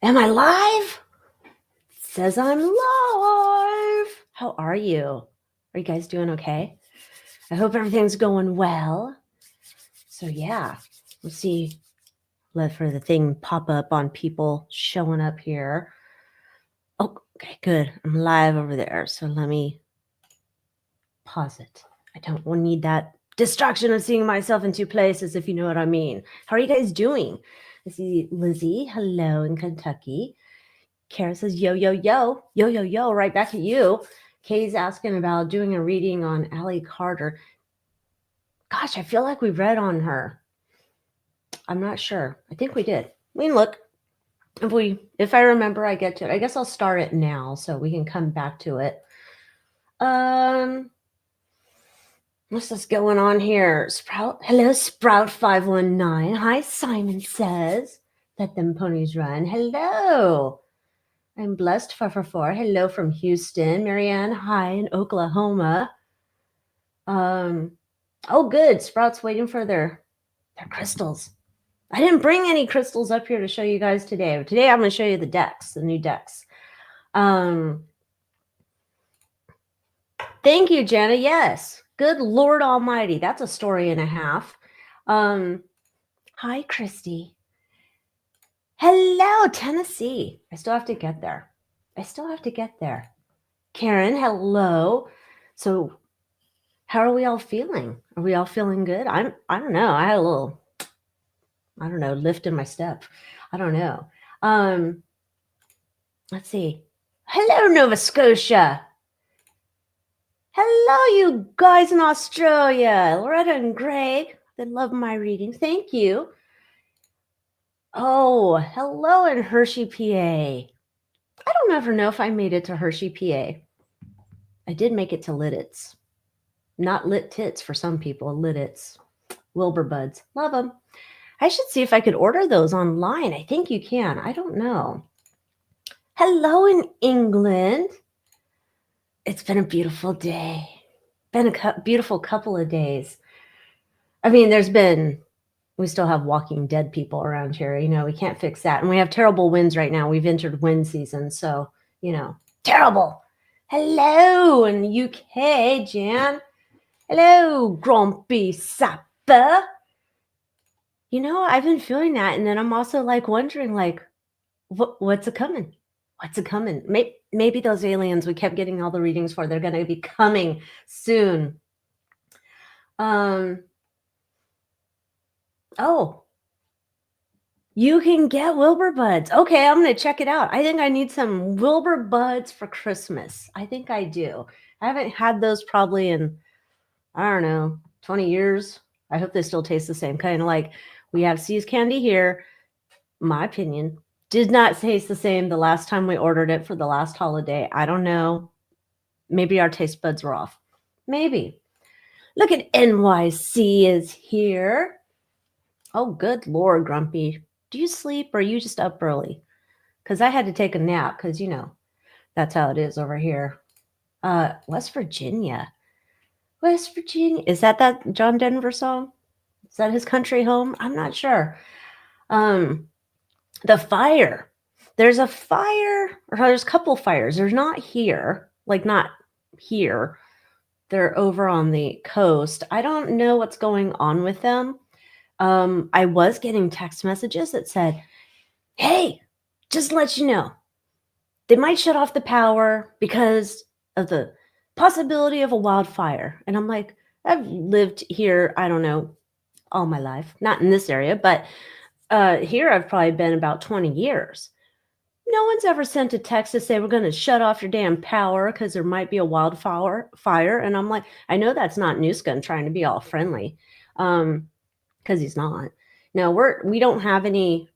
Am I live? It says I'm live. How are you? Are you guys doing okay? I hope everything's going well. So yeah, let's see. Let for the thing pop up on people showing up here. Oh, okay, good. I'm live over there. So let me pause it. I don't need that distraction of seeing myself in two places, if you know what I mean. How are you guys doing? I see Lizzie. Hello in Kentucky. Kara says, yo, yo, yo, yo, yo, yo, right back at you. Kay's asking about doing a reading on Allie Carter. Gosh, I feel like we read on her. I'm not sure. I think we did. We can look. If I remember, I get to it. I guess I'll start it now so we can come back to it. What's this going on here? Hello, Sprout519. Hi, Simon says. Let them ponies run. Hello. I'm blessed 444. Hello from Houston. Marianne, hi in Oklahoma. Oh, good. Sprout's waiting for their crystals. I didn't bring any crystals up here to show you guys today. Today I'm going to show you the decks, the new decks. Thank you, Jenna. Yes. Good Lord Almighty. That's a story and a half. Hi, Christy. Hello, Tennessee. I still have to get there. Karen, hello. So how are we all feeling? Are we all feeling good? I don't know. I had a little, lift in my step. I don't know. Let's see. Hello, Nova Scotia. Hello, you guys in Australia. Loretta and Greg. They love my reading. Thank you. Oh, hello in Hershey, PA. I don't ever know if I made it to Hershey, PA. I did make it to Lidditz. Not lit tits for some people, Lidditz. Wilbur buds. Love them. I should see if I could order those online. I think you can. I don't know. Hello in England. It's been a beautiful day. Been a beautiful couple of days. I mean, we still have Walking Dead people around here. You know, we can't fix that. And we have terrible winds right now. We've entered wind season. So, terrible. Hello in the UK, Jan. Hello, Grumpy Sapper. I've been feeling that. And then I'm also wondering, what's a coming? What's a coming? Maybe those aliens we kept getting all the readings for, they're going to be coming soon. Oh, you can get Wilbur buds. Okay, I'm going to check it out. I think I need some Wilbur buds for Christmas. I think I do. I haven't had those probably in, 20 years. I hope they still taste the same. Kind of like we have See's candy here. My opinion, did not taste the same the last time we ordered it for the last holiday. I don't know. Maybe our taste buds were off. Maybe. Look at NYC is here. Oh, good Lord, Grumpy. Do you sleep or are you just up early? Because I had to take a nap because, that's how it is over here. West Virginia. West Virginia. Is that John Denver song? Is that his country home? I'm not sure. The fire. There's a fire, or there's a couple fires. There's not here. Not here. They're over on the coast. I don't know what's going on with them. I was getting text messages that said, hey, just to let you know, they might shut off the power because of the possibility of a wildfire. And I'm like, I've lived here, I don't know, all my life. Not in this area, but here I've probably been about 20 years. No one's ever sent a text to say we're going to shut off your damn power because there might be a wildfire. And I'm like, I know that's not Newskin trying to be all friendly, because he's not. No, we don't have any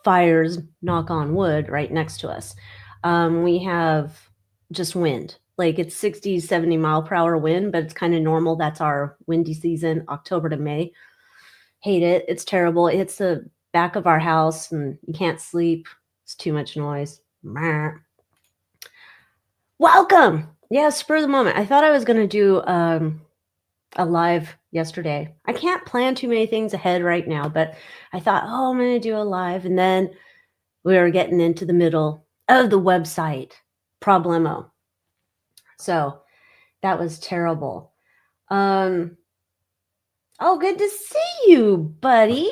fires, knock on wood, right next to us. We have just wind. It's 60, 70 mile per hour wind, but it's kind of normal. That's our windy season, October to May. Hate it. It's terrible. It hits the back of our house and you can't sleep. It's too much noise. Welcome. Yeah, spur of the moment. I thought I was going to do a live yesterday. I can't plan too many things ahead right now, but I thought, I'm going to do a live. And then we were getting into the middle of the website problemo. So that was terrible. Oh, good to see you, buddy.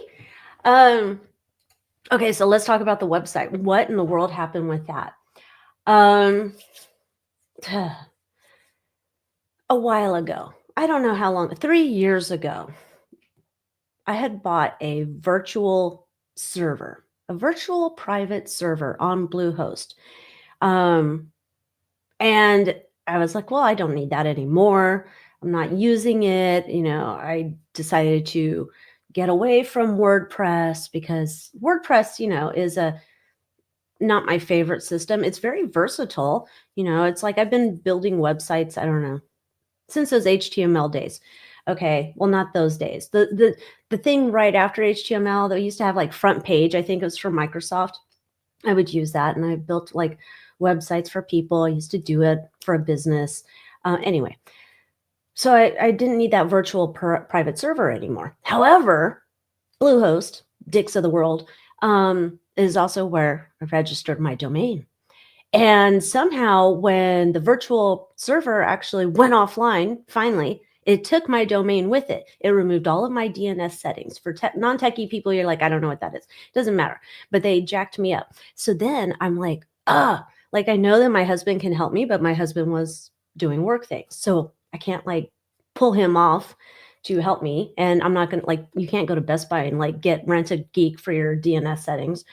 Okay, so let's talk about the website. What in the world happened with that? A while ago, I don't know how long, 3 years ago, I had bought a virtual server, a virtual private server on Bluehost. And I was like, well, I don't need that anymore. I'm not using it. I decided to get away from WordPress because WordPress, is not my favorite system. It's very versatile. It's like I've been building websites, I don't know, since those HTML days. Okay, well, not those days. The thing right after HTML that used to have like front page, I think it was from Microsoft. I would use that, and I built like websites for people. I used to do it for a business. Anyway, so I didn't need that virtual private server anymore. However, Bluehost, Dix of the world, is also where I registered my domain. And somehow when the virtual server actually went offline, finally, it took my domain with it. It removed all of my DNS settings. For non-techie people, you're like, I don't know what that is. Doesn't matter. But they jacked me up. So then I'm like, like I know that my husband can help me, but my husband was doing work things. So I can't like pull him off to help me. And I'm not going to like, you can't go to Best Buy and like rent a geek for your DNS settings.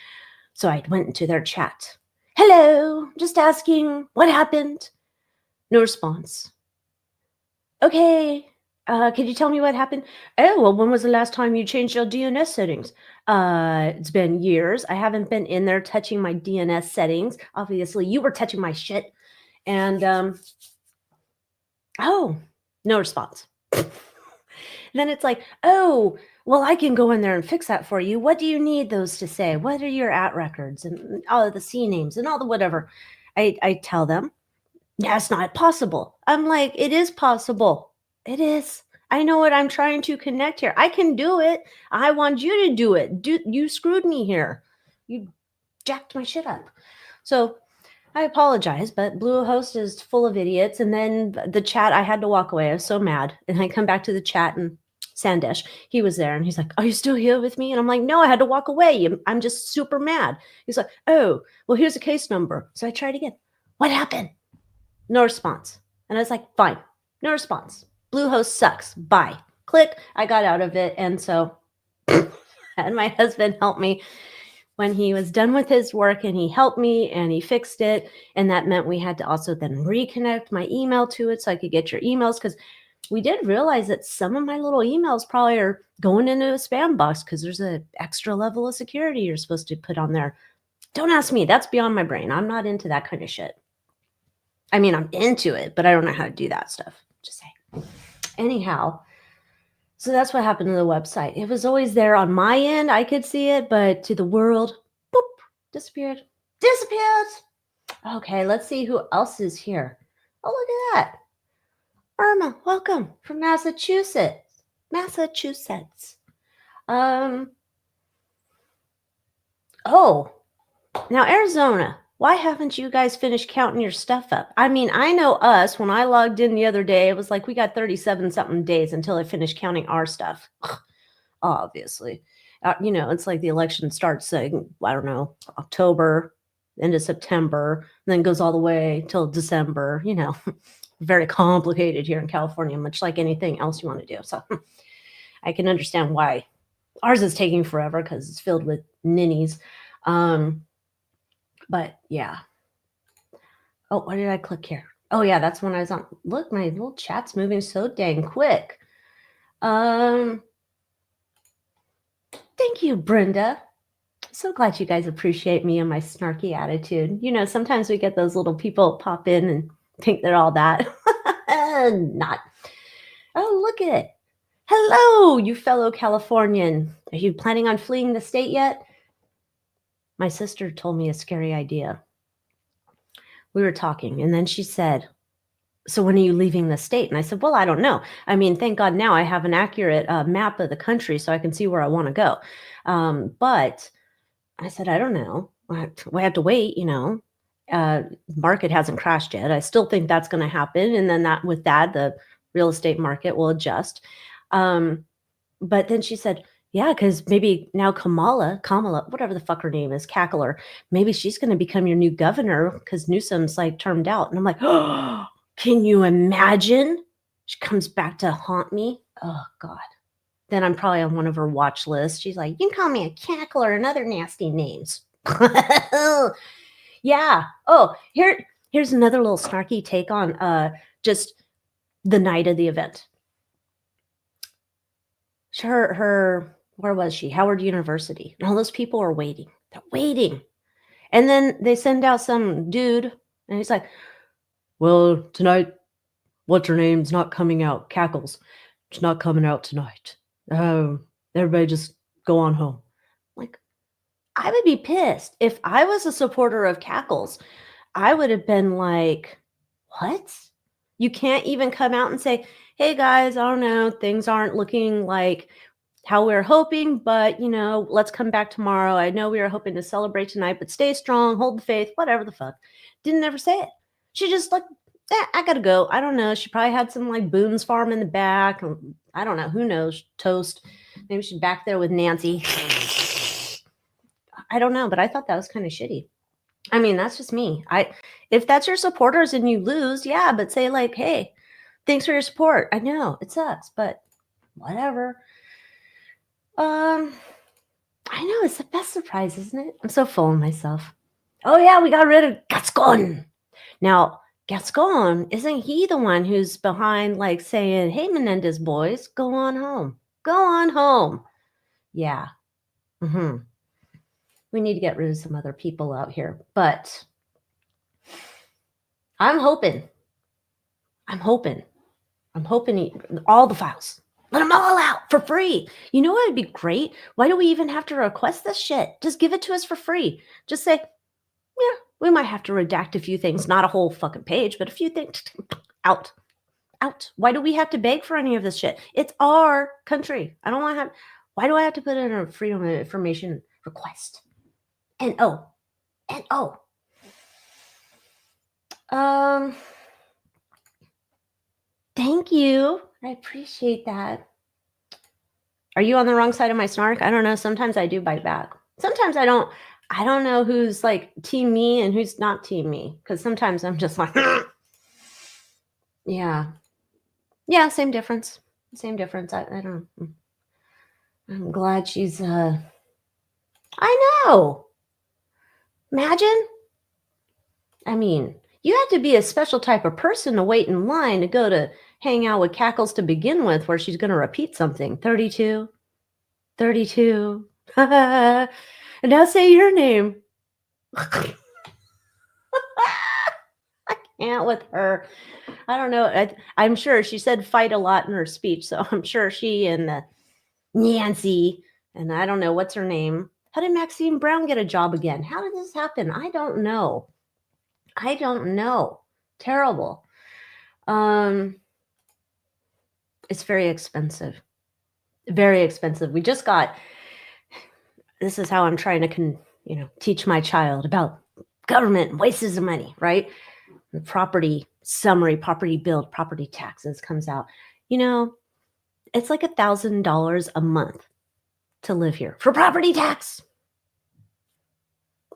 So I went into their chat. Hello, just asking what happened. No response. Okay, could you tell me what happened? Oh, well, when was the last time you changed your DNS settings? It's been years. I haven't been in there touching my DNS settings. Obviously, you were touching my shit. And, oh, no response. Then it's like, oh, well, I can go in there and fix that for you. What do you need those to say? What are your @ records and all of the C names and all the whatever? I tell them, that's not possible. I'm like, it is possible. It is. I know what I'm trying to connect here. I can do it. I want you to do it. You screwed me here. You jacked my shit up. So I apologize, but Bluehost is full of idiots. And then the chat, I had to walk away. I was so mad. And I come back to the chat and Sandesh, he was there and he's like, are you still here with me? And I'm like, no, I had to walk away. I'm just super mad. He's like, oh, well, here's a case number. So I tried again. What happened? No response. And I was like, fine, no response. Bluehost sucks. Bye. Click. I got out of it. And so and my husband helped me when he was done with his work, and he helped me and he fixed it. And that meant we had to also then reconnect my email to it so I could get your emails, because we did realize that some of my little emails probably are going into a spam box because there's an extra level of security you're supposed to put on there. Don't ask me. That's beyond my brain. I'm not into that kind of shit. I mean, I'm into it, but I don't know how to do that stuff. Just saying. Anyhow, so that's what happened to the website. It was always there on my end. I could see it, but to the world, boop, disappeared. Disappeared. Okay, let's see who else is here. Oh, look at that. Irma, welcome from Massachusetts. Oh, now Arizona. Why haven't you guys finished counting your stuff up? I mean, I know us, when I logged in the other day, it was like we got 37 something days until I finished counting our stuff. Obviously. It's like the election starts, I don't know, October, into September, and then goes all the way till December. Very complicated here in California, much like anything else you want to do. So I can understand why ours is taking forever, because it's filled with ninnies. But yeah. Oh, what did I click here? Oh yeah, that's when I was on. Look, my little chat's moving so dang quick. Thank you, Brenda. So glad you guys appreciate me and my snarky attitude. Sometimes we get those little people pop in and think they're all that. Not. Oh, look at it. Hello, you fellow Californian. Are you planning on fleeing the state yet? My sister told me a scary idea. We were talking, and then she said, so when are you leaving the state? And I said, well, I don't know. I mean, thank God now I have an accurate map of the country so I can see where I want to go. But I said, I don't know. we have to wait, market hasn't crashed yet. I still think that's going to happen. And then with that, the real estate market will adjust. But then she said, yeah, because maybe now Kamala, whatever the fuck her name is, Cackler, maybe she's going to become your new governor because Newsom's like termed out. And I'm like, oh, can you imagine? She comes back to haunt me. Oh, God. Then I'm probably on one of her watch lists. She's like, you can call me a Cackler and other nasty names. Yeah. Oh, here's another little snarky take on just the night of the event. Where was she? Howard University. And all those people are waiting. They're waiting. And then they send out some dude, and he's like, well, tonight, what's her name's not coming out. Cackles. It's not coming out tonight. Everybody just go on home. Like, I would be pissed. If I was a supporter of Cackles, I would have been like, what? You can't even come out and say, hey guys, I don't know, things aren't looking like how we're hoping, but let's come back tomorrow. I know we were hoping to celebrate tonight, but stay strong, hold the faith, whatever the fuck. Didn't ever say it. She just like, I gotta go. I don't know. She probably had some like Boone's Farm in the back. I don't know. Who knows? Toast. Maybe she's back there with Nancy. I don't know, but I thought that was kind of shitty. I mean, that's just me. If that's your supporters and you lose, yeah, but say like, hey, thanks for your support. I know it sucks, but whatever. I know it's the best surprise, isn't it? I'm so full of myself. Oh yeah, we got rid of Gascon. Now, Gascon, isn't he the one who's behind like saying, hey, Menendez boys, go on home. Go on home. Yeah. We need to get rid of some other people out here. But I'm hoping all the files. Let them all out for free. You know what would be great? Why do we even have to request this shit? Just give it to us for free. Just say, yeah, we might have to redact a few things, not a whole fucking page, but a few things out. Why do we have to beg for any of this shit? It's our country. Why do I have to put in a Freedom of Information request? N-O. Thank you. I appreciate that. Are you on the wrong side of my snark? I don't know. Sometimes I do bite back. Sometimes I don't. I don't know who's like team me and who's not team me. Because sometimes I'm just like, yeah. Yeah, same difference. I don't know. I'm glad she's, I know. Imagine. I mean, you have to be a special type of person to wait in line to go to hang out with Cackles to begin with, where she's going to repeat something. 32. And now say your name. I can't with her. I don't know. I'm sure she said fight a lot in her speech. So I'm sure she and Nancy, and I don't know, what's her name? How did Maxine Brown get a job again? How did this happen? I don't know. Terrible. It's very expensive. Very expensive. We just got, this is how I'm trying to, teach my child about government wastes of money, right? The property summary, property bill, property taxes comes out. It's like $1,000 a month to live here for property tax.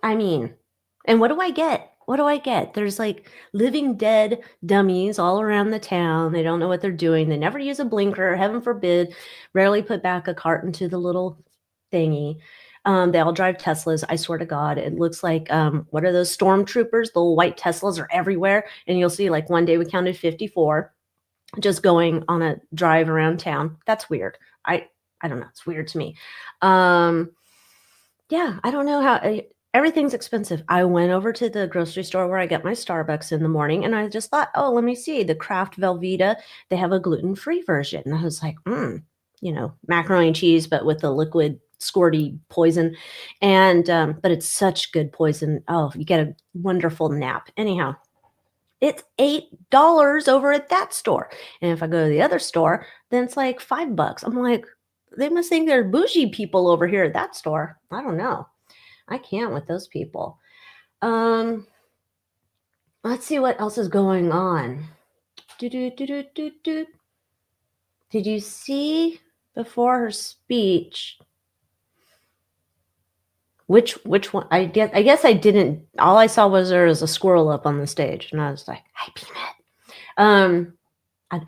I mean, and what do I get? There's like living dead dummies all around the town. They don't know what they're doing. They never use a blinker, heaven forbid, rarely put back a cart into the little thingy. They all drive Teslas. I swear to God, it looks like, what are those stormtroopers? The little white Teslas are everywhere. And you'll see like one day we counted 54 just going on a drive around town. That's weird. I don't know. It's weird to me. Yeah, I don't know how... Everything's expensive. I went over to the grocery store where I get my Starbucks in the morning, and I just thought, oh, let me see. The Kraft Velveeta, they have a gluten-free version. And I was like, macaroni and cheese, but with the liquid squirty poison. And, but it's such good poison. Oh, you get a wonderful nap. Anyhow, it's $8 over at that store. And if I go to the other store, then it's like $5. I'm like, they must think they're bougie people over here at that store. I don't know. I can't with those people. Um, let's see what else is going on. Do, do, do, do, do, do. Did you see before her speech? Which one? I guess I didn't. All I saw was there was a squirrel up on the stage, and I was like, "Hi, Peanut." Um, I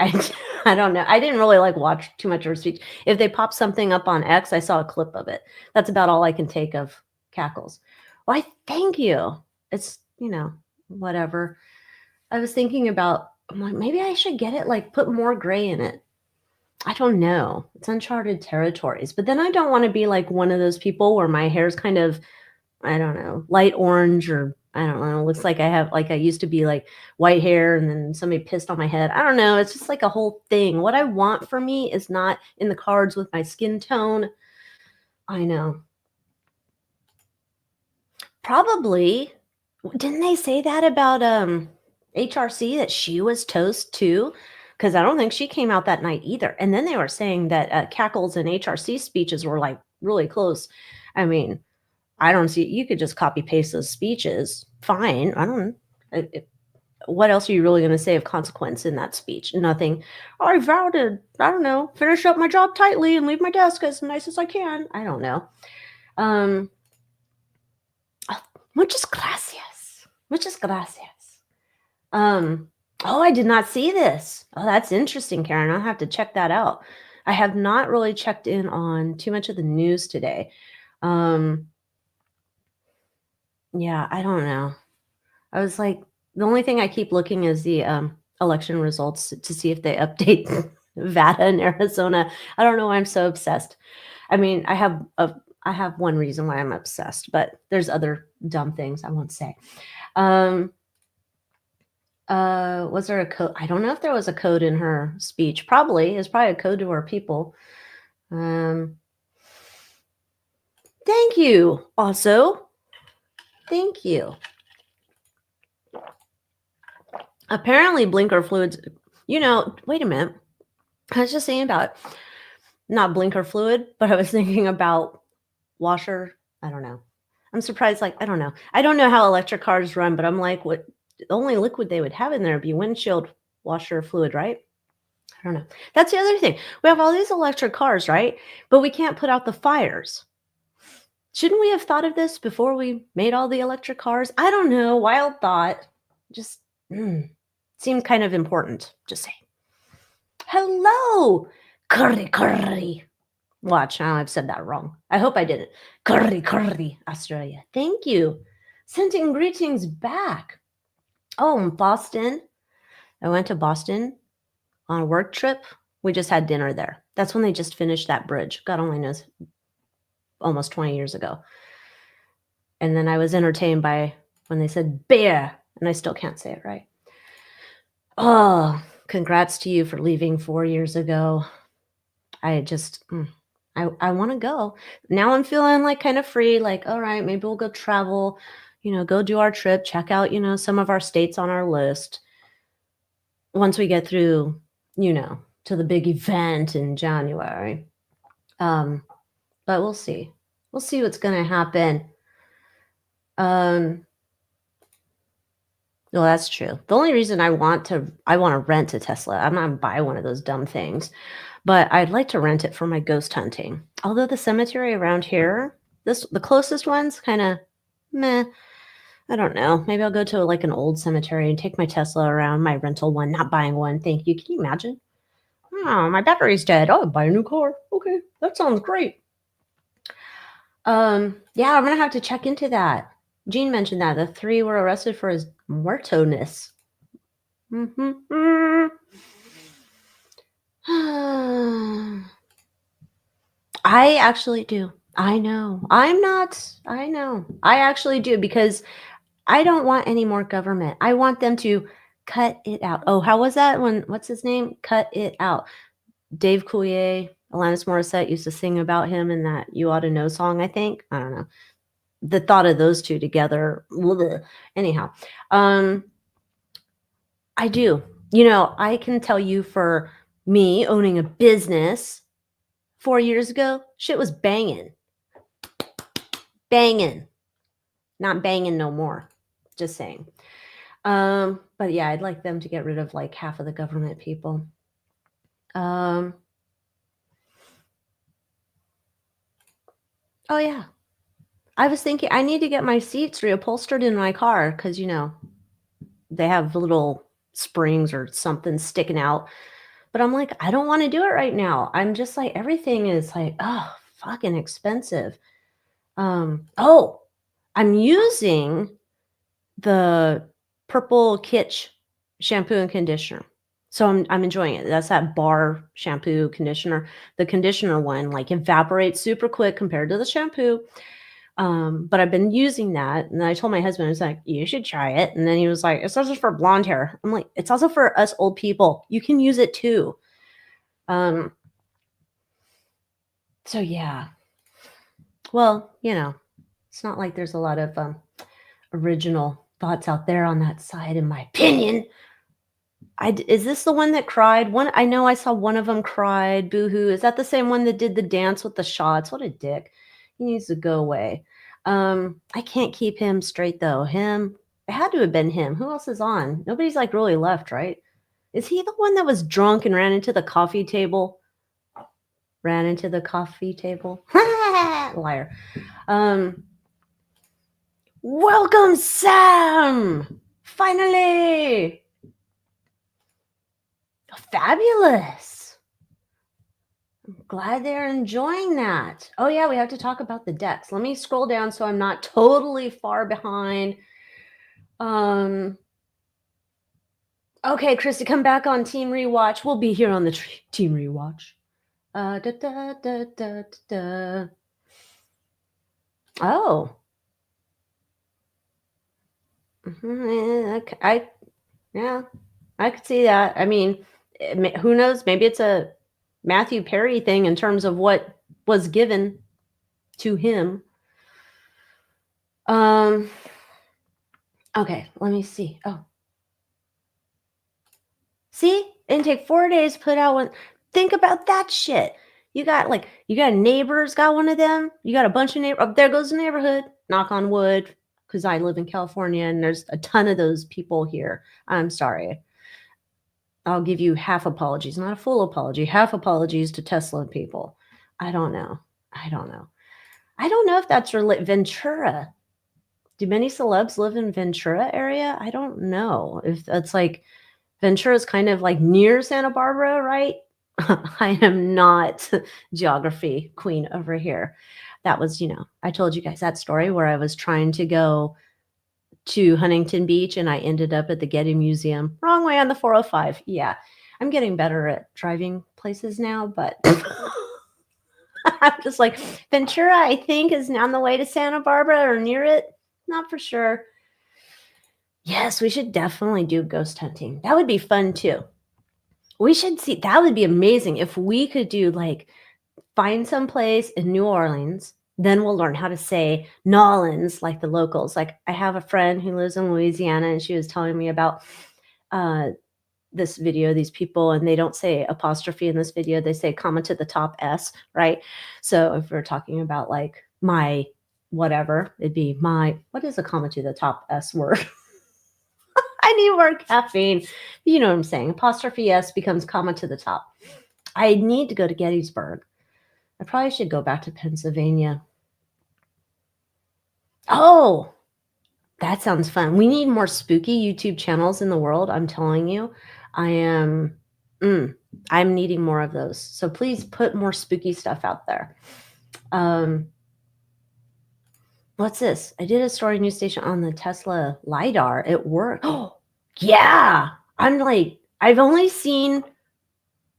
I don't know. I didn't really like watch too much of her speech. If they pop something up on X, I saw a clip of it. That's about all I can take of cackles. Why? Thank you. It's whatever. I was thinking about. I'm like, maybe I should get it. Like, put more gray in it. I don't know. It's uncharted territories. But then I don't want to be like one of those people where my hair's kind of, I don't know, light orange, or I don't know. Looks like I have, like, I used to be like white hair and then somebody pissed on my head. I don't know. It's just like a whole thing. What I want for me is not in the cards with my skin tone. I know. Probably. Didn't they say that about HRC, that she was toast too? Because I don't think she came out that night either. And then they were saying that Cackles and HRC speeches were like really close. I mean, I don't see, you could just copy paste those speeches. Fine. I don't what else are you really going to say of consequence in that speech? Nothing. I vow to, I don't know, finish up my job tightly and leave my desk as nice as I can. I don't know. Um, muchas gracias. Muchas gracias. Oh, I did not see this. Oh, that's interesting, Karen. I'll have to check that out. I have not really checked in on too much of the news today. Yeah, I don't know. I was like, the only thing I keep looking is the election results to see if they update VATA in Arizona. I don't know why I'm so obsessed. I mean, I have one reason why I'm obsessed, but there's other dumb things I won't say. Was there a code? I don't know if there was a code in her speech. Probably. It's probably a code to her people. Thank you. Also, thank you. Apparently, blinker fluids. Wait a minute. I was just saying about not blinker fluid, but I was thinking about washer. I don't know. I'm surprised. Like, I don't know. I don't know how electric cars run, but I'm like, what? The only liquid they would have in there would be windshield washer fluid, right? I don't know. That's the other thing. We have all these electric cars, right? But we can't put out the fires. Shouldn't we have thought of this before we made all the electric cars? I don't know. Wild thought. Just seemed kind of important. Just saying. Hello, curry curry. Watch, now I've said that wrong. I hope I didn't. Curry curry, Australia. Thank you. Sending greetings back. Oh, Boston. I went to Boston on a work trip. We just had dinner there. That's when they just finished that bridge. God only knows, almost 20 years ago. And then I was entertained by when they said bear, and I still can't say it right. Oh, congrats to you for leaving 4 years ago. I just, I want to go. Now I'm feeling like kind of free, like, all right, maybe we'll go travel, go do our trip, check out, some of our states on our list. Once we get through, to the big event in January. But we'll see. We'll see what's going to happen. Well, that's true. The only reason I want to rent a Tesla. I'm not gonna buy one of those dumb things, but I'd like to rent it for my ghost hunting. Although the cemetery around here, the closest one's kind of meh. I don't know. Maybe I'll go to like an old cemetery and take my Tesla around, my rental one, not buying one. Thank you. Can you imagine? Oh, my battery's dead. Oh, buy a new car. Okay, that sounds great. Yeah, I'm gonna have to check into that. Gene mentioned that the 3 were arrested for his muertoness. I actually do. I know. I know. I actually do, because I don't want any more government. I want them to cut it out. Oh, how was that what's his name? Cut it out. Dave Coulier, Alanis Morissette used to sing about him in that You Ought to Know song, I think. I don't know. The thought of those two together. Bleh. Anyhow, I do. I can tell you, for me owning a business 4 years ago, shit was banging. Banging. Not banging no more. Just saying. But yeah, I'd like them to get rid of like half of the government people. Oh yeah. I was thinking I need to get my seats reupholstered in my car because they have little springs or something sticking out. But I'm like, I don't want to do it right now. I'm just like everything is like, oh, fucking expensive. Oh, I'm using the Purple Kitsch shampoo and conditioner. So I'm enjoying it. That's that bar shampoo conditioner. The conditioner one like evaporates super quick compared to the shampoo. But I've been using that, and I told my husband, I was like, "You should try it." And then he was like, "It's not just for blonde hair." I'm like, "It's also for us old people. You can use it too." Um, so yeah. Well, it's not like there's a lot of original thoughts out there on that side, in my opinion. Is this the one that cried? One, I know I saw one of them cried. Boohoo. Is that the same one that did the dance with the shots? What a dick. He needs to go away. I can't keep him straight though. It had to have been him. Who else is on? Nobody's like really left, right? Is he the one that was drunk and ran into the coffee table? Ran into the coffee table? Liar. Welcome, Sam! Finally! Fabulous. I'm glad they're enjoying that. Oh, yeah, we have to talk about the decks. Let me scroll down so I'm not totally far behind. Okay, Christy, come back on Team Rewatch. We'll be here on the Team Rewatch. Da, da, da, da, da. Oh. Okay. Yeah, I could see that. I mean, who knows? Maybe it's a Matthew Perry thing in terms of what was given to him. Okay, let me see. Oh. See? It didn't take 4 days to put out one. Think about that shit. You got neighbors got one of them. You got a bunch of neighbors. Oh, there goes the neighborhood. Knock on wood. Because I live in California and there's a ton of those people here. I'm sorry. I'll give you half apologies, not a full apology, half apologies to Tesla people. I don't know. I don't know if that's Ventura. Do many celebs live in Ventura area? I don't know if that's like Ventura is kind of like near Santa Barbara, right? I am not geography queen over here. That was, I told you guys that story where I was trying to go to Huntington Beach and I ended up at the Getty Museum. Wrong way on the 405. Yeah. I'm getting better at driving places now, but I'm just like, Ventura, I think, is on the way to Santa Barbara or near it. Not for sure. Yes, we should definitely do ghost hunting. That would be fun too. We should see, that would be amazing if we could do like find some place in New Orleans. Then we'll learn how to say Nolans like the locals. Like I have a friend who lives in Louisiana and she was telling me about this video, these people, and they don't say apostrophe in this video. They say comma to the top S, right? So if we're talking about like my whatever, it'd be what is a comma to the top S word? I need more caffeine. You know what I'm saying? Apostrophe S becomes comma to the top. I need to go to Gettysburg. I probably should go back to Pennsylvania. Oh, that sounds fun. We need more spooky YouTube channels in the world. I'm telling you, I'm needing more of those. So please put more spooky stuff out there. What's this? I did a story news station on the Tesla LiDAR. It worked. Oh, yeah. I'm like, I've only seen,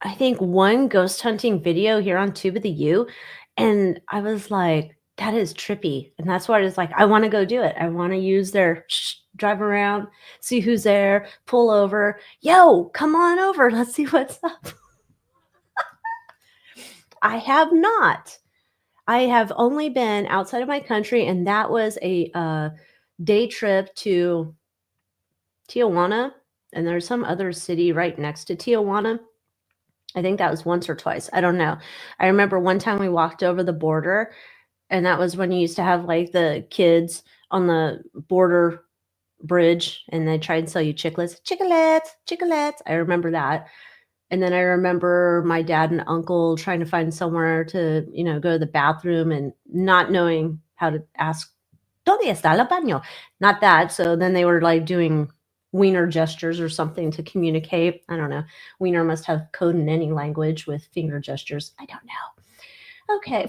I think, one ghost hunting video here on Tube of the U. And I was like, that is trippy. And that's why I was like, I want to go do it. I want to use their drive around, see who's there, pull over. Yo, come on over. Let's see what's up. I have not. I have only been outside of my country, and that was a day trip to Tijuana. And there's some other city right next to Tijuana. I think that was once or twice. I don't know. I remember one time we walked over the border, and that was when you used to have like the kids on the border bridge and they try and sell you chiclets. Chiclets. I remember that. And then I remember my dad and uncle trying to find somewhere to, go to the bathroom and not knowing how to ask, ¿Dónde está el baño? Not that. So then they were like doing wiener gestures or something to communicate. I don't know. Wiener must have code in any language with finger gestures. I don't know. Okay.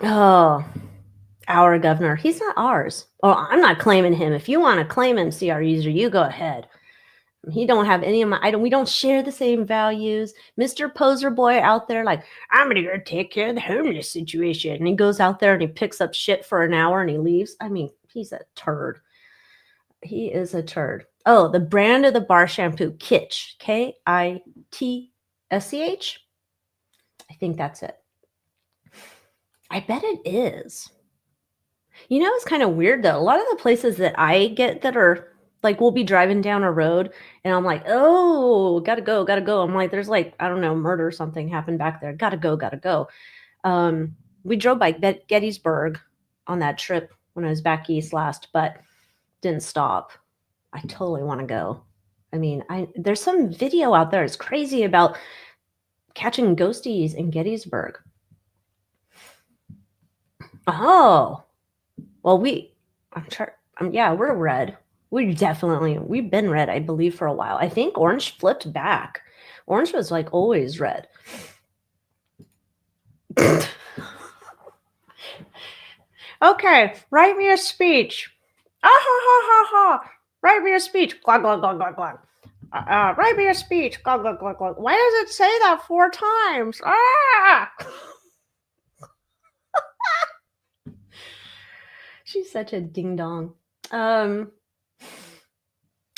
Oh, our governor. He's not ours. Oh, I'm not claiming him. If you want to claim him, CR user, you go ahead. He don't have any of my we don't share the same values. Mr. Poser boy out there like, I'm gonna go take care of the homeless situation. And he goes out there and he picks up shit for an hour and he leaves. I mean, he's a turd. He is a turd. Oh, the brand of the bar shampoo, Kitsch. Kitsch. I think that's it. I bet it is. It's kind of weird though. A lot of the places that I get that are like, we'll be driving down a road and I'm like, oh, gotta go. I'm like, there's like, I don't know, murder or something happened back there. Gotta go. We drove by Gettysburg on that trip when I was back east last, but didn't stop. I totally want to go. I mean, there's some video out there. It's crazy about catching ghosties in Gettysburg. Oh, well, we're red. We've been red, I believe, for a while. I think orange flipped back. Orange was like always red. Okay, write me a speech. Ah ha ha ha ha. Write me a speech. Glug glug glug glug glug. Write me a speech. Glug glug glug glug. Why does it say that 4 times? Ah! She's such a ding dong.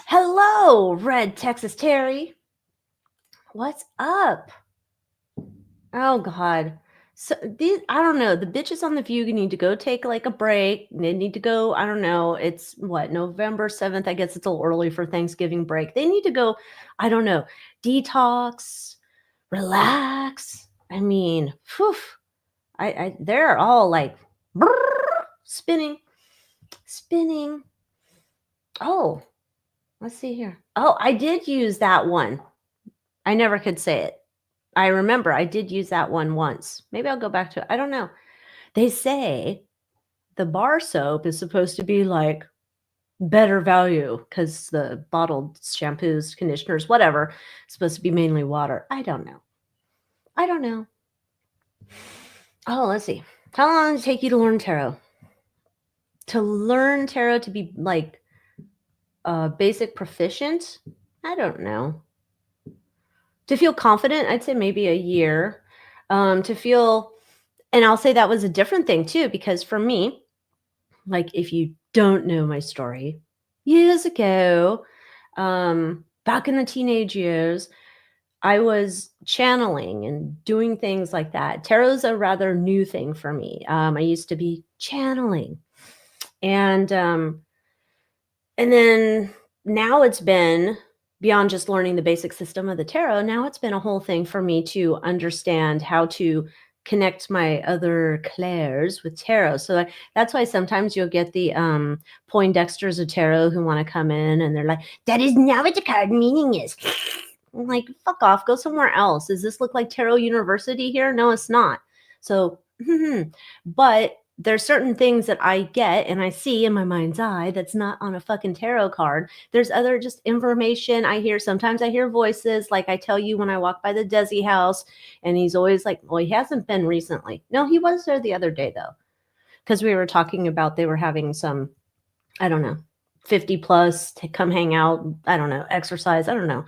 Hello, Red Texas Terry. What's up? Oh God. So I don't know. The bitches on The View need to go take like a break. They need to go. I don't know. It's what, November 7th. I guess it's a little early for Thanksgiving break. They need to go. I don't know. Detox, relax. I mean, whew. They're all like spinning. Oh, let's see here. Oh, I did use that one. I never could say it. I remember I did use that one once. Maybe I'll go back to it. I don't know. They say the bar soap is supposed to be like better value because the bottled shampoos, conditioners, whatever, is supposed to be mainly water. I don't know. Oh, let's see. How long does it take you to learn tarot? To learn tarot to be like basic proficient? I don't know. To feel confident, I'd say maybe a year. To feel, and I'll say that was a different thing too, because for me, like if you don't know my story, years ago, back in the teenage years, I was channeling and doing things like that. Tarot's a rather new thing for me. I used to be channeling. And then now it's been beyond just learning the basic system of the tarot. Now it's been a whole thing for me to understand how to connect my other clairs with tarot. So that's why sometimes you'll get the Poindexters of tarot who want to come in and they're like, that is not what the card meaning is. I'm like, fuck off, go somewhere else. Does this look like Tarot University here? No, it's not. So, but there's certain things that I get and I see in my mind's eye that's not on a fucking tarot card. There's other just information I hear. Sometimes I hear voices, like I tell you when I walk by the Desi house, and he's always like, well, he hasn't been recently. No, he was there the other day though, because we were talking about they were having some, I don't know, 50 plus to come hang out. I don't know, exercise. I don't know.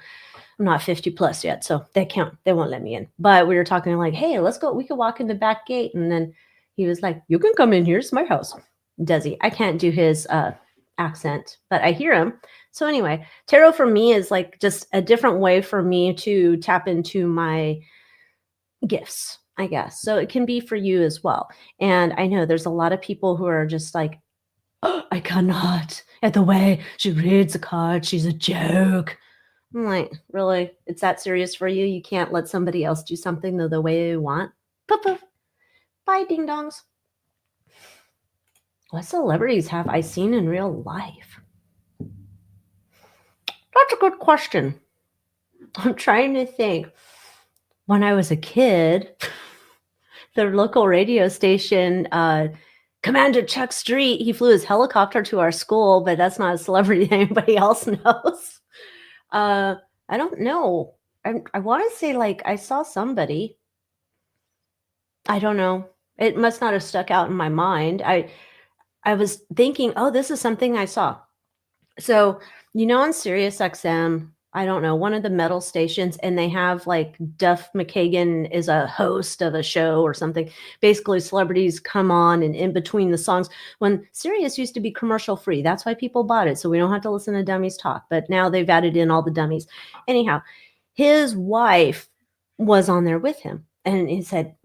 I'm not 50 plus yet, so they won't let me in. But we were talking like, hey, let's go. We could walk in the back gate. And then he was like, you can come in here. It's my house. Does he? I can't do his accent, but I hear him. So anyway, tarot for me is like just a different way for me to tap into my gifts, I guess. So it can be for you as well. And I know there's a lot of people who are just like, oh, I cannot. At the way she reads the card, she's a joke. I'm like, really? It's that serious for you? You can't let somebody else do something the way you want? Poof, poof. Bye, ding dongs. What celebrities have I seen in real life? That's a good question. I'm trying to think. When I was a kid, the local radio station, Commander Chuck Street, he flew his helicopter to our school, but that's not a celebrity that anybody else knows. I don't know. I want to say like I saw somebody. I don't know. It must not have stuck out in my mind. I was thinking, oh, this is something I saw. So, on Sirius XM, I don't know, one of the metal stations, and they have like Duff McKagan is a host of a show or something. Basically, celebrities come on and in between the songs. When Sirius used to be commercial free, that's why people bought it. So we don't have to listen to dummies talk. But now they've added in all the dummies. Anyhow, his wife was on there with him, and he said,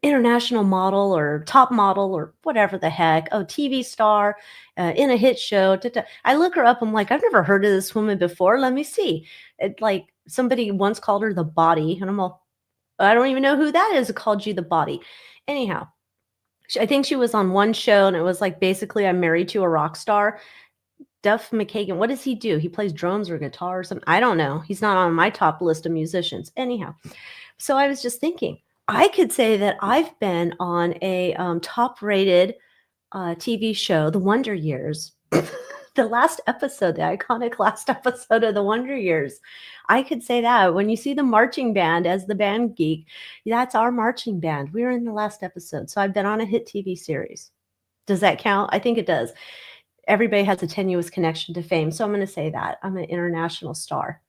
international model or top model or whatever the heck. Oh, TV star in a hit show. Da, da. I look her up. I'm like, I've never heard of this woman before. Let me see. Like somebody once called her the body, and I'm all, I don't even know who that is. Who called you the body? Anyhow, I think she was on one show, and it was like basically I'm married to a rock star. Duff McKagan, what does he do? He plays drums or guitar or something. I don't know. He's not on my top list of musicians. Anyhow, so I was just thinking, I could say that I've been on a top-rated TV show, The Wonder Years. The last episode, the iconic last episode of The Wonder Years. I could say that. When you see the marching band as the band geek, that's our marching band. We were in the last episode. So I've been on a hit TV series. Does that count? I think it does. Everybody has a tenuous connection to fame. So I'm going to say that. I'm an international star.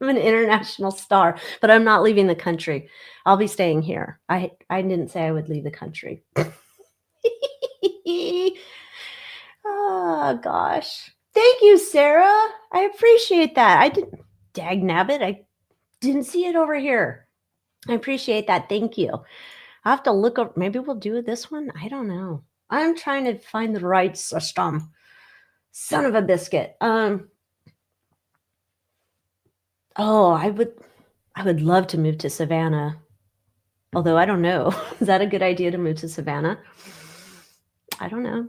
I'm an international star, but I'm not leaving the country. I'll be staying here. I didn't say I would leave the country. Oh, gosh. Thank you, Sarah. I appreciate that. I didn't, dag nabbit, I didn't see it over here. I appreciate that. Thank you. I'll have to look up. Maybe we'll do this one. I don't know. I'm trying to find the right system. Son of a biscuit. Oh, I would love to move to Savannah. Although I don't know. Is that a good idea to move to Savannah? I don't know.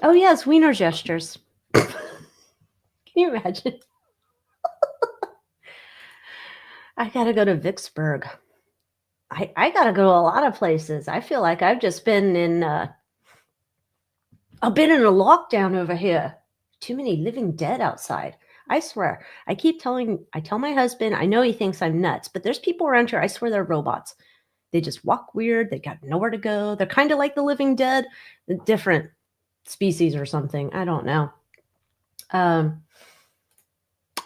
Oh, yes, wiener gestures. Can you imagine? I got to go to Vicksburg. I got to go to a lot of places. I feel like I've just been in I've been in a lockdown over here. Too many living dead outside. I swear. I tell my husband, I know he thinks I'm nuts, but there's people around here, I swear they're robots. They just walk weird. They got nowhere to go. They're kind of like the living dead, different species or something. I don't know.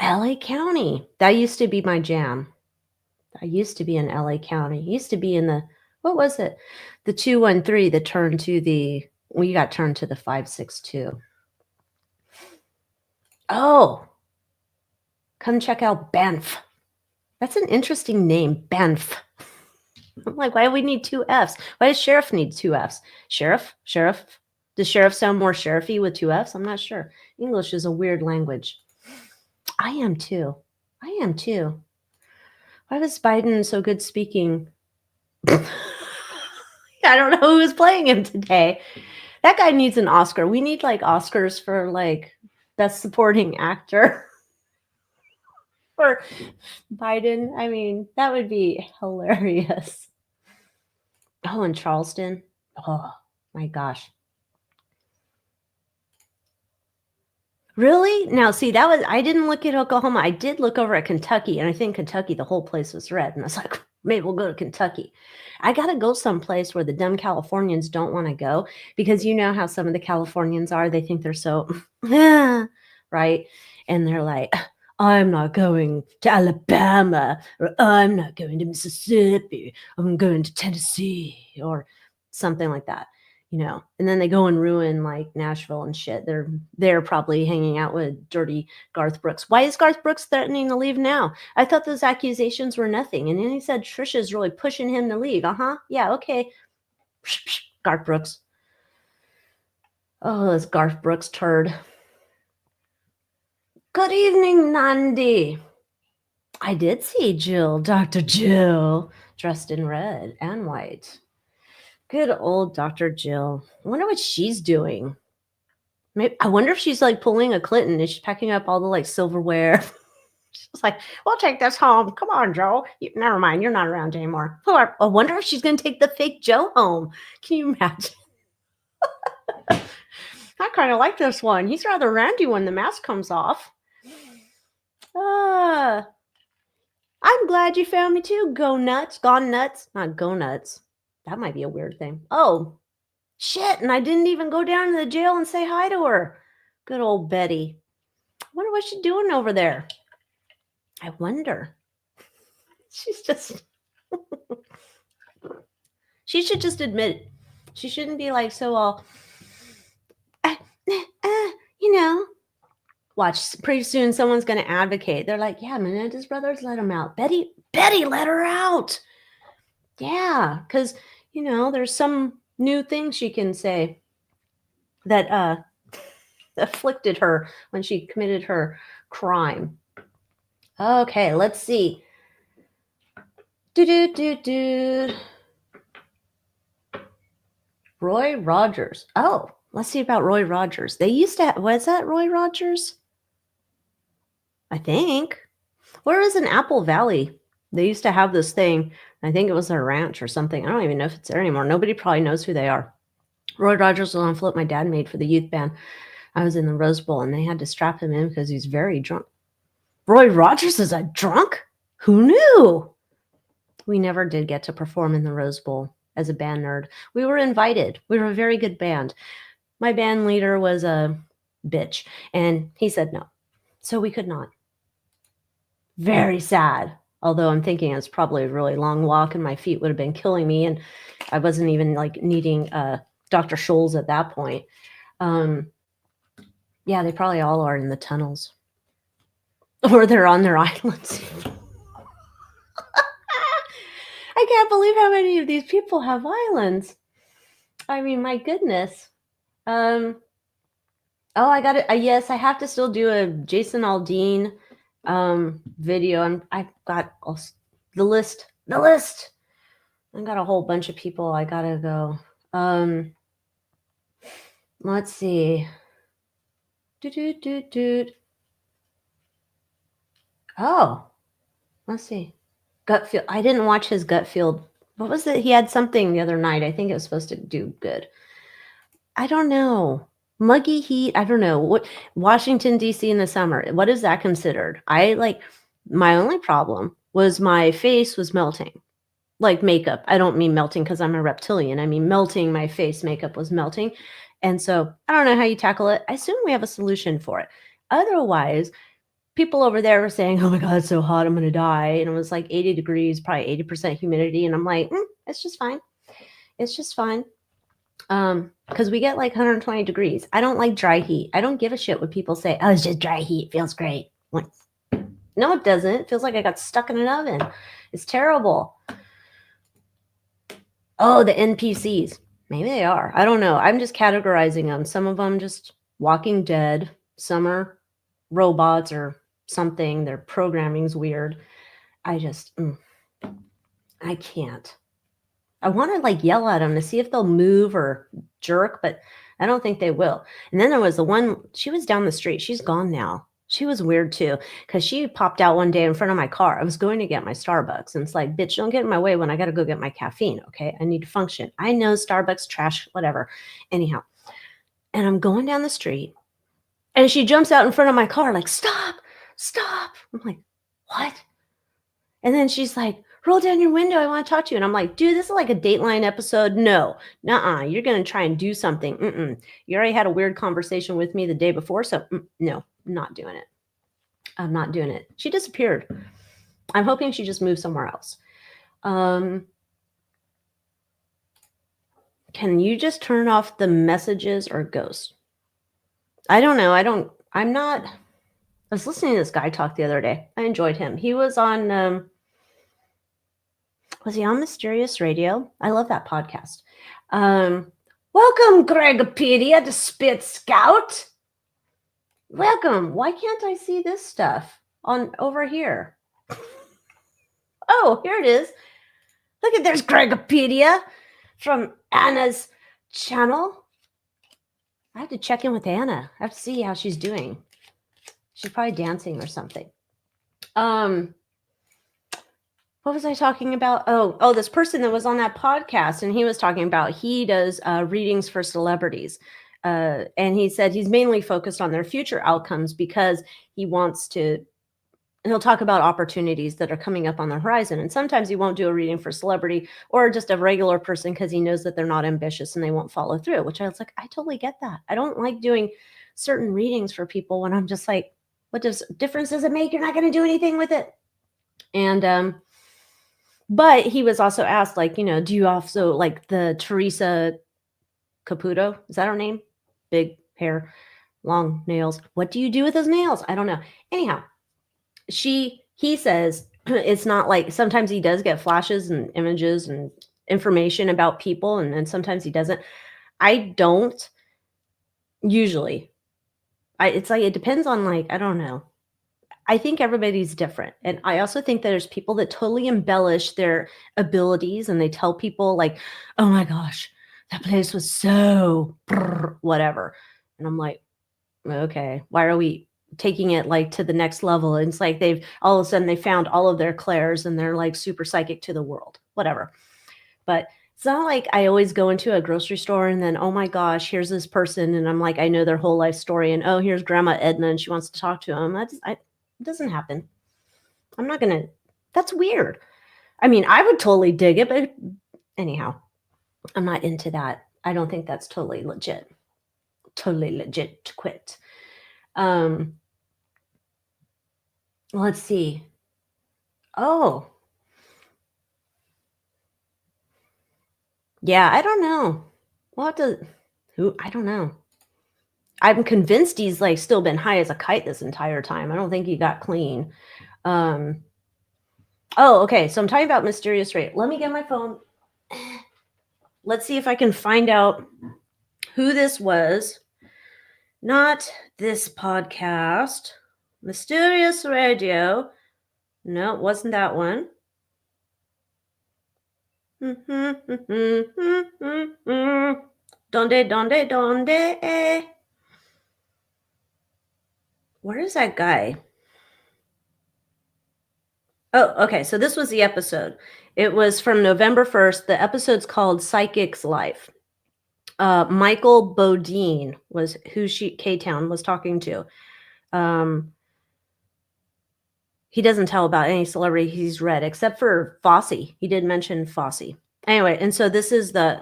LA County. That used to be my jam. I used to be in LA County. Used to be in the, what was it? The 213 that turned to the, we got turned to the 562. Oh, come check out Banff. That's an interesting name, Banff. I'm like, why do we need two Fs? Why does sheriff need two Fs? Sheriff? Does sheriff sound more sheriffy with two Fs? I'm not sure. English is a weird language. I am too. Why was Biden so good speaking? I don't know who was playing him today. That guy needs an Oscar. We need like Oscars for like best supporting actor for Biden. I mean, that would be hilarious. Oh, in Charleston. Oh my gosh. Really? Now, see, that was, I didn't look at Oklahoma. I did look over at Kentucky, and I think Kentucky, the whole place was red. And I was like, maybe we'll go to Kentucky. I got to go someplace where the dumb Californians don't want to go, because you know how some of the Californians are. They think they're so, right? And they're like, I'm not going to Alabama, or I'm not going to Mississippi. I'm going to Tennessee, or something like that. And then they go and ruin like Nashville and shit. They're probably hanging out with dirty Garth Brooks. Why is Garth Brooks threatening to leave now? I thought those accusations were nothing. And then he said Trisha's really pushing him to leave. Yeah, okay. Garth Brooks. Oh, this Garth Brooks turd. Good evening, Nandi. I did see Jill, Dr. Jill. dressed in red and white. Good old Dr. Jill. I wonder what she's doing. Maybe, I wonder if she's like pulling a Clinton and she's packing up all the like silverware. She's like, we'll take this home. Come on, Joe. Never mind. You're not around anymore. I wonder if she's going to take the fake Joe home. Can you imagine? I kind of like this one. He's rather randy when the mask comes off. I'm glad you found me too. Go nuts. Gone nuts. Not go nuts. That might be a weird thing. Oh, shit. And I didn't even go down to the jail and say hi to her. Good old Betty. I wonder what she's doing over there. I wonder. She's just... She should just admit it. She shouldn't be like so all... Watch, pretty soon someone's going to advocate. They're like, yeah, Menendez brothers let him out. Betty let her out. Yeah, because, there's some new thing she can say that afflicted her when she committed her crime. Okay, let's see. Roy Rogers. Oh, let's see about Roy Rogers. They used to have, was that Roy Rogers? I think. Where is in Apple Valley? They used to have this thing. I think it was a ranch or something. I don't even know if it's there anymore. Nobody probably knows who they are. Roy Rogers was on float my dad made for the youth band. I was in the Rose Bowl, and they had to strap him in because he's very drunk. Roy Rogers is a drunk? Who knew? We never did get to perform in the Rose Bowl as a band nerd. We were invited. We were a very good band. My band leader was a bitch, and he said no. So we could not. Very sad. Although I'm thinking it's probably a really long walk and my feet would have been killing me. And I wasn't even like needing Dr. Scholl's at that point. Yeah, they probably all are in the tunnels. Or they're on their islands. I can't believe how many of these people have islands. I mean, my goodness. Oh, I got it. Yes, I have to still do a Jason Aldean video. I've got the list. I got a whole bunch of people I gotta go. Let's see. Oh, let's see. Gutfield. I didn't watch his Gutfield. What was it? He had something the other night. I think it was supposed to do good. I don't know. Muggy heat. I don't know. What Washington, D.C. in the summer. What is that considered? My only problem was my face was melting. Like makeup. I don't mean melting because I'm a reptilian. I mean melting. My face makeup was melting. And so I don't know how you tackle it. I assume we have a solution for it. Otherwise, people over there were saying, oh my God, it's so hot, I'm going to die. And it was like 80 degrees, probably 80% humidity. And I'm like, it's just fine. It's just fine. Because we get like 120 degrees. I don't like dry heat. I don't give a shit what people say. Oh, it's just dry heat. It feels great. Like, no, it doesn't. It feels like I got stuck in an oven. It's terrible. Oh, the NPCs. Maybe they are. I don't know. I'm just categorizing them. Some of them just Walking Dead. Some are robots or something. Their programming's weird. I can't. I want to like yell at them to see if they'll move or jerk, but I don't think they will. And then there was the one, she was down the street. She's gone now. She was weird too, because she popped out one day in front of my car. I was going to get my Starbucks, and it's like, bitch, don't get in my way when I got to go get my caffeine, okay? I need to function. I know Starbucks, trash, whatever. Anyhow, and I'm going down the street, and she jumps out in front of my car like, stop. I'm like, what? And then she's like, roll down your window. I want to talk to you. And I'm like, dude, this is like a Dateline episode. No, nuh-uh. You're going to try and do something. You already had a weird conversation with me the day before. So no, I'm not doing it. I'm not doing it. She disappeared. I'm hoping she just moved somewhere else. Can you just turn off the messages or ghosts? I don't know. I was listening to this guy talk the other day. I enjoyed him. He was on, was he on Mysterious Radio? I love that podcast. Welcome, Gregopedia, the Spit Scout. Welcome. Why can't I see this stuff on over here? Oh, here it is. Look at there's Gregopedia from Anna's channel. I have to check in with Anna. I have to see how she's doing. She's probably dancing or something. What was I talking about? Oh, this person that was on that podcast, and he was talking about he does readings for celebrities. And he said he's mainly focused on their future outcomes because he wants to, he'll talk about opportunities that are coming up on the horizon. And sometimes he won't do a reading for celebrity or just a regular person because he knows that they're not ambitious and they won't follow through, which I was like, I totally get that. I don't like doing certain readings for people when I'm just like, what difference does it make? You're not going to do anything with it. And, but he was also asked, like, you know, do you also like the Teresa Caputo? Is that her name? Big hair, long nails. What do you do with those nails? I don't know. Anyhow, he says it's not like, sometimes he does get flashes and images and information about people, and then sometimes he doesn't. I don't usually. It's like, it depends on, like, I don't know. I think everybody's different. And I also think that there's people that totally embellish their abilities and they tell people like, oh my gosh, that place was so whatever. And I'm like, okay, why are we taking it like to the next level? And it's like they've all of a sudden they found all of their clairs and they're like super psychic to the world, whatever. But it's not like I always go into a grocery store and then, oh my gosh, here's this person. And I'm like, I know their whole life story. And oh, here's Grandma Edna and she wants to talk to him. It doesn't happen. I'm not going to, that's weird. I mean, I would totally dig it, but anyhow, I'm not into that. I don't think that's totally legit. Totally legit to quit. Let's see. Oh, yeah, I don't know. I don't know. I'm convinced he's like still been high as a kite this entire time. I don't think he got clean. Oh, okay. So I'm talking about mysterious rate. Let me get my phone. Let's see if I can find out who this was. Not this podcast. Mysterious radio. No, it wasn't that one. Donde? Where is that guy? Oh, okay. So this was the episode. It was from November 1st. The episode's called Psychic's Life. Michael Bodine was who K-Town was talking to. He doesn't tell about any celebrity he's read except for Fosse. He did mention Fosse. Anyway, and so this is the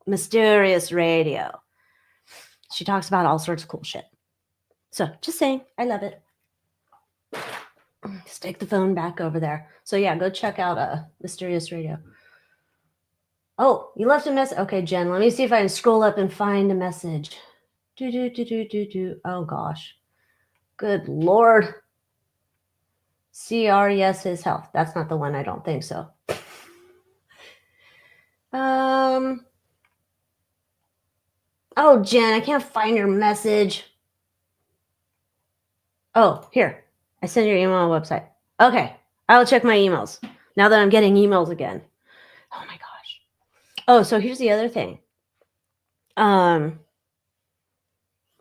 mysterious radio. She talks about all sorts of cool shit. So just saying, I love it. Stick the phone back over there. So yeah, go check out Mysterious Radio. Oh, you left a message. Okay, Jen, let me see if I can scroll up and find a message. Oh gosh. Good Lord. CR, yes, his health. That's not the one. I don't think so. Oh, Jen, I can't find your message. Oh, here. I sent your email website. Okay. I'll check my emails now that I'm getting emails again. Oh my gosh. Oh, so here's the other thing.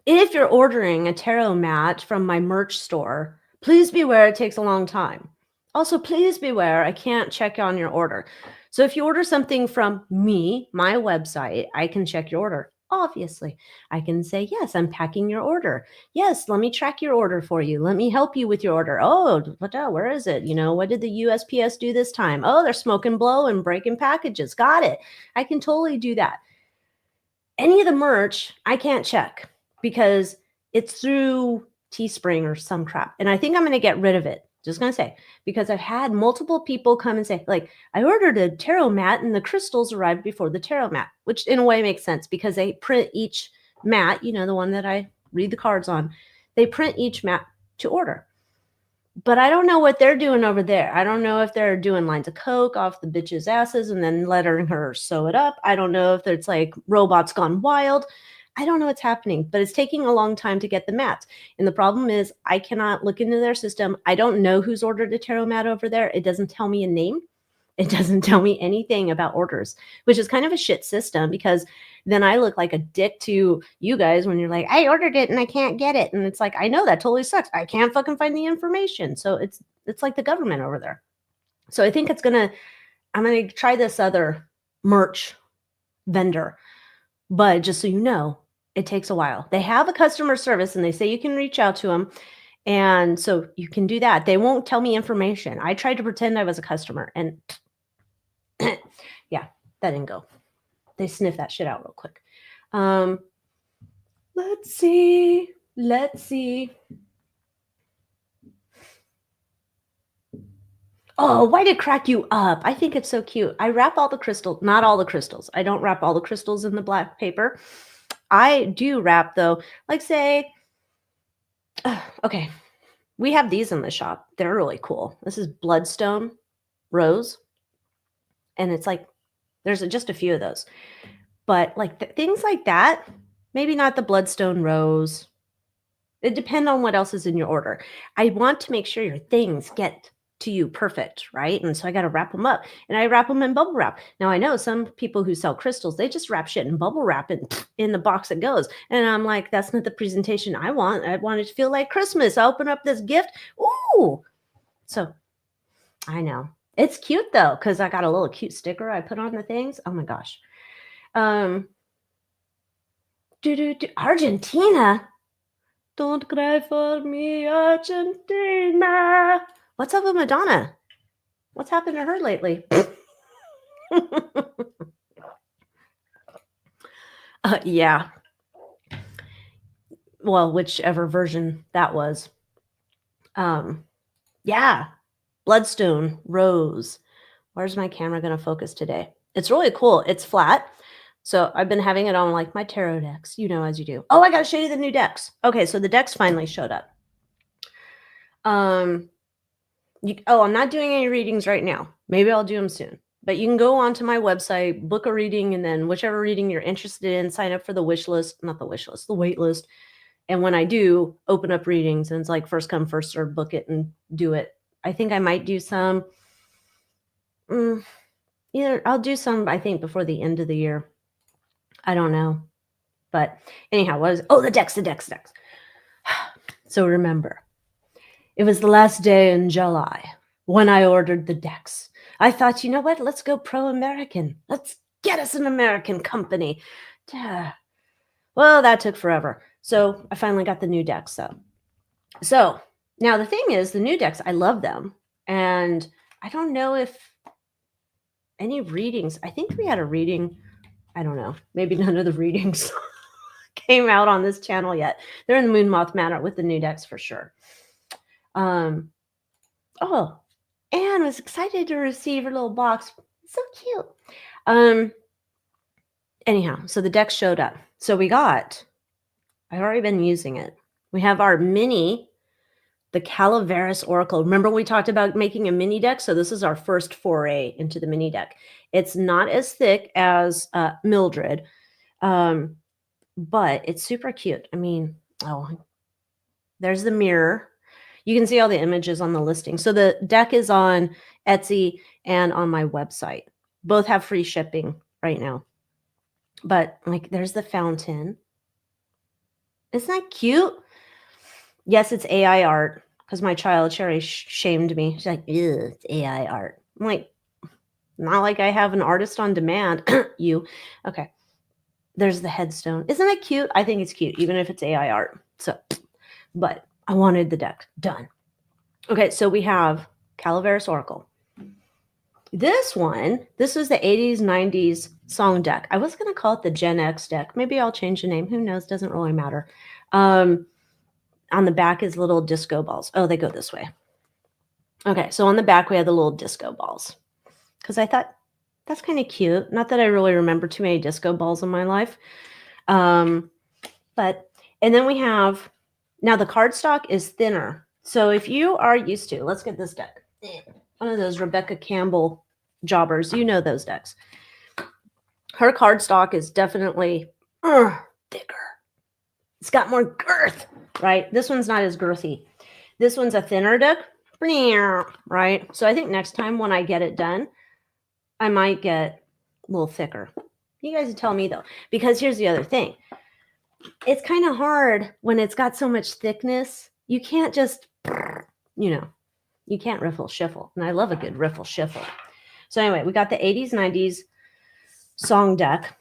If you're ordering a tarot mat from my merch store, please beware it takes a long time. Also, please beware I can't check on your order. So if you order something from me, my website, I can check your order. Obviously, I can say, yes, I'm packing your order. Yes, let me track your order for you. Let me help you with your order. Oh, where is it? You know, what did the USPS do this time? Oh, they're smoking blow and breaking packages. Got it. I can totally do that. Any of the merch, I can't check because it's through Teespring or some crap. And I think I'm going to get rid of it. Just going to say, because I've had multiple people come and say, like, I ordered a tarot mat and the crystals arrived before the tarot mat, which in a way makes sense because they print each mat, you know, the one that I read the cards on, they print each mat to order. But I don't know what they're doing over there. I don't know if they're doing lines of coke off the bitch's asses and then letting her sew it up. I don't know if it's like robots gone wild. I don't know what's happening, but it's taking a long time to get the mats. And the problem is I cannot look into their system. I don't know who's ordered a tarot mat over there. It doesn't tell me a name. It doesn't tell me anything about orders, which is kind of a shit system because then I look like a dick to you guys when you're like, I ordered it and I can't get it. And it's like, I know that totally sucks. I can't fucking find the information. So it's like the government over there. So I think I'm gonna try this other merch vendor. But just so you know, it takes a while. They have a customer service and they say you can reach out to them. And so you can do that. They won't tell me information. I tried to pretend I was a customer and yeah, that didn't go. They sniffed that shit out real quick. Let's see. Oh, why did it crack you up? I think it's so cute. I wrap all the crystals, not all the crystals. I don't wrap all the crystals in the black paper. I do wrap though, like say, okay, we have these in the shop. They're really cool. This is bloodstone rose. And it's like, there's just a few of those. But like things like that, maybe not the bloodstone rose. It depends on what else is in your order. I want to make sure your things get to you perfect, right? And so I got to wrap them up, and I wrap them in bubble wrap. Now I know some people who sell crystals, they just wrap shit in bubble wrap and in the box it goes. And I'm like, that's not the presentation I want. I want it to feel like Christmas. I open up this gift. Ooh. So I know. It's cute though, because I got a little cute sticker I put on the things. Oh my gosh. Argentina. Don't cry for me, Argentina. What's up with Madonna? What's happened to her lately? Yeah. Well, whichever version that was. Yeah. Bloodstone rose. Where's my camera going to focus today? It's really cool. It's flat. So I've been having it on like my tarot decks, you know, as you do. Oh, I got to show you the new decks. Okay, so the decks finally showed up. I'm not doing any readings right now. Maybe I'll do them soon. But you can go onto my website, book a reading, and then whichever reading you're interested in, sign up for the wish list, not the wish list, the wait list. And when I do open up readings, and it's like first come, first serve, book it and do it. I think I might do some. Either I'll do some, I think, before the end of the year. I don't know. But anyhow, the decks. So remember, it was the last day in July when I ordered the decks. I thought, you know what? Let's go pro-American. Let's get us an American company. Well, that took forever. So I finally got the new decks, though. So now the thing is, the new decks, I love them. And I don't know if any readings, I think we had a reading, I don't know, maybe none of the readings came out on this channel yet. They're in the Moon Moth Manor with the new decks for sure. Anne was excited to receive her little box. So cute. Anyhow, so the deck showed up. So I've already been using it. We have our mini, the Calaveras Oracle. Remember we talked about making a mini deck? So this is our first foray into the mini deck. It's not as thick as Mildred, but it's super cute. I mean, there's the mirror. You can see all the images on the listing. So the deck is on Etsy and on my website. Both have free shipping right now. But like, there's the fountain. Isn't that cute? Yes, it's AI art because my child Sherry shamed me. She's like, ew, it's AI art. I'm like, not like I have an artist on demand. You. Okay. There's the headstone. Isn't it cute? I think it's cute, even if it's AI art. So, but I wanted the deck done. Okay, so we have Calaveras Oracle. This is the 80s, 90s song deck. I was going to call it the Gen X deck. Maybe I'll change the name. Who knows? Doesn't really matter. On the back is little disco balls. Oh, they go this way. Okay, so on the back, we have the little disco balls. Because I thought, that's kind of cute. Not that I really remember too many disco balls in my life. And then we have, now the cardstock is thinner. So if you are used to, let's get this deck. One of those Rebecca Campbell jobbers. You know those decks. Her cardstock is definitely thicker. It's got more girth, right? This one's not as girthy. This one's a thinner deck, right? So I think next time when I get it done, I might get a little thicker. You guys tell me though, because here's the other thing. It's kind of hard when it's got so much thickness. You can't just, you can't riffle shiffle. And I love a good riffle shiffle. So anyway, we got the 80s, 90s song deck.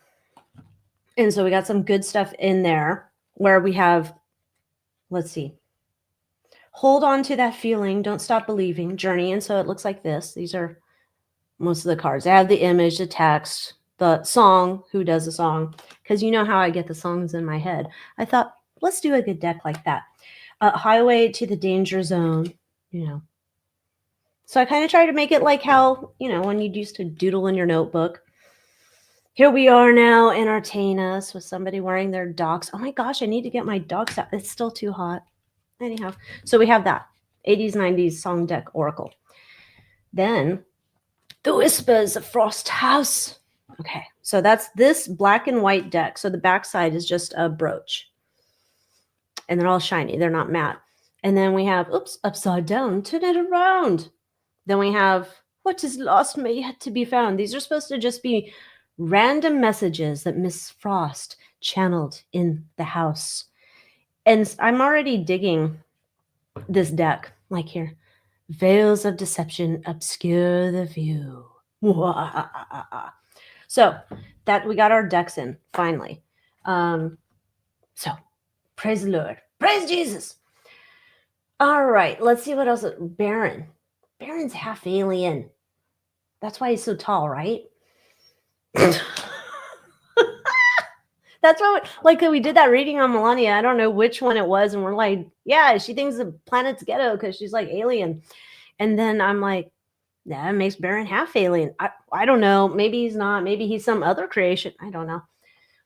And so we got some good stuff in there where we have, let's see, Hold On to That Feeling, Don't Stop Believing, Journey. And so it looks like this. These are most of the cards. I have the image, the text, the song, who does the song, because you know how I get the songs in my head. I thought, let's do a good deck like that. Highway to the Danger Zone, So I kind of try to make it like how, when you used to doodle in your notebook. Here we are now, Entertain Us, with somebody wearing their docs. Oh my gosh, I need to get my docs out. It's still too hot. Anyhow, so we have that 80s, 90s song deck oracle. Then The Whispers of Frost House. Okay, so that's this black and white deck. So the backside is just a brooch. And they're all shiny. They're not matte. And then we have, upside down, turn it around. Then we have, What is lost may yet to be found. These are supposed to just be random messages that Miss Frost channeled in the house. And I'm already digging this deck. Like here. Veils of deception obscure the view. So that we got our decks in finally. So praise the Lord. Praise Jesus. All right. Let's see what else. Baron. Baron's half alien. That's why he's so tall, right? That's why, we did that reading on Melania. I don't know which one it was. And we're like, yeah, she thinks the planet's ghetto because she's like alien. And then I'm like, that makes Baron half alien. I don't know. Maybe he's not. Maybe he's some other creation. I don't know.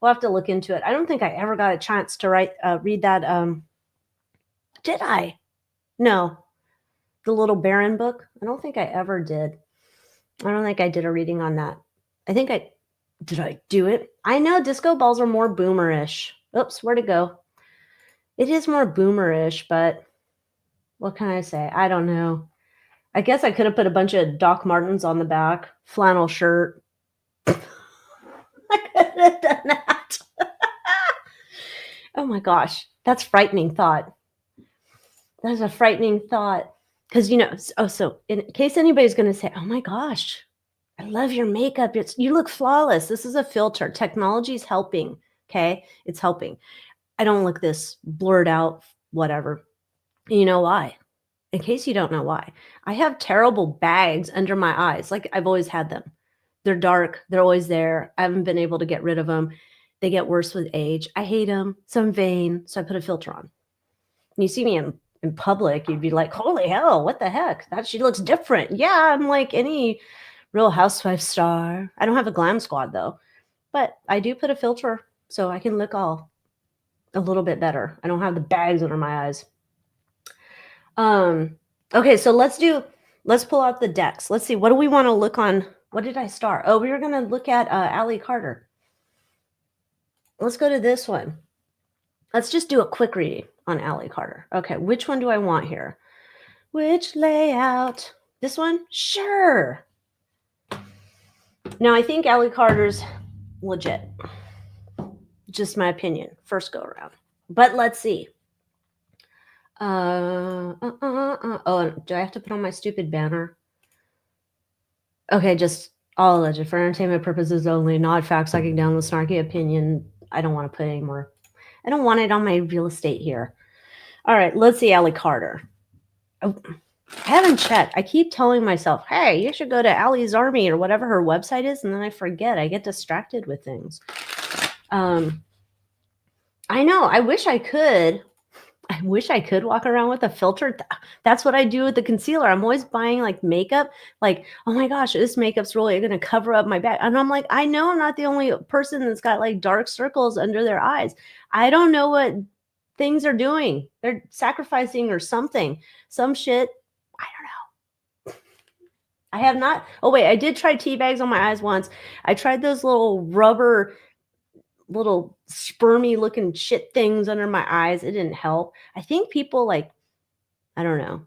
We'll have to look into it. I don't think I ever got a chance to read that. Did I? No. The little Baron book. I don't think I ever did. I don't think I did a reading on that. Did I do it? I know disco balls are more boomerish. Oops, where'd it go? It is more boomerish, but what can I say? I don't know. I guess I could have put a bunch of Doc Martens on the back, flannel shirt. I could have done that. Oh my gosh, that's frightening thought. That is a frightening thought. Because, so in case anybody's going to say, oh my gosh, I love your makeup. You look flawless. This is a filter. Technology is helping. Okay. It's helping. I don't look this blurred out, whatever. You know why? In case you don't know why, I have terrible bags under my eyes. Like I've always had them. They're dark. They're always there. I haven't been able to get rid of them. They get worse with age. I hate them. So I'm vain. So I put a filter on. And you see me in public, you'd be like, holy hell, what the heck? She looks different. Yeah, I'm like any Real Housewife star. I don't have a glam squad though, but I do put a filter so I can look a little bit better. I don't have the bags under my eyes. Okay, so let's pull out the decks. Let's see, what do we want to look on? What did I start? Oh, we were going to look at Allie Carter. Let's go to this one. Let's just do a quick reading on Allie Carter. Okay, which one do I want here? Which layout? This one? Sure. Now, I think Allie Carter's legit. Just my opinion. First go around. But let's see. Oh, do I have to put on my stupid banner? Okay, just all alleged for entertainment purposes only, not fact checking down the snarky opinion. I don't want to put any more. I don't want it on my real estate here. All right, let's see Allie Carter. Oh, I haven't checked. I keep telling myself, hey, you should go to Allie's Army or whatever her website is, and then I forget. I get distracted with things. I know. I wish I could. I wish I could walk around with a filter. That's what I do with the concealer. I'm always buying like makeup. Like, oh my gosh, this makeup's really going to cover up my back. And I'm like, I know I'm not the only person that's got like dark circles under their eyes. I don't know what things are doing. They're sacrificing or something. Some shit. I don't know. I have not. Oh wait, I did try tea bags on my eyes once. I tried those little rubber, little spermy looking shit things under my eyes. It didn't help. I think people like, I don't know.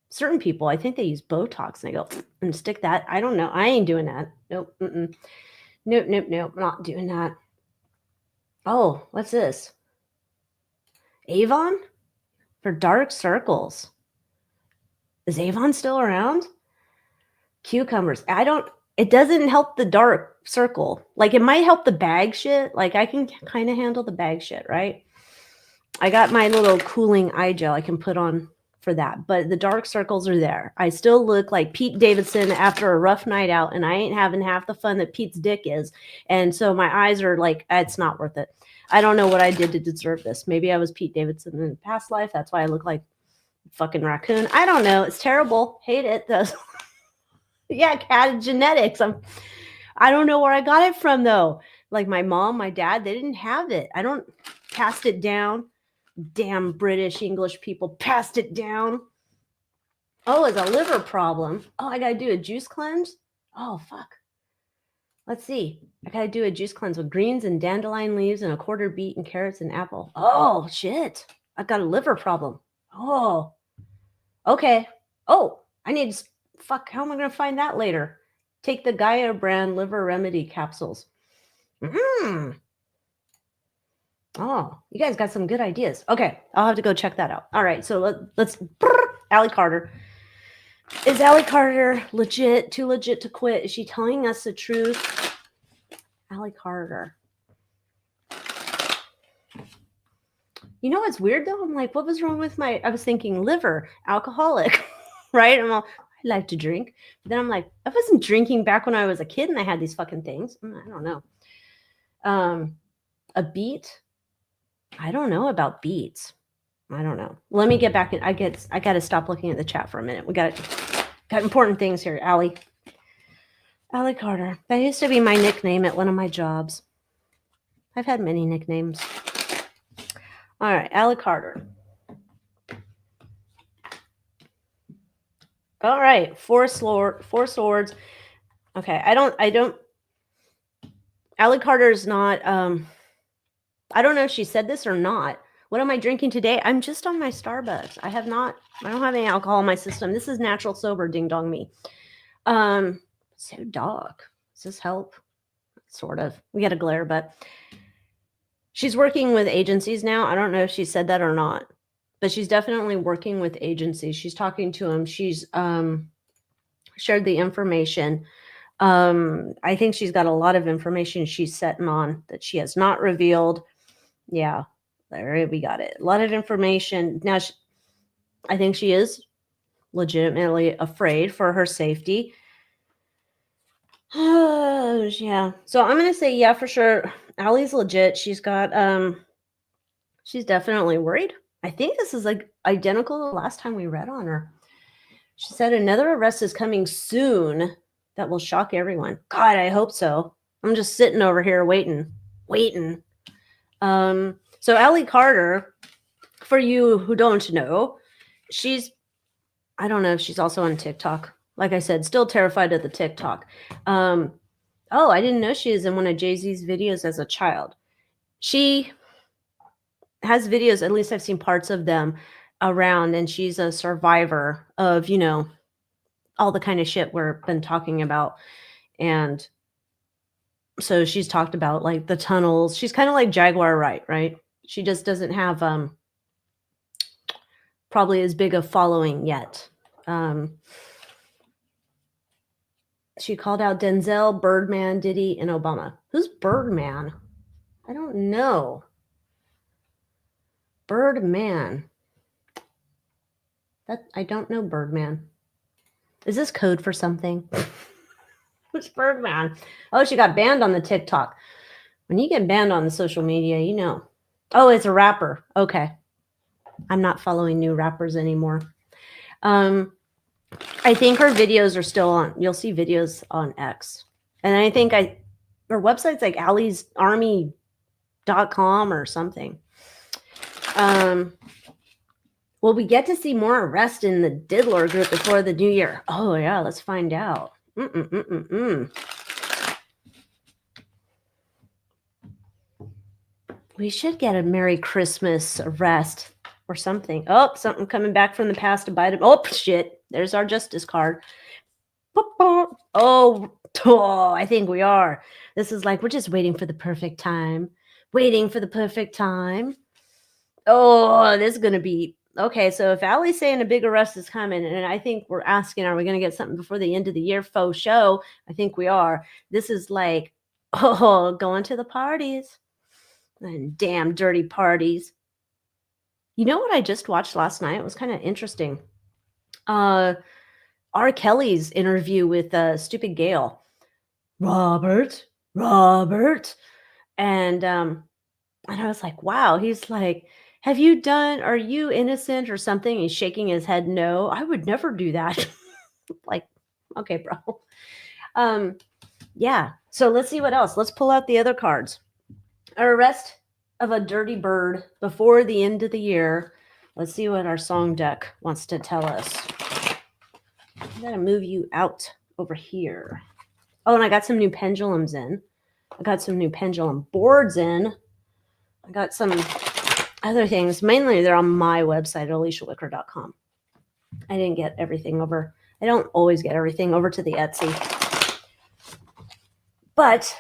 Certain people, I think they use Botox and they go and stick that. I don't know. I ain't doing that. Nope. Nope. Not doing that. Oh, what's this? Avon for dark circles. Is Avon still around? Cucumbers. It doesn't help the dark circle. Like, it might help the bag shit. Like, I can kind of handle the bag shit, right? I got my little cooling eye gel I can put on for that. But the dark circles are there. I still look like Pete Davidson after a rough night out, and I ain't having half the fun that Pete's dick is. And so my eyes are like, it's not worth it. I don't know what I did to deserve this. Maybe I was Pete Davidson in a past life. That's why I look like a fucking raccoon. I don't know. It's terrible. Hate it. Yeah, cat genetics. I don't know where I got it from, though. Like, my mom, my dad, they didn't have it. I don't passed it down. Damn British English people passed it down. Oh, it's a liver problem. Oh, I got to do a juice cleanse. Oh, fuck. Let's see. I got to do a juice cleanse with greens and dandelion leaves and a quarter beet and carrots and apple. Oh, shit. I've got a liver problem. Oh, okay. Oh, I need, fuck, how am I going to find that later? Take the Gaia brand liver remedy capsules. Oh, you guys got some good ideas. Okay, I'll have to go check that out. All right, so let's Allie Carter. Is Allie Carter legit, too legit to quit? Is she telling us the truth? Allie Carter. You know what's weird, though? I'm like, what was wrong with I was thinking liver, alcoholic, right? I'm all, I like to drink. But then I'm like, I wasn't drinking back when I was a kid and I had these fucking things. I don't know. A beet? I don't know about beets. I don't know. Let me get back in. I got to stop looking at the chat for a minute. We got important things here. Allie Carter. That used to be my nickname at one of my jobs. I've had many nicknames. All right, Allie Carter. All right, four swords. Okay, I don't. Allie Carter is not. I don't know if she said this or not. What am I drinking today? I'm just on my Starbucks. I don't have any alcohol in my system. This is natural sober, ding dong me. So dark. Does this help? Sort of. We got a glare, but she's working with agencies now. I don't know if she said that or not, but she's definitely working with agencies. She's talking to them. She's shared the information. I think she's got a lot of information she's setting on that she has not revealed. Yeah, there we got it. A lot of information. Now, I think she is legitimately afraid for her safety. Yeah. So I'm going to say, yeah, for sure. Allie's legit. She's got, she's definitely worried. I think this is like identical to the last time we read on her. She said another arrest is coming soon that will shock everyone. God, I hope so. I'm just sitting over here waiting. So Allie Carter, for you who don't know, I don't know if she's also on TikTok. Like I said, still terrified of the TikTok. Oh, I didn't know she was in one of Jay-Z's videos as a child. She has videos, at least I've seen parts of them around, and she's a survivor of, all the kind of shit we've been talking about. And so she's talked about like the tunnels. She's kind of like Jaguar Wright, right? She just doesn't have probably as big a following yet. She called out Denzel, Birdman, Diddy, and Obama. Who's Birdman? I don't know. Birdman. I don't know Birdman. Is this code for something? Who's Birdman? Oh, she got banned on the TikTok. When you get banned on the social media, you know. Oh, it's a rapper. Okay. I'm not following new rappers anymore. I think her videos are still on. You'll see videos on X. And I think her website's like Allie'sArmy.com or something. Will we get to see more arrests in the Diddler group before the new year? Oh, yeah, let's find out. We should get a Merry Christmas arrest or something. Oh, something coming back from the past to bite him. Oh, shit. There's our justice card. Oh, I think we are. This is like, we're just waiting for the perfect time. Waiting for the perfect time. Oh, this is going to be... Okay, so if Allie's saying a big arrest is coming, and I think we're asking, are we going to get something before the end of the year? Faux show. I think we are. This is like, oh, going to the parties. And damn dirty parties. You know what I just watched last night? It was kind of interesting. R. Kelly's interview with Stupid Gail. Robert. And I was like, wow. He's like, are you innocent or something? He's shaking his head no. I would never do that. Like, okay, bro. Yeah. So let's see what else. Let's pull out the other cards. Arrest of a dirty bird before the end of the year. Let's see what our song deck wants to tell us. I'm going to move you out over here. Oh, and I got some new pendulums in. I got some new pendulum boards in. I got some other things. Mainly, they're on my website, AlyciaWicker.com. I didn't get everything over. I don't always get everything over to the Etsy. But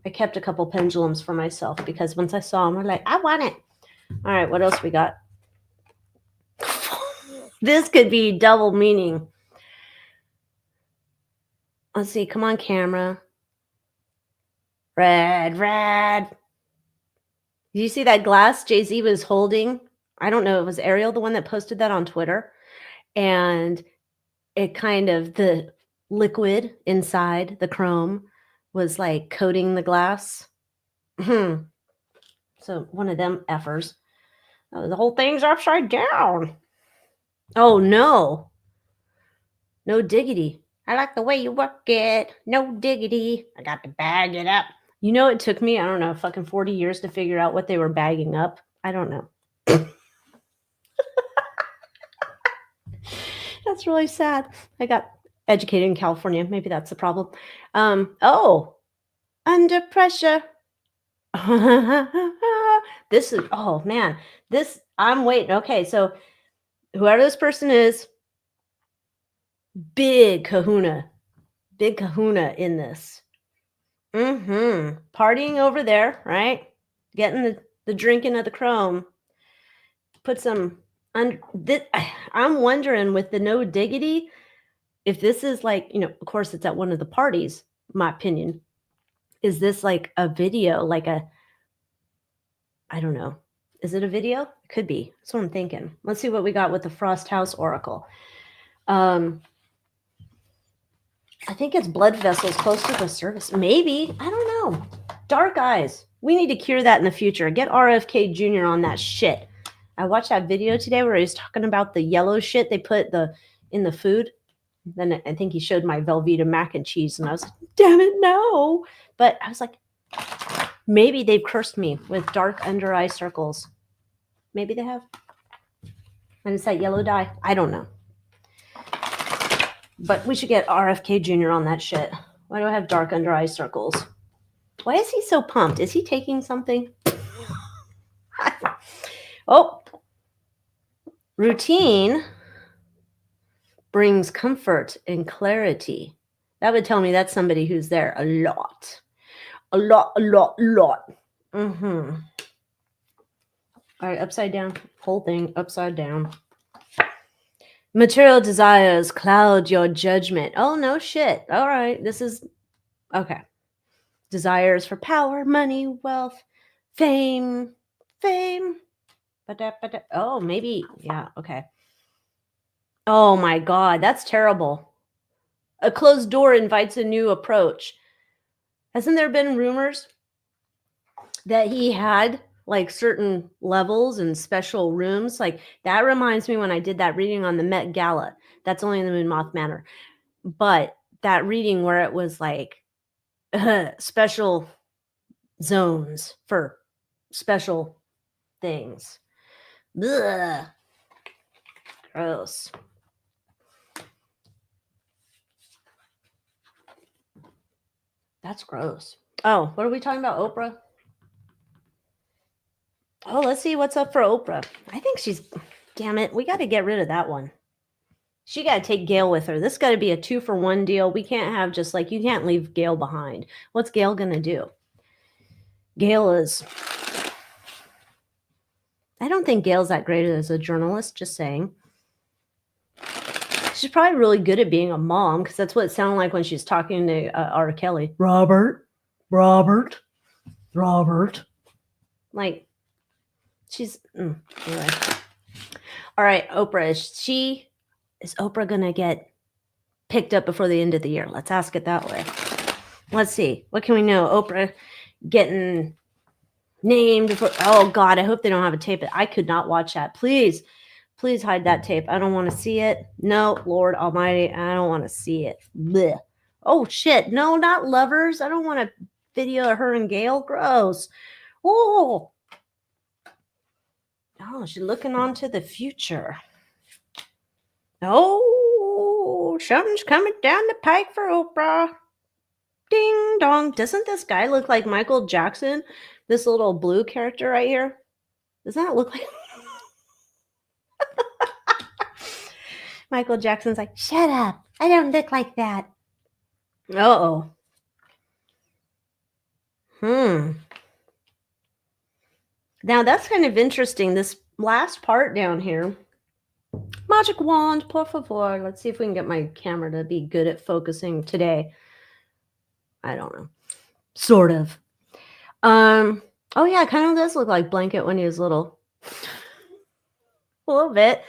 I kept a couple pendulums for myself because once I saw them, I'm like, I want it. All right, what else we got? This could be double meaning. Let's see. Come on, camera. Red. Did you see that glass Jay-Z was holding? I don't know. It was Ariel, the one that posted that on Twitter. And it kind of, the liquid inside the chrome was like coating the glass. So one of them effers. Oh, the whole thing's upside down. Oh, no. No diggity. I like the way you work it. No diggity. I got to bag it up. You know, it took me, I don't know, fucking 40 years to figure out what they were bagging up. I don't know. That's really sad. I got educated in California. Maybe that's the problem. Oh, under pressure. This is, oh man, this, I'm waiting. Okay, so whoever this person is, big kahuna in this. Partying over there, right? Getting the drinking of the chrome. Put some, I'm wondering with the no diggity, if this is like, you know, of course it's at one of the parties, my opinion. Is this like a video, like a, I don't know. Is it a video? It could be. That's what I'm thinking. Let's see what we got with the Frost House Oracle. I think it's blood vessels close to the surface. Maybe. I don't know. Dark eyes. We need to cure that in the future. Get RFK Jr. on that shit. I watched that video today where he was talking about the yellow shit they put in the food. Then I think he showed my Velveeta mac and cheese, and I was like, damn it, no. But I was like, maybe they've cursed me with dark under eye circles. Maybe they have. And it's that yellow dye. I don't know. But we should get RFK Jr. on that shit. Why do I have dark under eye circles? Why is he so pumped? Is he taking something? Oh. Routine brings comfort and clarity. That would tell me that's somebody who's there a lot. A lot. All right, upside down. Whole thing upside down. Material desires cloud your judgment. Oh, no shit. All right, this is... Okay. Desires for power, money, wealth, fame. Oh, maybe. Yeah, okay. Oh, my God. That's terrible. A closed door invites a new approach. Hasn't there been rumors that he had like certain levels and special rooms? Like that reminds me when I did that reading on the Met Gala. That's only in the Moon Moth Manor. But that reading where it was like special zones for special things. Ugh. Gross. That's gross. Oh, what are we talking about? Oprah? Oh, let's see what's up for Oprah. I think she's... Damn it. We got to get rid of that one. She got to take Gail with her. This got to be a 2-for-1 deal. We can't have just like, you can't leave Gail behind. What's Gail going to do? Gail is, I don't think Gail's that great as a journalist, just saying. She's probably really good at being a mom because that's what it sounded like when she's talking to R. Kelly. Robert. Like, she's, anyway. All right, Oprah. Is Oprah going to get picked up before the end of the year? Let's ask it that way. Let's see. What can we know? Oprah getting named for, oh God, I hope they don't have a tape. I could not watch that. Please hide that tape. I don't want to see it. No, Lord Almighty, I don't want to see it. Blech. Oh shit. No, not lovers. I don't want a video of her and Gail. Gross. Oh, she's looking on to the future. Oh, something's coming down the pike for Oprah. Ding dong. Doesn't this guy look like Michael Jackson? This little blue character right here? Doesn't that look like Michael Jackson's like, shut up. I don't look like that. Uh-oh. Now that's kind of interesting. This last part down here. Magic wand, por favor. Let's see if we can get my camera to be good at focusing today. I don't know. Sort of. Oh yeah, it kind of does look like Blanket when he was little. A little bit.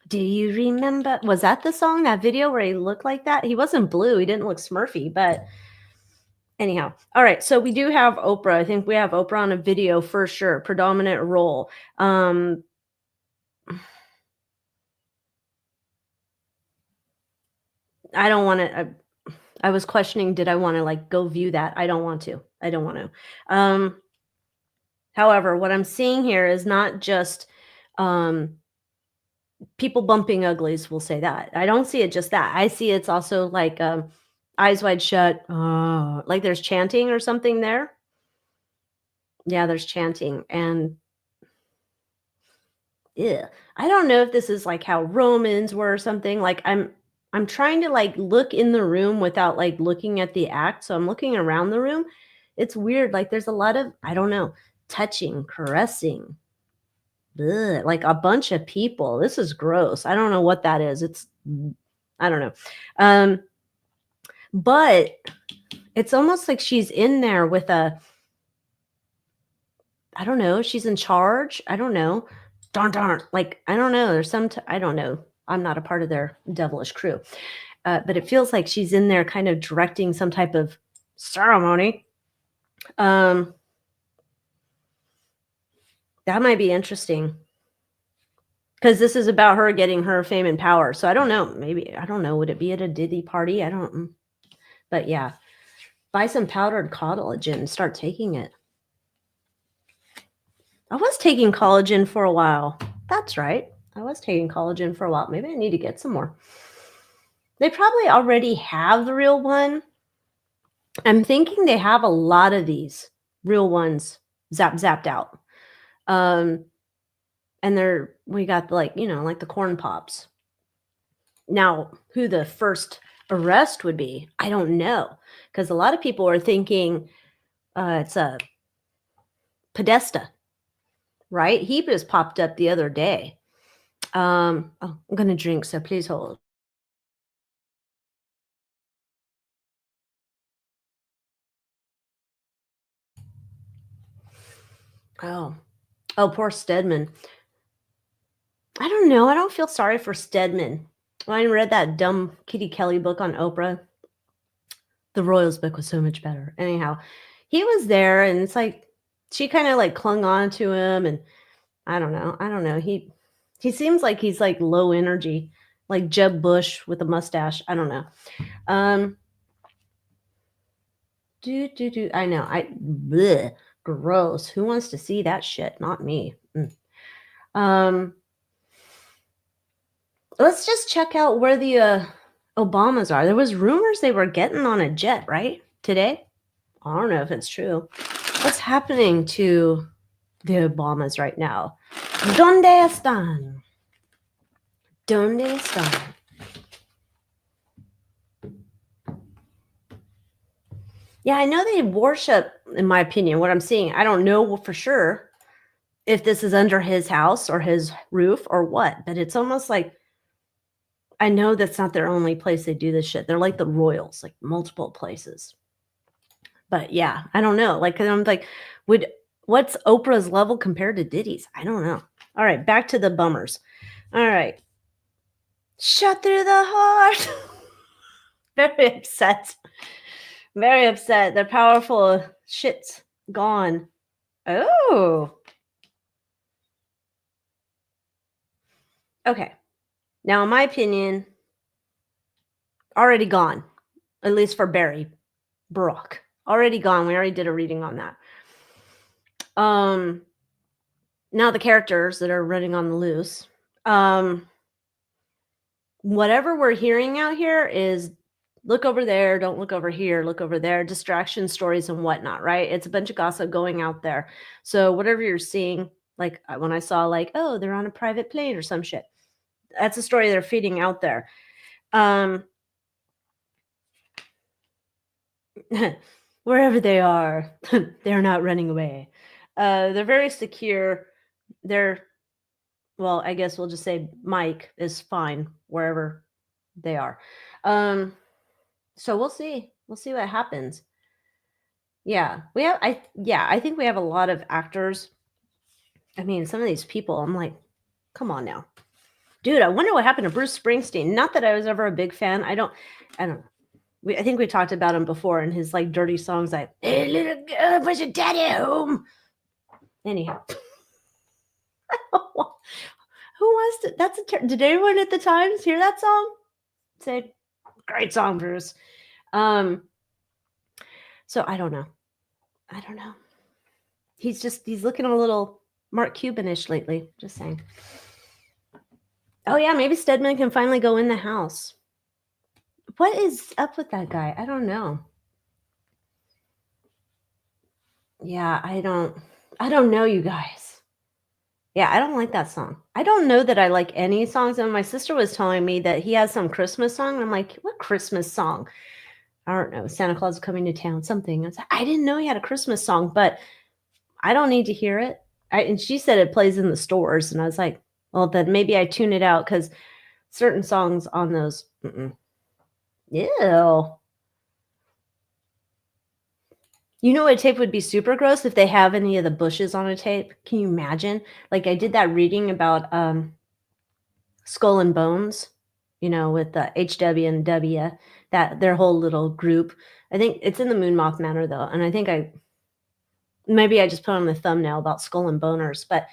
Do you remember? Was that the song, that video where he looked like that? He wasn't blue. He didn't look Smurfy, but anyhow. All right. So we do have Oprah. I think we have Oprah on a video for sure. Predominant role. I don't want to. I was questioning, did I want to like go view that? I don't want to. However, what I'm seeing here is not just people bumping uglies, we'll say that. I don't see it just that. I see it's also like eyes wide shut. Like there's chanting or something there. Yeah, there's chanting. And I don't know if this is like how Romans were or something. Like I'm trying to like look in the room without like looking at the act. So I'm looking around the room. It's weird. Like there's a lot of, I don't know, touching, caressing. Ugh, like a bunch of people. This is gross. I don't know what that is. I don't know. But it's almost like she's in there with I don't know. She's in charge. I don't know. Darn. Like, I don't know. There's I don't know. I'm not a part of their devilish crew. But it feels like she's in there kind of directing some type of ceremony. That might be interesting. Because this is about her getting her fame and power. So I don't know. Maybe, I don't know. Would it be at a Diddy party? I don't. But yeah. Buy some powdered collagen and start taking it. I was taking collagen for a while. That's right. I was taking collagen for a while. Maybe I need to get some more. They probably already have the real one. I'm thinking they have a lot of these real ones zapped out. And we got like the corn pops. Now, who the first arrest would be, I don't know. Because a lot of people are thinking it's a Podesta, right? He just popped up the other day. I'm going to drink, so please hold. Oh, poor Stedman. I don't know. I don't feel sorry for Stedman. When I read that dumb Kitty Kelly book on Oprah, the Royals book was so much better. Anyhow, he was there, and it's like she kind of like clung on to him, and I don't know. He seems like he's like low energy, like Jeb Bush with a mustache. I don't know. I know. Bleh, gross. Who wants to see that shit? Not me. Let's just check out where the Obamas are. There was rumors they were getting on a jet, right? Today? I don't know if it's true. What's happening to the Obamas right now? ¿Dónde están? Donde está? Yeah, I know they worship, in my opinion, what I'm seeing. I don't know for sure if this is under his house or his roof or what, but it's almost like I know that's not their only place they do this shit. They're like the Royals, like multiple places. But yeah, I don't know. Like, 'cause I'm like, would what's Oprah's level compared to Diddy's? I don't know. All right, back to the bummers. All right. Shut through the heart. Very upset. Very upset. They're powerful. Shit's gone. Oh. Okay. Now, in my opinion, already gone. At least for Barry Brock. Already gone. We already did a reading on that. Now the characters that are running on the loose. Whatever we're hearing out here is look over there, don't look over here, look over there, distraction stories and whatnot, right? It's a bunch of gossip going out there. So whatever you're seeing, like when I saw like, oh, they're on a private plane or some shit. That's a story they're feeding out there. Wherever they are, they're not running away. They're very secure. Well, I guess we'll just say Mike is fine wherever they are. So we'll see. We'll see what happens. Yeah, I think we have a lot of actors. I mean, some of these people, I'm like, come on now. Dude, I wonder what happened to Bruce Springsteen. Not that I was ever a big fan. I don't know. I think we talked about him before in his like dirty songs like, hey little girl, where's your daddy home? Anyhow. Who wants to did anyone at the Times hear that song? Say, great song, Bruce. So I don't know. He's looking a little Mark Cuban-ish lately. Just saying. Oh yeah, maybe Stedman can finally go in the house. What is up with that guy? I don't know. Yeah, I don't know, you guys. Yeah, I don't like that song. I don't know that I like any songs. And my sister was telling me that he has some Christmas song. And I'm like, what Christmas song? I don't know. Santa Claus is coming to town, something. I didn't know he had a Christmas song, but I don't need to hear it. And she said it plays in the stores. And I was like, well, then maybe I tune it out because certain songs on those. Ew. You know what tape would be super gross if they have any of the bushes on a tape? Can you imagine? Like I did that reading about Skull and Bones, with the HW and W, that their whole little group. I think it's in the Moon Moth Manor though, and I think maybe I just put on the thumbnail about Skull and Boners, but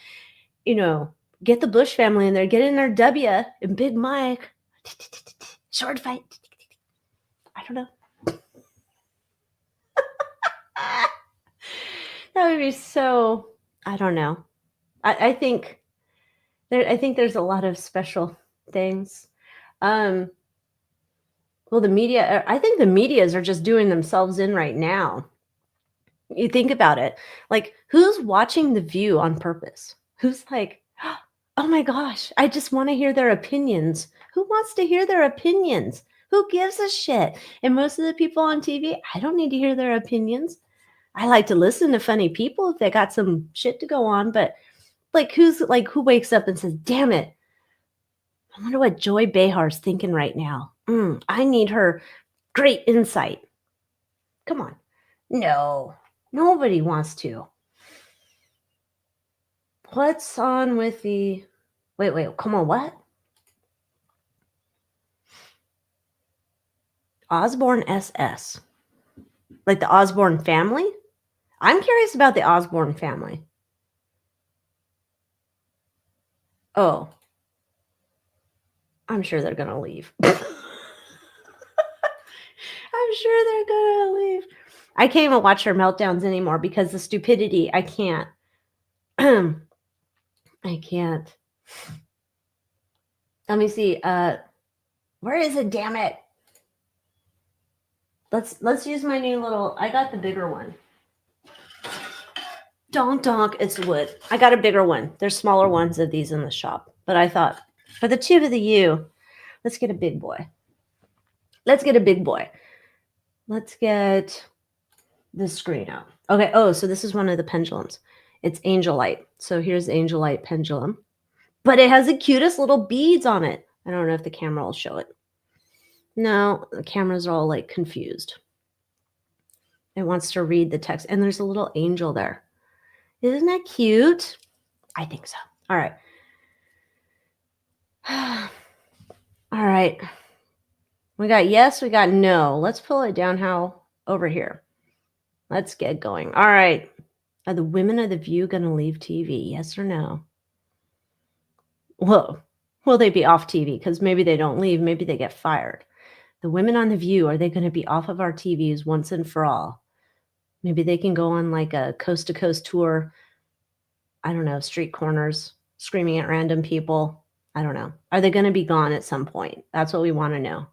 get the Bush family in there, get in there, W and Big Mike, sword fight. I don't know. That would be so. I don't know. I think there's a lot of special things. Well, the media. I think the medias are just doing themselves in right now. You think about it, like who's watching The View on purpose? Who's like, oh my gosh, I just want to hear their opinions. Who wants to hear their opinions? Who gives a shit? And most of the people on TV, I don't need to hear their opinions. I like to listen to funny people if they got some shit to go on, but who wakes up and says, damn it, I wonder what Joy Behar's thinking right now. I need her great insight. Come on. No, nobody wants to. What's on with the... Wait, come on, what? Osborne SS. Like the Osborne family? I'm curious about the Osborne family. Oh. I'm sure they're going to leave. I'm sure they're going to leave. I can't even watch her meltdowns anymore because the stupidity, I can't. I can't. Let me see. Where is it? Damn it. Let's use my new little... I got the bigger one. Donk, it's wood. I got a bigger one. There's smaller ones of these in the shop, but I thought For the tube of the U, let's get a big boy. Let's get a big boy. Let's get the screen out. Okay. Oh, so this is one of the pendulums. It's angel light. So here's the angel light pendulum. But it has the cutest little beads on it. I don't know if the camera will show it. No, the cameras are all like confused. It wants to read the text. And there's a little angel there. Isn't that cute? I think so. All right. All right. We got yes, we got no. Let's pull it down how over here. Let's get going. All right. Are the women of the View going to leave TV? Yes or no? Whoa. Will they be off TV? Because maybe they don't leave. Maybe they get fired. The women on the View, are they going to be off of our TVs once and for all? Maybe they can go on like a coast-to-coast tour. I don't know, street corners, screaming at random people. I don't know. Are they going to be gone at some point? That's what we want to know.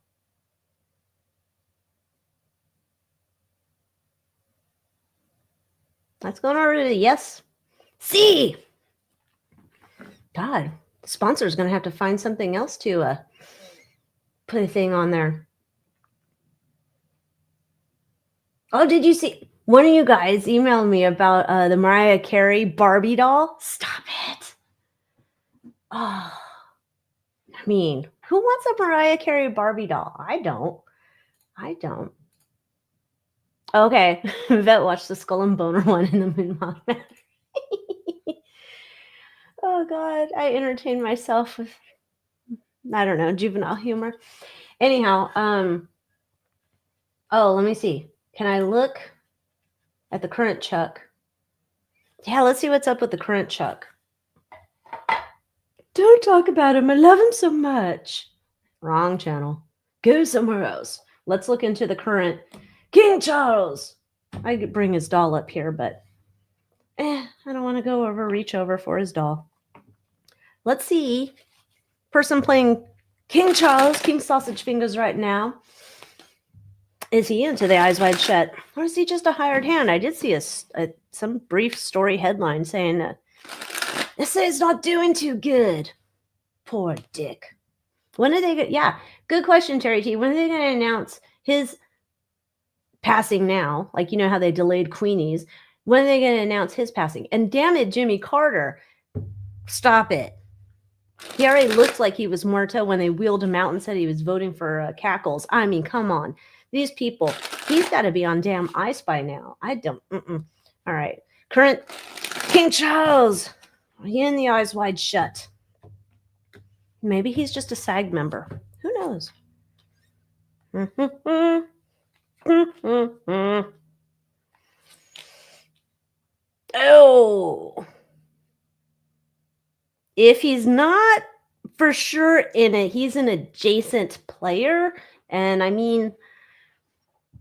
Let's go over to yes. See. God, the sponsor is going to have to find something else to put a thing on there. Oh, did you see? One of you guys emailed me about the Mariah Carey Barbie doll. Stop it. Oh, I mean, who wants a Mariah Carey Barbie doll? I don't. Okay, Vet watched the Skull and Boner one in the Moon Moth Manor. Oh, God. I entertain myself with, I don't know, juvenile humor. Anyhow, oh, let me see. Can I look at the current Chuck? Yeah, let's see what's up with the current Chuck. Don't talk about him. I love him so much. Wrong channel. Go somewhere else. Let's look into the current King Charles. I could bring his doll up here, but I don't want to go reach over for his doll. Let's see. Person playing King Charles, King Sausage Fingers right now. Is he into the Eyes Wide Shut? Or is he just a hired hand? I did see some brief story headline saying that they say it's not doing too good. Poor Dick. When are they going to... Yeah, good question, Terry T. When are they going to announce his passing now? Like, you know how they delayed Queenie's. When are they going to announce his passing? And damn it, Jimmy Carter. Stop it. He already looked like he was muerto when they wheeled him out and said he was voting for Cackles. I mean, come on. These people, he's got to be on damn I Spy now. I don't. All right. Current King Charles. He in the Eyes Wide Shut. Maybe he's just a SAG member. Who knows? Oh. If he's not for sure in it, he's an adjacent player. And I mean,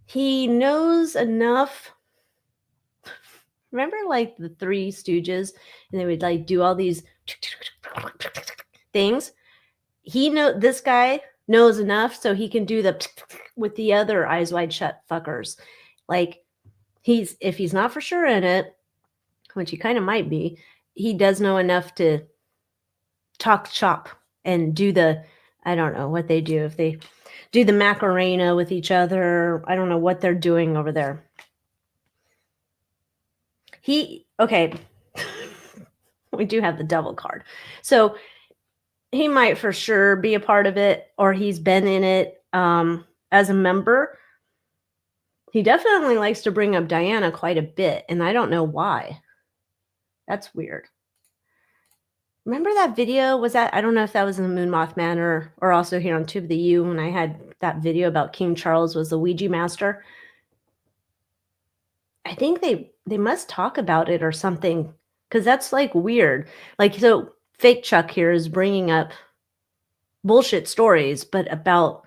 he knows enough. Remember like the Three Stooges, and they would like do all these things. This guy knows enough so he can do the with the other Eyes Wide Shut fuckers. Like if he's not for sure in it, which he kind of might be, he does know enough to talk shop and do the, I don't know what they do. If they do the Macarena with each other, I don't know what they're doing over there. Okay. We do have the devil card. So he might for sure be a part of it, or he's been in it as a member. He definitely likes to bring up Diana quite a bit, and I don't know why. That's weird. Remember that video? I don't know if that was in the Moon Moth Manor or also here on Tube of the U when I had that video about King Charles was the Ouija master. I think they must talk about it or something, because that's like weird. Like, so fake Chuck here is bringing up bullshit stories, but about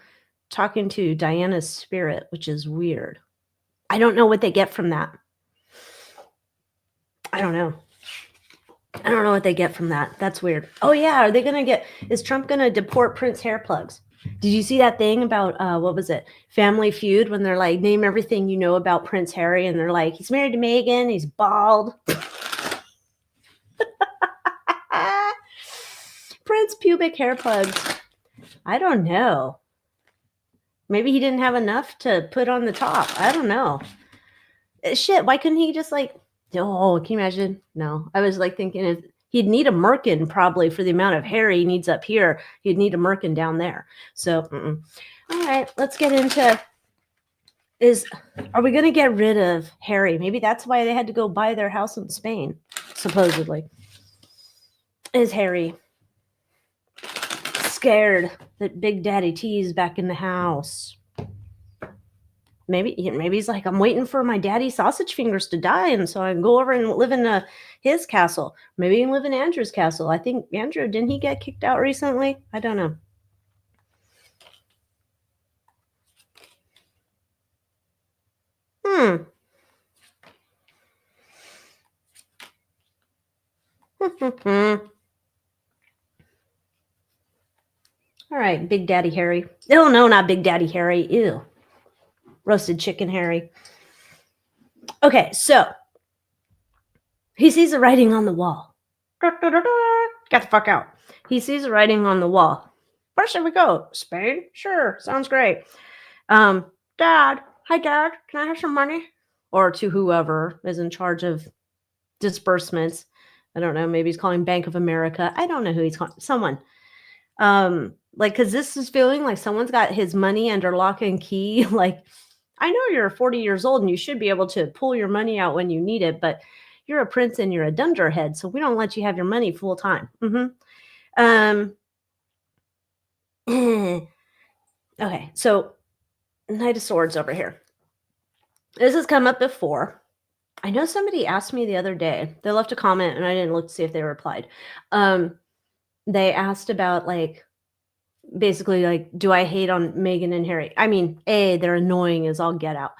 talking to Diana's spirit, which is weird. I don't know what they get from that. I don't know what they get from that. That's weird. Oh yeah, is Trump gonna deport Prince hair plugs? Did you see that thing about what was it? Family Feud, when they're like, name everything you know about Prince Harry, and they're like, he's married to Meghan, he's bald. Prince Prince pubic hair plugs? I don't know. Maybe he didn't have enough to put on the top. I don't know. Shit, why couldn't he just like, oh, can you imagine? No, I was like thinking if he'd need a merkin probably for the amount of hair he needs up here. He'd need a merkin down there. So, all right, let's get into are we going to get rid of Harry? Maybe that's why they had to go buy their house in Spain, supposedly. Is Harry scared that Big Daddy T is back in the house? Maybe he's like, I'm waiting for my daddy sausage fingers to die, and so I can go over and live in his castle. Maybe he can live in Andrew's castle. I think Andrew, didn't he get kicked out recently? I don't know. All right, Big Daddy Harry. Oh, no, not Big Daddy Harry. Ew. Roasted chicken Harry. Okay, so he sees the writing on the wall. Get the fuck out. He sees the writing on the wall. Where should we go? Spain? Sure, sounds great. Dad, hi Dad, can I have some money? Or to whoever is in charge of disbursements. I don't know, maybe he's calling Bank of America. I don't know who he's calling. Someone. Like, because this is feeling like someone's got his money under lock and key. Like, I know you're 40 years old and you should be able to pull your money out when you need it, but you're a prince and you're a dunderhead, so we don't let you have your money full time. Okay, so Knight of Swords over here. This has come up before. I know somebody asked me the other day. They left a comment and I didn't look to see if they replied. They asked about like, basically like, do I hate on Meghan and Harry? I mean, they're annoying as all get out.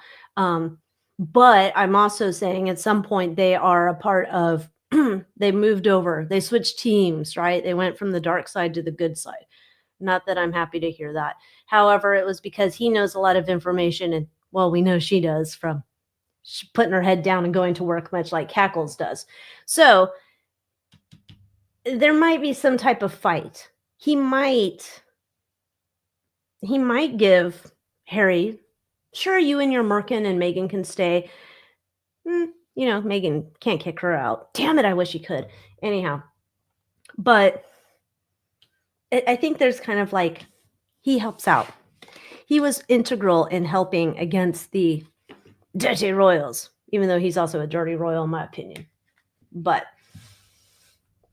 But I'm also saying at some point they are a part of, they moved over, they switched teams, right? They went from the dark side to the good side. Not that I'm happy to hear that. However, it was because he knows a lot of information, and well, we know she does from putting her head down and going to work, much like Cackles does. So there might be some type of fight. He might give Harry, sure, you and your merkin and Meghan can stay. Meghan can't kick her out. Damn it, I wish he could. Anyhow, but I think there's kind of like, he helps out. He was integral in helping against the dirty royals, even though he's also a dirty royal in my opinion. But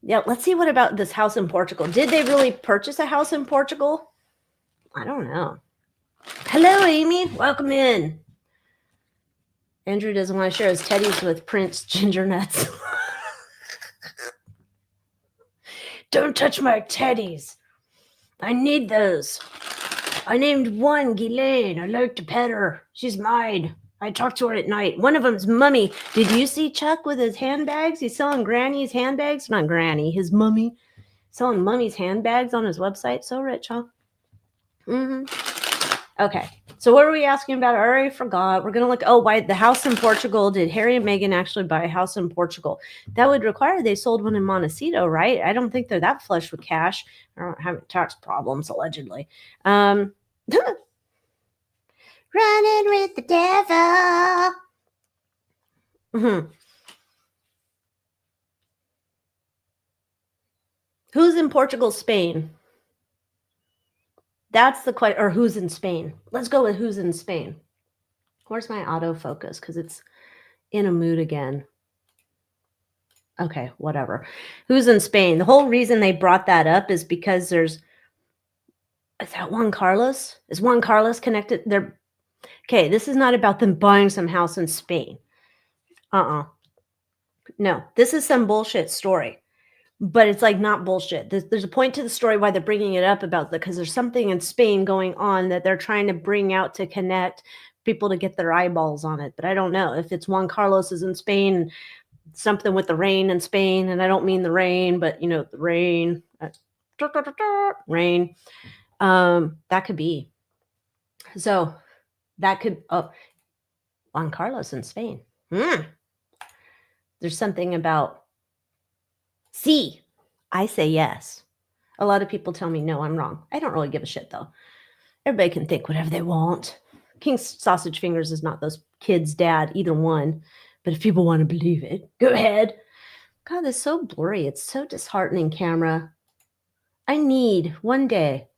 yeah, let's see what about this house in Portugal. Did they really purchase a house in Portugal? I don't know. Hello, Amy. Welcome in. Andrew doesn't want to share his teddies with Prince Ginger Nuts. Don't touch my teddies. I need those. I named one Ghislaine. I like to pet her. She's mine. I talk to her at night. One of them's Mummy. Did you see Chuck with his handbags? He's selling Granny's handbags. Not Granny, his Mummy. Selling Mummy's handbags on his website. So rich, huh? Okay. So what are we asking about? I already forgot. We're going to look. Why the house in Portugal. Did Harry and Meghan actually buy a house in Portugal? That would require they sold one in Montecito, right? I don't think they're that flush with cash. I don't have tax problems, allegedly. Running with the devil. Who's in Portugal, Spain? That's the question. Or who's in Spain? Let's go with who's in Spain. Where's my autofocus? Because it's in a mood again. Okay, whatever. Who's in Spain? The whole reason they brought that up is because is that Juan Carlos? Is Juan Carlos connected? Okay, this is not about them buying some house in Spain. No, this is some bullshit story. But it's like not bullshit. There's a point to the story why they're bringing it up because there's something in Spain going on that they're trying to bring out to connect people to get their eyeballs on it. But I don't know if it's Juan Carlos is in Spain, something with the rain in Spain. And I don't mean the rain, but the rain, rain. That could be. So that could, Juan Carlos in Spain. There's something about, see, I say yes. A lot of people tell me, no, I'm wrong. I don't really give a shit, though. Everybody can think whatever they want. King Sausage Fingers is not those kids' dad, either one. But if people want to believe it, go ahead. God, it's so blurry. It's so disheartening, camera. I need one day.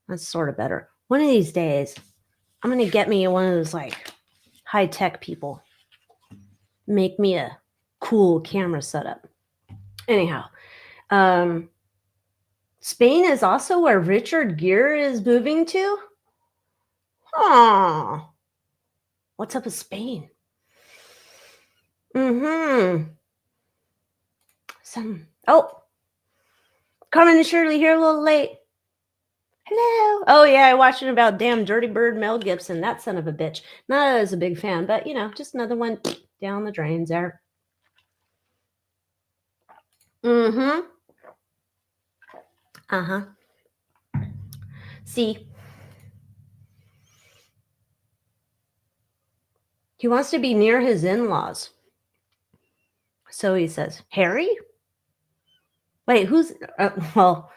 That's sort of better. One of these days, I'm going to get me one of those like high-tech people. Make me a cool camera setup. Anyhow, Spain is also where Richard Gere is moving to. Oh, what's up with Spain? Carmen and Shirley here a little late. Hello. Oh yeah, I watched it about damn Dirty Bird Mel Gibson. That son of a bitch. Not as a big fan, but just another one down the drains there. See, he wants to be near his in-laws. So he says, Harry? Wait, who's, well,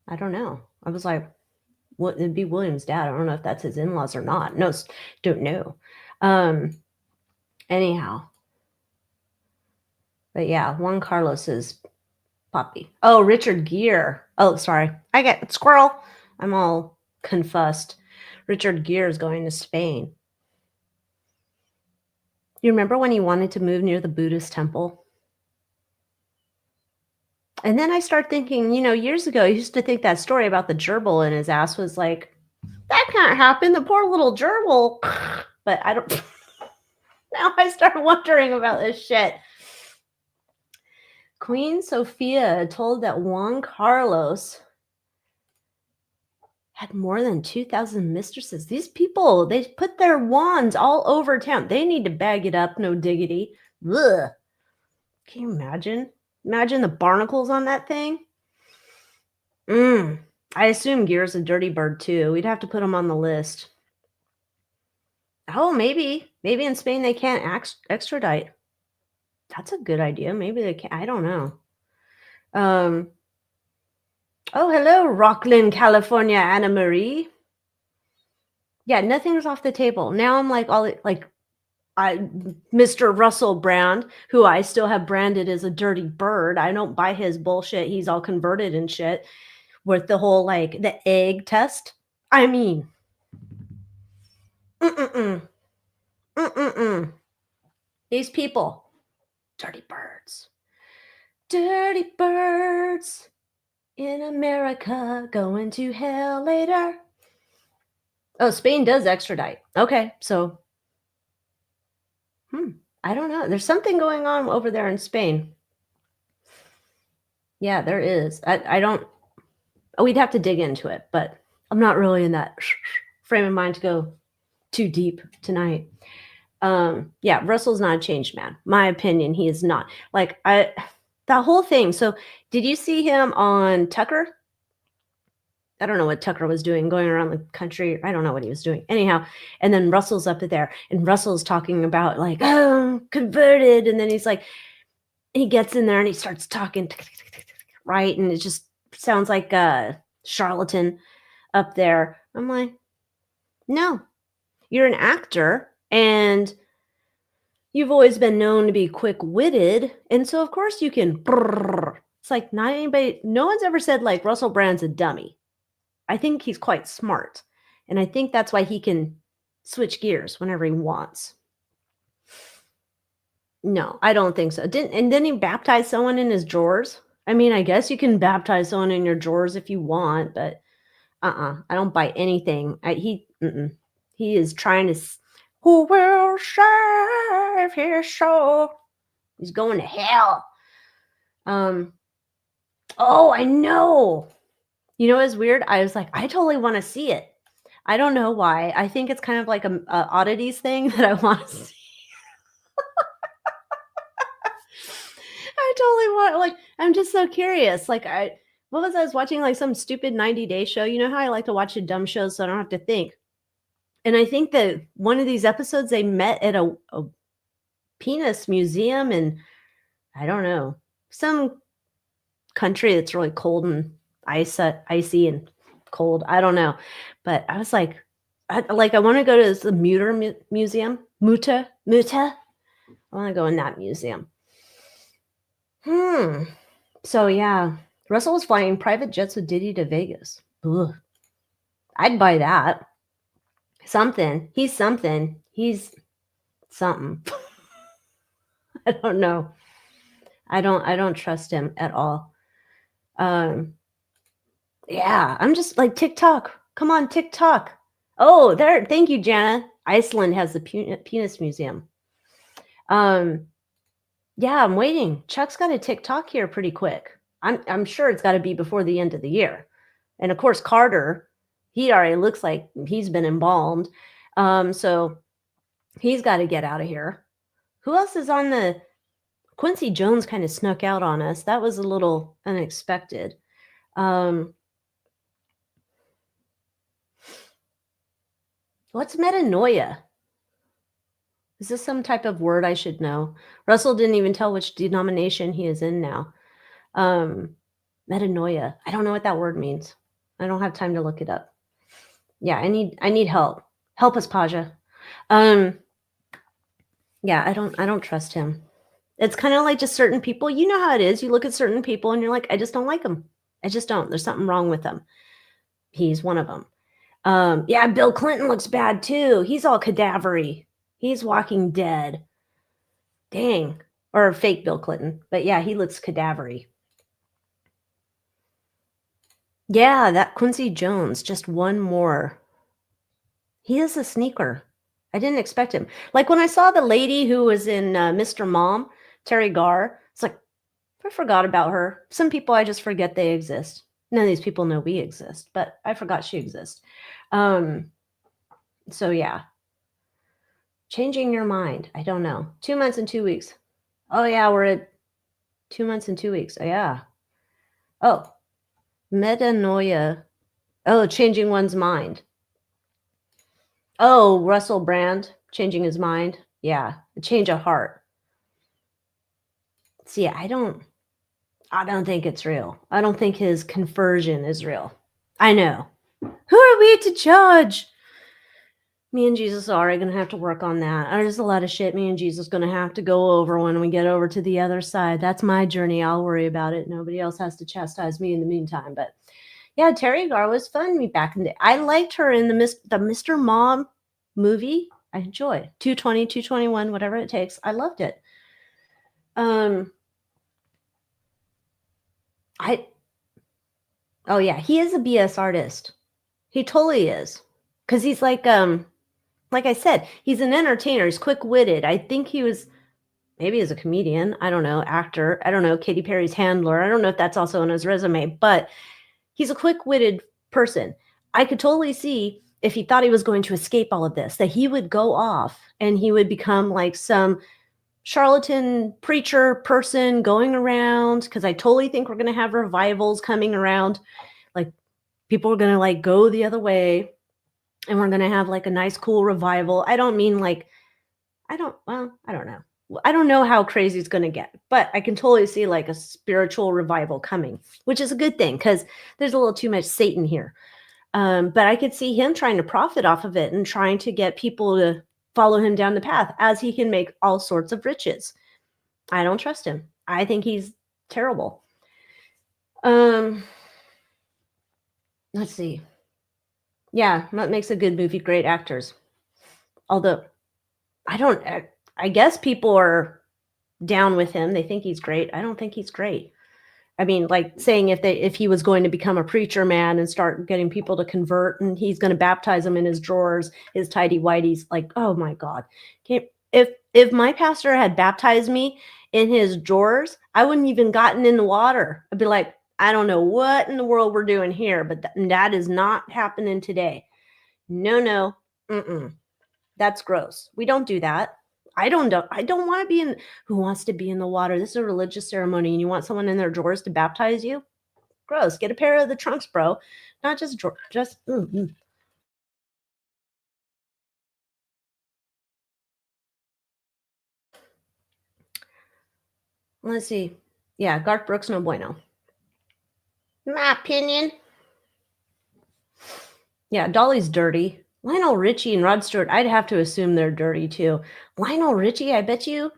I don't know. I was like, what, it'd be William's dad. I don't know if that's his in-laws or not. No, don't know. Anyhow. But yeah, Juan Carlos's puppy. Oh, Richard Gere. Oh, sorry. I get squirrel. I'm all confused. Richard Gere is going to Spain. You remember when he wanted to move near the Buddhist temple? And then I start thinking, years ago, I used to think that story about the gerbil in his ass was like, that can't happen. The poor little gerbil. But I don't. Now I start wondering about this shit. Queen Sophia told that Juan Carlos had more than 2,000 mistresses. These people, they put their wands all over town. They need to bag it up, no diggity. Ugh. Can you imagine? Imagine the barnacles on that thing. I assume Gere's a dirty bird too. We'd have to put him on the list. Oh, maybe. Maybe in Spain they can't extradite. That's a good idea. Maybe they can. I don't know. Oh, hello, Rocklin, California, Anna Marie. Yeah, nothing's off the table. Now I'm like Mr. Russell Brand, who I still have branded as a dirty bird. I don't buy his bullshit. He's all converted and shit with the whole the egg test. I mean, these people, dirty birds. Dirty birds in America going to hell later. Oh, Spain does extradite. Okay, so I don't know. There's something going on over there in Spain. Yeah, there is. I don't. We'd have to dig into it, but I'm not really in that frame of mind to go too deep tonight. Yeah, Russell's not a changed man. My opinion, he is not. That whole thing. So did you see him on Tucker? I don't know what Tucker was doing, going around the country. I don't know what he was doing. Anyhow, and then Russell's up there, and Russell's talking about converted. And then he's like, he gets in there and he starts talking, right? And it just sounds like a charlatan up there. I'm like, no, you're an actor and you've always been known to be quick-witted. And so, of course, you can. It's like not anybody, no one's ever said Russell Brand's a dummy. I think he's quite smart. And I think that's why he can switch gears whenever he wants. No, I don't think so. Didn't he baptize someone in his drawers? I mean, I guess you can baptize someone in your drawers if you want, but I don't buy anything. He is trying to. Who will save his soul? He's going to hell. Oh, I know. You know what's weird? I was like, I totally want to see it. I don't know why. I think it's kind of like a oddities thing that I want to see. I totally want, I'm just so curious. I was watching some stupid 90-day show. You know how I like to watch the dumb shows so I don't have to think. And I think that one of these episodes they met at a penis museum, and I don't know, some country that's really cold and icy and cold. I don't know. But I was like, I want to go to the Museum. Muta. I want to go in that museum. So yeah, Russell was flying private jets with Diddy to Vegas. Ugh. I'd buy that. Something. He's something. He's something. I don't know. I don't trust him at all. Yeah, I'm just like TikTok. Come on, TikTok. Oh, there. Thank you, Jana. Iceland has the penis museum. Yeah, I'm waiting. Chuck's got a TikTok here pretty quick. I'm sure it's got to be before the end of the year. And of course, Carter, he already looks like he's been embalmed. So he's got to get out of here. Who else is on the Quincy Jones kind of snuck out on us. That was a little unexpected. What's metanoia? Is this some type of word I should know? Russell didn't even tell which denomination he is in now. Metanoia. I don't know what that word means. I don't have time to look it up. Yeah, I need help. Help us, Paja. Yeah, I don't trust him. It's kind of like just certain people. You know how it is. You look at certain people and you're like, I just don't like them. I just don't. There's something wrong with them. He's one of them. Yeah, Bill Clinton looks bad too. He's all cadavery. He's walking dead. Dang. Or fake Bill Clinton. But yeah, he looks cadavery. Yeah, that Quincy Jones, just one more. He is a sneaker. I didn't expect him. Like when I saw the lady who was in Mr. Mom, Terry Garr, it's like, I forgot about her. Some people I just forget they exist. None of these people know we exist, but I forgot she exists. So yeah. Changing your mind. I don't know. 2 months and 2 weeks. Oh yeah, we're at 2 months and 2 weeks. Oh, yeah. Oh, metanoia. Oh, changing one's mind. Oh, Russell Brand changing his mind. Yeah, a change of heart. See, I don't think it's real. I don't think his conversion is real. I know. Who are we to judge? Me and Jesus are going to have to work on that. There's a lot of shit me and Jesus going to have to go over when we get over to the other side. That's my journey. I'll worry about it. Nobody else has to chastise me in the meantime. But yeah, Terry Garr was fun me back in the day. I liked her in the Mr. Mom movie. I enjoy 220, 221, whatever it takes. I loved it. Oh yeah, he is a BS artist. He totally is. Because he's like I said, he's an entertainer. He's quick-witted. I think he was maybe as a comedian. I don't know, actor. I don't know, Katy Perry's handler. I don't know if that's also on his resume, but he's a quick-witted person. I could totally see if he thought he was going to escape all of this, that he would go off and he would become like some charlatan preacher person going around. Because I totally think we're going to have revivals coming around. Like people are going to like go the other way. And we're going to have like a nice, cool revival. I don't mean like, I don't know. I don't know how crazy it's going to get, but I can totally see like a spiritual revival coming, which is a good thing because there's a little too much Satan here. But I could see him trying to profit off of it and trying to get people to follow him down the path as he can make all sorts of riches. I don't trust him. I think he's terrible. Let's see. Yeah, that makes a good movie. Great actors. Although I guess people are down with him. They think he's great. I don't think he's great. I mean, like saying if he was going to become a preacher man and start getting people to convert and he's going to baptize them in his drawers, his tidy whities, like, oh my God. If my pastor had baptized me in his drawers, I wouldn't even gotten in the water. I'd be like, I don't know what in the world we're doing here, but that is not happening today. No. That's gross. We don't do that. I don't want to be in. Who wants to be in the water? This is a religious ceremony, and you want someone in their drawers to baptize you? Gross. Get a pair of the trunks, bro. Not just Let's see. Yeah, Garth Brooks, no bueno. My opinion. Yeah, Dolly's dirty. Lionel Richie and Rod Stewart, I'd have to assume they're dirty too. Lionel Richie, I bet you,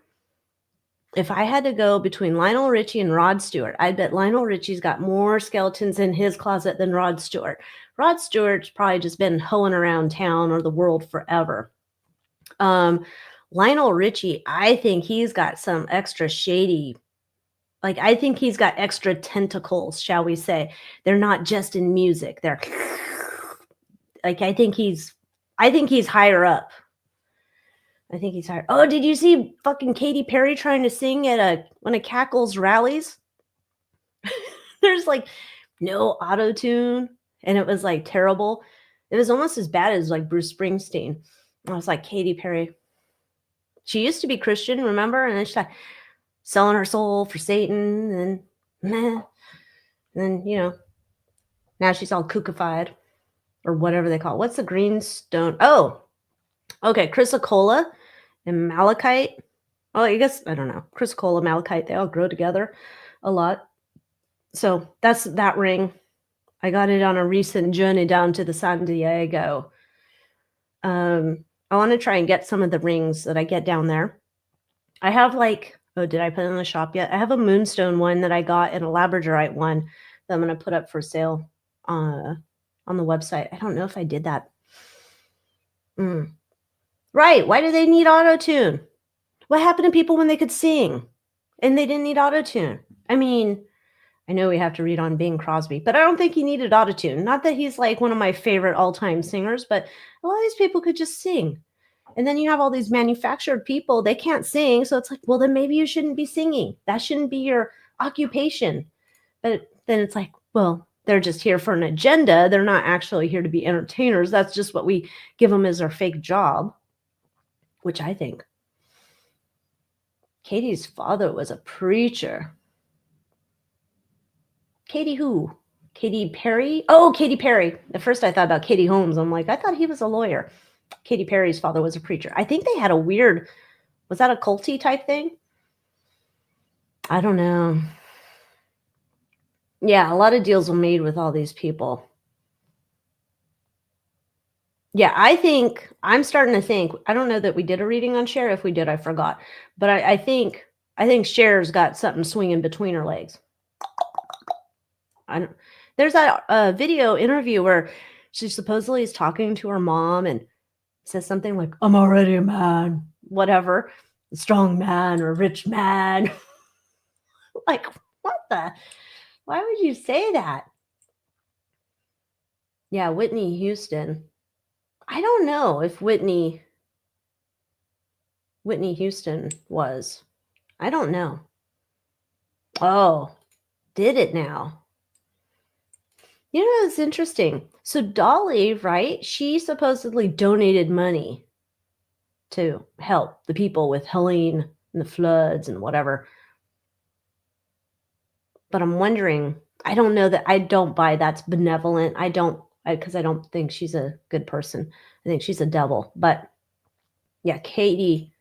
if I had to go between Lionel Richie and Rod Stewart, I bet Lionel Richie's got more skeletons in his closet than Rod Stewart. Rod Stewart's probably just been hoeing around town or the world forever. Lionel Richie, I think he's got some extra shady, like I think he's got extra tentacles, shall we say. They're not just in music. They're like I think he's higher up. I think he's higher. Oh, did you see fucking Katy Perry trying to sing at one of Cackle's rallies? There's like no auto tune, and it was like terrible. It was almost as bad as like Bruce Springsteen. I was like, Katy Perry. She used to be Christian, remember? And then she's like selling her soul for Satan, and meh. And then, now she's all kookified or whatever they call it. What's the greenstone? Oh, okay. Chrysocolla and malachite. Oh, I guess, I don't know. Chrysocolla, malachite, they all grow together a lot. So that's that ring. I got it on a recent journey down to the San Diego. I want to try and get some of the rings that I get down there. I have did I put it in the shop yet? I have a moonstone one that I got and a labradorite one that I'm going to put up for sale on the website. I don't know if I did that. Right. Why do they need auto-tune? What happened to people when they could sing and they didn't need auto-tune? I mean, I know we have to read on Bing Crosby, but I don't think he needed auto-tune. Not that he's like one of my favorite all-time singers, but a lot of these people could just sing. And then you have all these manufactured people, they can't sing. So it's like, well, then maybe you shouldn't be singing. That shouldn't be your occupation. But then it's like, well, they're just here for an agenda. They're not actually here to be entertainers. That's just what we give them as our fake job, which I think. Katie's father was a preacher. Katie who? Katy Perry? Oh, Katy Perry. At first I thought about Katie Holmes. I'm like, I thought he was a lawyer. Katy Perry's father was a preacher. I think they had a weird, was that a culty type thing? I don't know. Yeah, a lot of deals were made with all these people. Yeah, I'm starting to think, I don't know that we did a reading on Cher. If we did, I forgot. But I think Cher's got something swinging between her legs. There's that video interview where she supposedly is talking to her mom and says something like, I'm already a man, whatever, a strong man or a rich man. Like, why would you say that? Yeah, Whitney Houston. I don't know if Whitney Houston was. I don't know. Oh, did it now? It's interesting. So Dolly, right? She supposedly donated money to help the people with Helene and the floods and whatever. But I'm wondering, I don't know that I don't buy that's benevolent. Because I don't think she's a good person. I think she's a devil. But yeah, Katie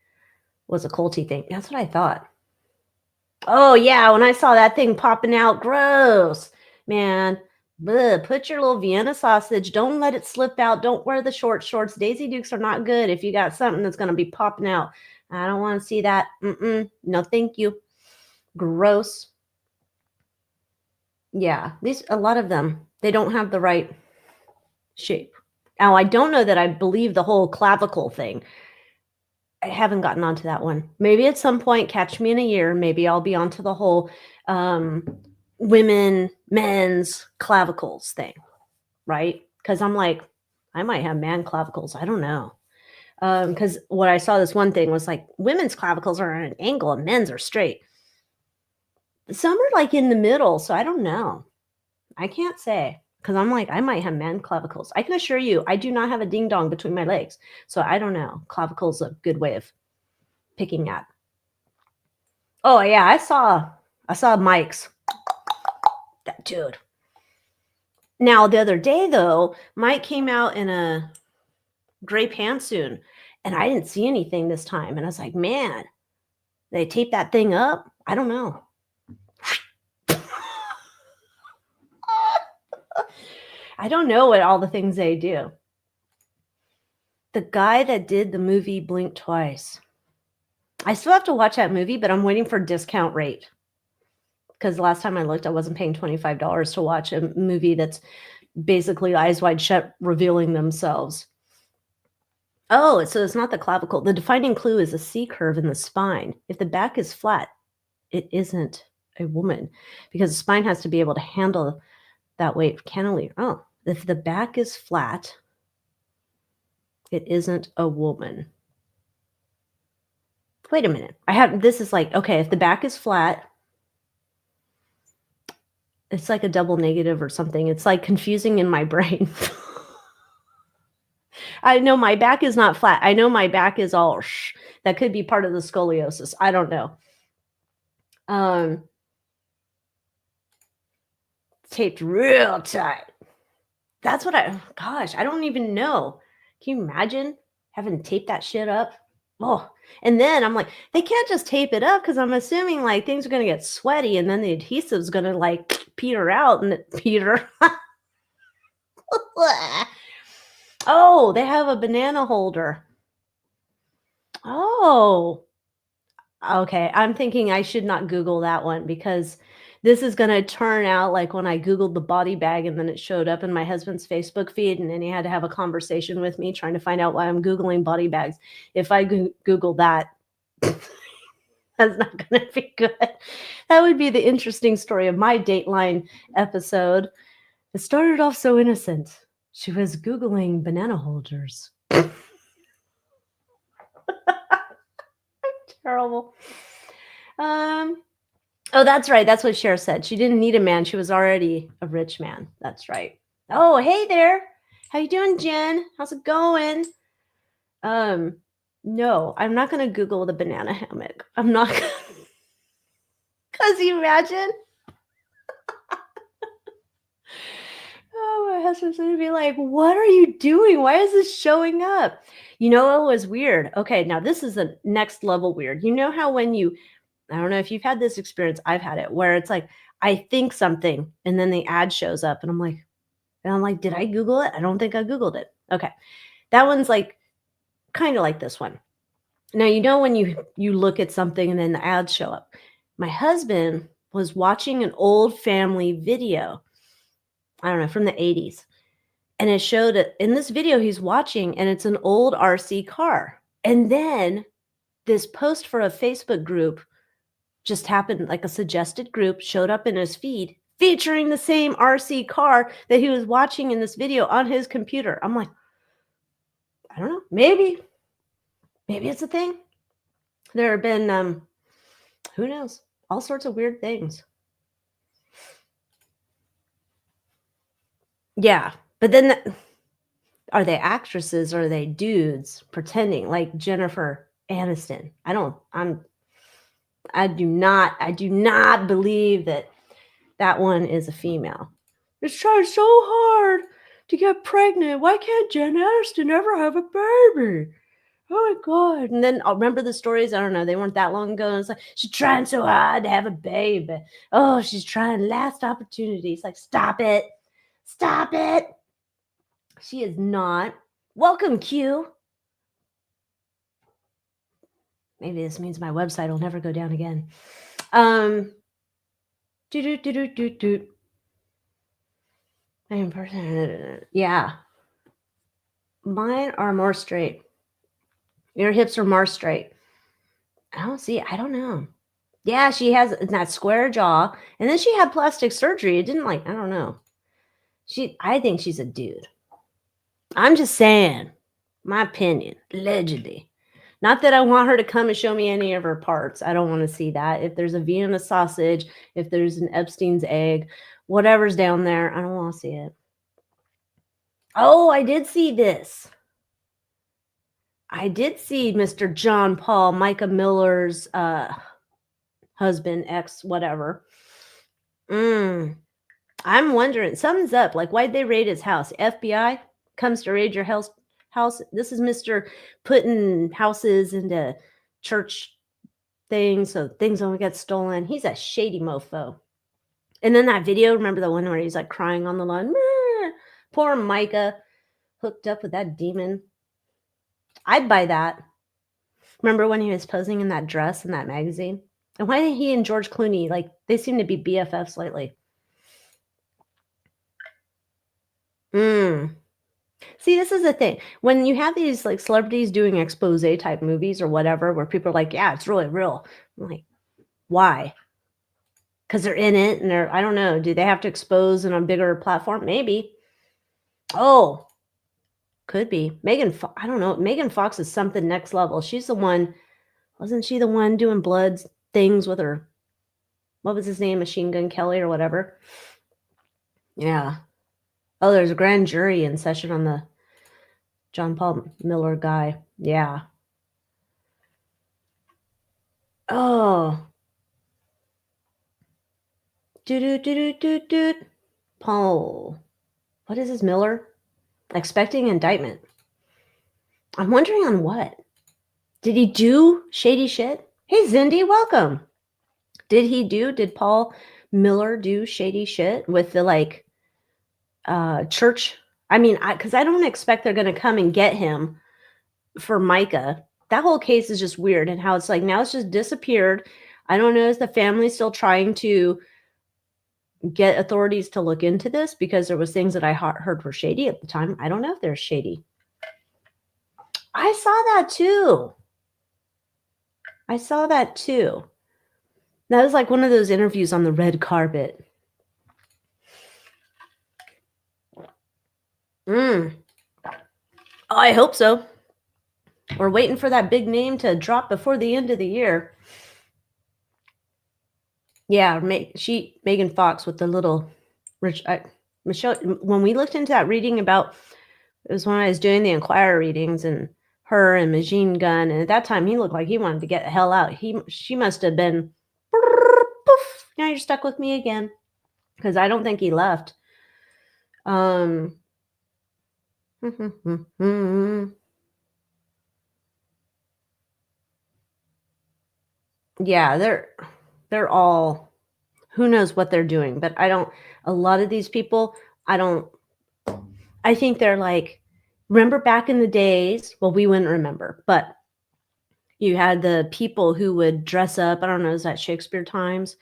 was a culty thing. That's what I thought. Oh yeah, when I saw that thing popping out, gross, man. Bleh, put your little Vienna sausage. Don't let it slip out. Don't wear the short shorts. Daisy Dukes are not good if you got something that's going to be popping out. I don't want to see that. No, thank you. Gross. Yeah, a lot of them, they don't have the right shape. Now, I don't know that I believe the whole clavicle thing. I haven't gotten onto that one. Maybe at some point, catch me in a year. Maybe I'll be onto the whole men's clavicles thing, right? Because I'm like, I might have man clavicles. I don't know. Because what I saw, this one thing was like, women's clavicles are at an angle and men's are straight. Some are like in the middle. So I don't know. I can't say. Because I'm like, I might have man clavicles. I can assure you, I do not have a ding dong between my legs. So I don't know. Clavicle's a good way of picking at. Oh yeah, I saw Mike's. That dude. Now the other day though, Mike came out in a gray pantsuit, and I didn't see anything this time. And I was like, man, they taped that thing up? I don't know. I don't know what all the things they do. The guy that did the movie Blink Twice. I still have to watch that movie, but I'm waiting for discount rate. Because the last time I looked, I wasn't paying $25 to watch a movie that's basically eyes wide shut, revealing themselves. Oh, so it's not the clavicle. The defining clue is a C curve in the spine. If the back is flat, it isn't a woman because the spine has to be able to handle that weight. Cantilever. Oh, if the back is flat, it isn't a woman. Wait a minute. This is like, okay, if the back is flat, it's like a double negative or something. It's like confusing in my brain. I know my back is not flat. I know my back is all that could be part of the scoliosis. I don't know. Taped real tight. That's what gosh, I don't even know. Can you imagine having to tape that shit up? Oh, and then I'm like, they can't just tape it up because I'm assuming like things are going to get sweaty and then the adhesive's going to like peter out and peter. Oh, they have a banana holder. Oh, okay. I'm thinking I should not Google that one because this is going to turn out like when I Googled the body bag and then it showed up in my husband's Facebook feed and then he had to have a conversation with me trying to find out why I'm Googling body bags. If I Google that, that's not going to be good. That would be the interesting story of my Dateline episode. It started off so innocent. She was Googling banana holders. Terrible. Oh, that's right. That's what Cher said. She didn't need a man. She was already a rich man. That's right. Oh, hey there. How you doing, Jen? How's it going? No, I'm not going to Google the banana hammock. I'm not. Because you imagine? Oh, my husband's going to be like, what are you doing? Why is this showing up? You know, it was weird. Okay, now this is the next level weird. You know how when I don't know if you've had this experience, I've had it, where it's like, I think something and then the ad shows up and I'm like, did I Google it? I don't think I Googled it. Okay. That one's like, kind of like this one. Now, you know, when you look at something and then the ads show up. My husband was watching an old family video, I don't know, from the 80s. And it showed it in this video he's watching, and it's an old RC car. And then this post for a Facebook group just happened, like a suggested group showed up in his feed featuring the same RC car that he was watching in this video on his computer. I'm like, I don't know, maybe it's a thing. There have been, who knows, all sorts of weird things. Yeah, but then are they actresses or are they dudes pretending like Jennifer Aniston? I do not believe that one is a female. It's trying so hard to get pregnant. Why can't Jen Aniston ever have a baby? Oh my God. And then I'll remember the stories. I don't know. They weren't that long ago. And it's like, she's trying so hard to have a baby. Oh, she's trying last opportunity. It's like, stop it. Stop it. She is not. Welcome, Q. Maybe this means my website will never go down again. Yeah. Mine are more straight. Your hips are more straight. I don't know. Yeah, she has that square jaw. And then she had plastic surgery. It didn't I don't know. I think she's a dude. I'm just saying, my opinion, allegedly. Not that I want her to come and show me any of her parts. I don't want to see that. If there's a Vienna sausage, if there's an Epstein's egg, whatever's down there, I don't want to see it. Oh, I did see this. I did see Mr. John Paul, Micah Miller's husband, ex, whatever. I'm wondering, something's up. Like, why'd they raid his house? FBI comes to raid your house. This is Mr. putting houses into church things so things don't get stolen. He's a shady mofo. And then that video, remember the one where he's like crying on the lawn? Meh. Poor Micah hooked up with that demon. I'd buy that. Remember when he was posing in that dress in that magazine? And why did he and George Clooney, like, they seem to be BFFs lately? See, this is the thing. When you have these like celebrities doing expose type movies or whatever, where people are like, yeah, it's really real. I'm like, why? Because they're in it and I don't know, do they have to expose on a bigger platform? Maybe. Oh, could be. I don't know. Megan Fox is something next level. She's the one, wasn't she the one doing blood things with her? What was his name? Machine Gun Kelly or whatever? Yeah. Oh, there's a grand jury in session on the John Paul Miller guy. Yeah. Oh. Doot. Paul. What is his Miller? Expecting indictment. I'm wondering on what? Did he do shady shit? Hey, Zindy, welcome. Did Paul Miller do shady shit with the like church? I mean, because I don't expect they're going to come and get him for Micah. That whole case is just weird, and how it's like now it's just disappeared. I don't know, is the family still trying to get authorities to look into this because there was things that I heard were shady at the time. I don't know if they're shady. I saw that too. That was like one of those interviews on the red carpet. Oh, I hope so. We're waiting for that big name to drop before the end of the year. Yeah, Megan Fox with the little Michelle. When we looked into that reading about, it was when I was doing the Inquirer readings, and her and Machine Gun, and at that time he looked like he wanted to get the hell out. She must have been poof. Now you're stuck with me again, because I don't think he left. Yeah, they're all, who knows what they're doing, but a lot of these people, I think they're like, remember back in the days, well, we wouldn't remember, but you had the people who would dress up, I don't know, is that Shakespeare times,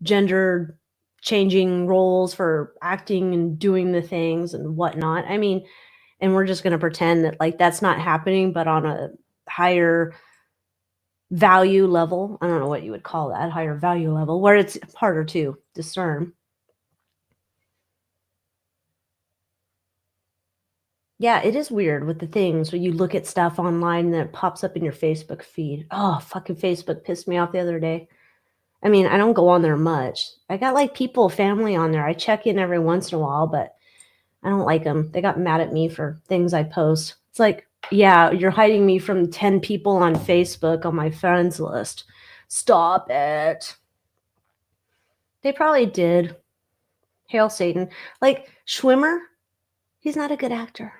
gender changing roles for acting and doing the things and whatnot. I mean, and we're just going to pretend that like that's not happening, but on a higher value level. I don't know what you would call that, higher value level, where it's harder to discern. Yeah, it is weird with the things when you look at stuff online and then it pops up in your Facebook feed. Oh, fucking Facebook pissed me off the other day. I mean, I don't go on there much. I got like family on there. I check in every once in a while, but I don't like them. They got mad at me for things I post. It's like, yeah, you're hiding me from 10 people on Facebook on my friends list. Stop it. They probably did. Hail Satan. Like Schwimmer, he's not a good actor.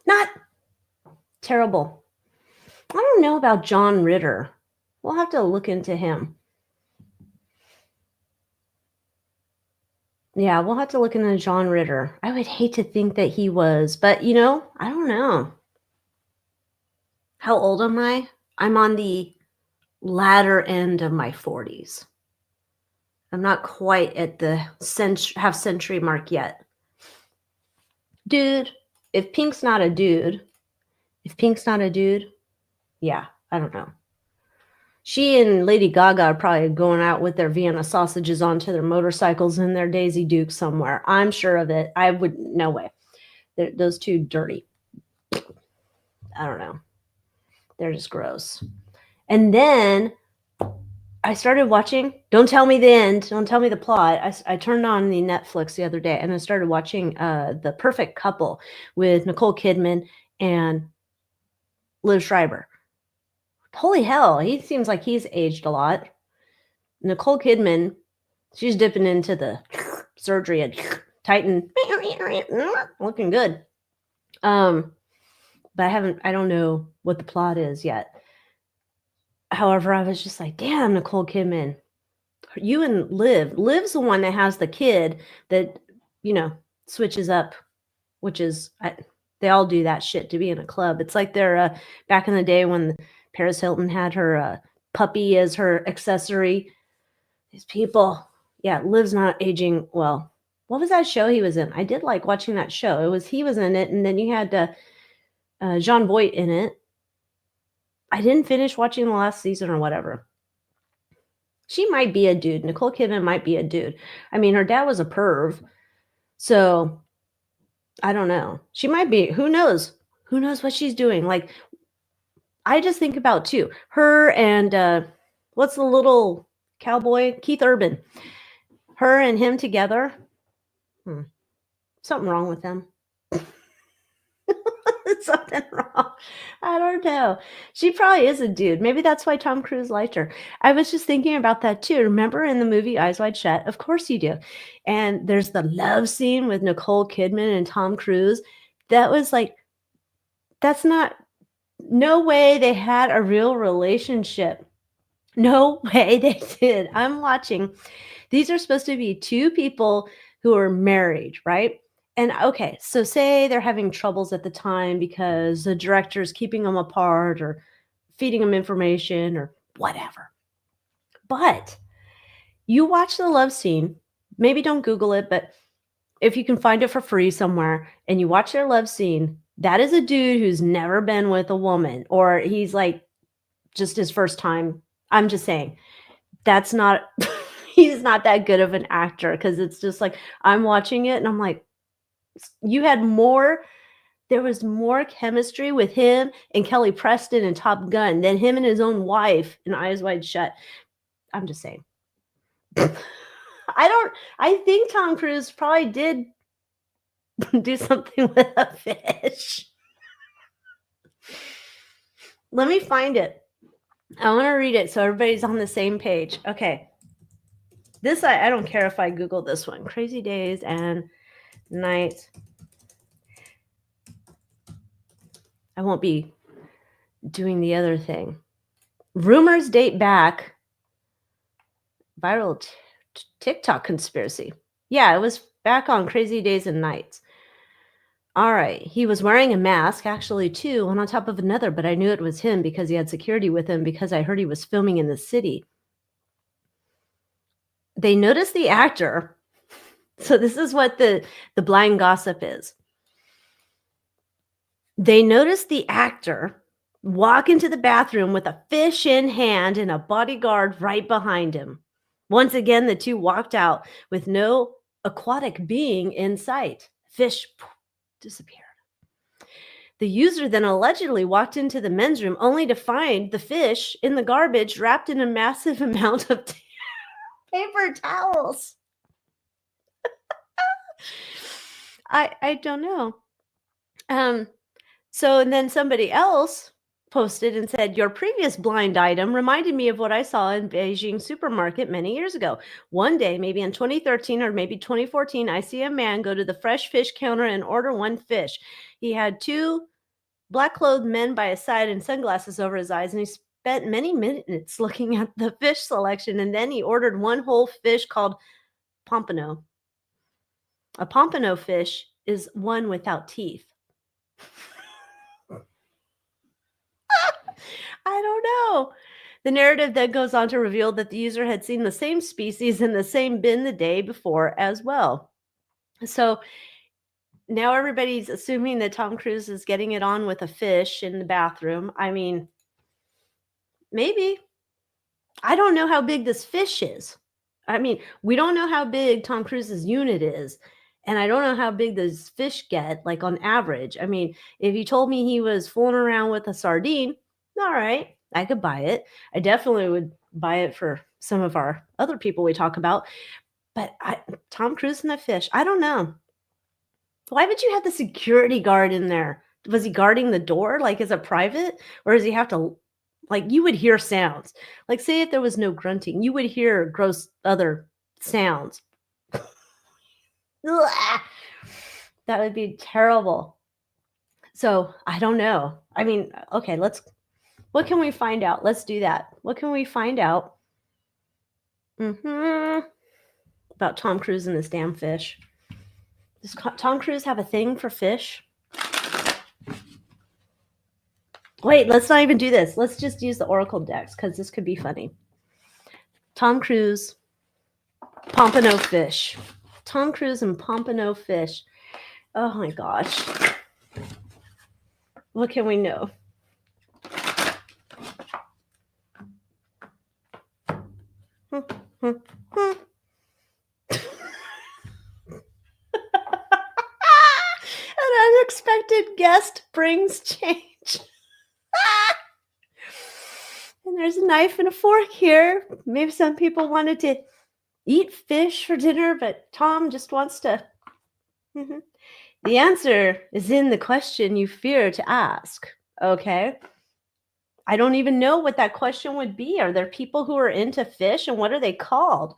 Not terrible. I don't know about John Ritter. We'll have to look into him. Yeah, we'll have to look into John Ritter. I would hate to think that he was, but I don't know. How old am I? I'm on the latter end of my 40s. I'm not quite at the half century mark yet. Dude, if Pink's not a dude, yeah, I don't know. She and Lady Gaga are probably going out with their Vienna sausages onto their motorcycles in their Daisy Duke somewhere. I'm sure of it. No way. Those two dirty. I don't know. They're just gross. And then I started watching, don't tell me the end, don't tell me the plot. I turned on the Netflix the other day and I started watching The Perfect Couple with Nicole Kidman and Liv Schreiber. Holy hell, he seems like he's aged a lot. Nicole Kidman, she's dipping into the surgery and tighten, looking good. But I don't know what the plot is yet. However, I was just like, damn, Nicole Kidman, you and Liv's the one that has the kid that, switches up, which is they all do that shit to be in a club. It's like they're, back in the day when Paris Hilton had her, puppy as her accessory. These people, yeah, Liv's not aging well. What was that show he was in? I did like watching that show. He was in it, and then you had, Jon Voight in it. I didn't finish watching the last season or whatever. She might be a dude. Nicole Kidman might be a dude. I mean, her dad was a perv, so I don't know. She might be. Who knows? Who knows what she's doing? Like, I just think about too her and what's the little cowboy, Keith Urban. Her and him together. Something wrong with them. Something wrong. I don't know. She probably is a dude. Maybe that's why Tom Cruise liked her. I was just thinking about that too. Remember in the movie Eyes Wide Shut? Of course you do. And there's the love scene with Nicole Kidman and Tom Cruise. That was like, that's not, no way they had a real relationship. No way they did. I'm watching. These are supposed to be two people who are married, right? And okay, so say they're having troubles at the time because the director's keeping them apart or feeding them information or whatever. But you watch the love scene, maybe don't Google it, but if you can find it for free somewhere and you watch their love scene, that is a dude who's never been with a woman, or he's like just his first time. I'm just saying, that's not, he's not that good of an actor, because it's just like, I'm watching it and I'm like, there was more chemistry with him and Kelly Preston in Top Gun than him and his own wife in Eyes Wide Shut. I'm just saying. I think Tom Cruise probably did do something with a fish. Let me find it. I want to read it so everybody's on the same page. Okay. This, I don't care if I Google this one. Crazy Days and Nights. I won't be doing the other thing. Rumors date back. Viral TikTok conspiracy. Yeah, it was back on Crazy Days and Nights. All right. He was wearing a mask, actually, too, one on top of another, but I knew it was him because he had security with him because I heard he was filming in the city. They noticed the actor. So this is what the blind gossip is. They noticed the actor walk into the bathroom with a fish in hand and a bodyguard right behind him. Once again, the two walked out with no aquatic being in sight. Fish disappeared. The user then allegedly walked into the men's room only to find the fish in the garbage wrapped in a massive amount of paper towels. I don't know. So, and then somebody else posted and said, your previous blind item reminded me of what I saw in Beijing supermarket many years ago. One day, maybe in 2013 or maybe 2014, I see a man go to the fresh fish counter and order one fish. He had two black-clothed men by his side and sunglasses over his eyes, and he spent many minutes looking at the fish selection, and then he ordered one whole fish called pompano. A pompano fish is one without teeth. I don't know. The narrative then goes on to reveal that the user had seen the same species in the same bin the day before as well. So now everybody's assuming that Tom Cruise is getting it on with a fish in the bathroom. I mean, maybe. I don't know how big this fish is. I mean, we don't know how big Tom Cruise's unit is. And I don't know how big those fish get, like on average. I mean, if you told me he was fooling around with a sardine, all right, I could buy it. I definitely would buy it for some of our other people we talk about. But Tom Cruise and the fish, I don't know. Why would you have the security guard in there? Was he guarding the door? Like, is it private? Or does he have to, like, you would hear sounds. Like, say if there was no grunting, you would hear gross other sounds. That would be terrible. So I don't know. I mean, okay, what can we find out? Let's do that. What can we find out About Tom Cruise and this damn fish. Does Tom Cruise have a thing for fish? Wait, let's not even do this. Let's just use the Oracle decks because this could be funny. Tom Cruise, Pompano fish. Tom Cruise and Pompano fish. Oh my gosh. What can we know? An unexpected guest brings change. And there's a knife and a fork here. Maybe some people wanted to eat fish for dinner, but Tom just wants to. The answer is in the question you fear to ask. Okay. I don't even know what that question would be. Are there people who are into fish and what are they called?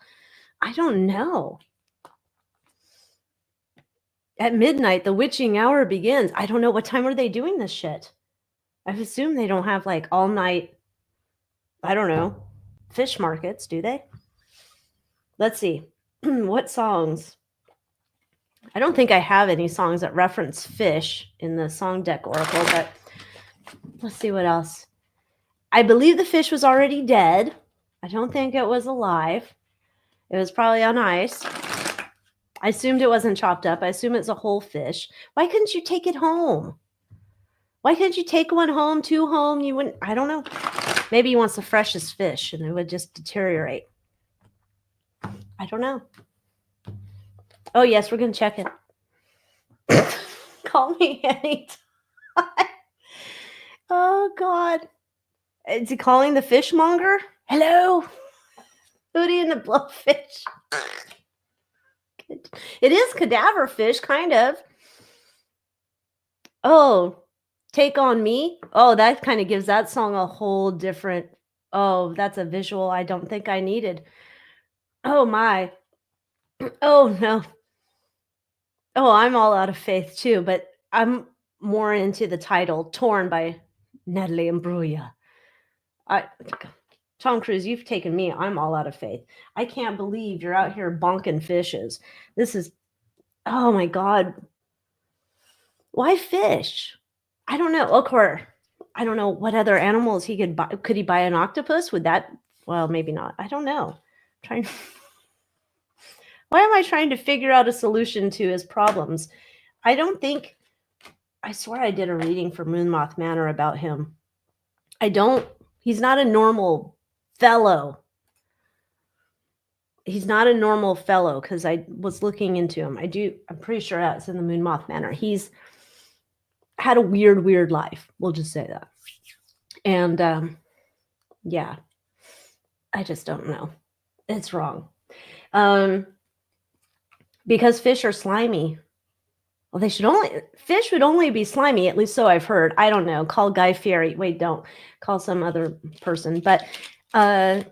I don't know. At midnight, the witching hour begins. I don't know. What time are they doing this shit? I assume they don't have like all night, I don't know, fish markets, do they? Let's see. What songs? I don't think I have any songs that reference fish in the song deck oracle, but let's see what else. I believe the fish was already dead. I don't think it was alive. It was probably on ice. I assumed it wasn't chopped up. I assume it's a whole fish. Why couldn't you take it home? Why couldn't you take one home, two home? You wouldn't, I don't know. Maybe he wants the freshest fish and it would just deteriorate. I don't know. Oh, yes, we're going to check it. Call me anytime. Oh, God. Is he calling the fishmonger? Hello? Hootie and the Blowfish. It is cadaver fish, kind of. Oh, Take on Me. Oh, that kind of gives that song a whole different. Oh, that's a visual I don't think I needed. Oh, my. Oh, no. Oh, I'm all out of faith, too, but I'm more into the title, Torn by Natalie Imbruglia. Tom Cruise, you've taken me. I'm all out of faith. I can't believe you're out here bonking fishes. This is, oh my God. Why fish? I don't know. Or I don't know what other animals he could buy. Could he buy an octopus? Would that, well, maybe not. I don't know. Why am I trying to figure out a solution to his problems? I swear I did a reading for Moonmoth Manor about him. He's not a normal fellow. He's not a normal fellow because I was looking into him. I'm pretty sure that's in the Moonmoth Manor. He's had a weird life. We'll just say that. And yeah, I just don't know. It's wrong. Because fish are slimy. Well, fish would only be slimy, at least so I've heard. I don't know. Call Guy Fieri. Wait, don't. Call some other person. But I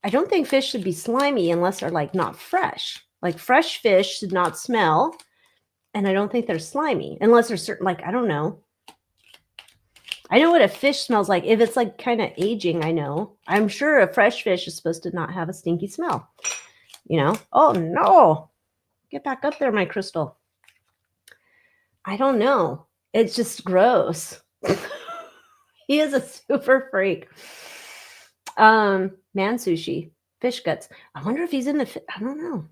don't think fish should be slimy unless they're like not fresh. Like fresh fish should not smell. And I don't think they're slimy unless they're certain, like, I don't know. I know what a fish smells like. If it's like kind of aging, I know. I'm sure a fresh fish is supposed to not have a stinky smell. You know? Oh, no. Get back up there, my crystal. I don't know. It's just gross. He is a super freak. Man sushi. Fish guts. I wonder if he's in the... I don't know.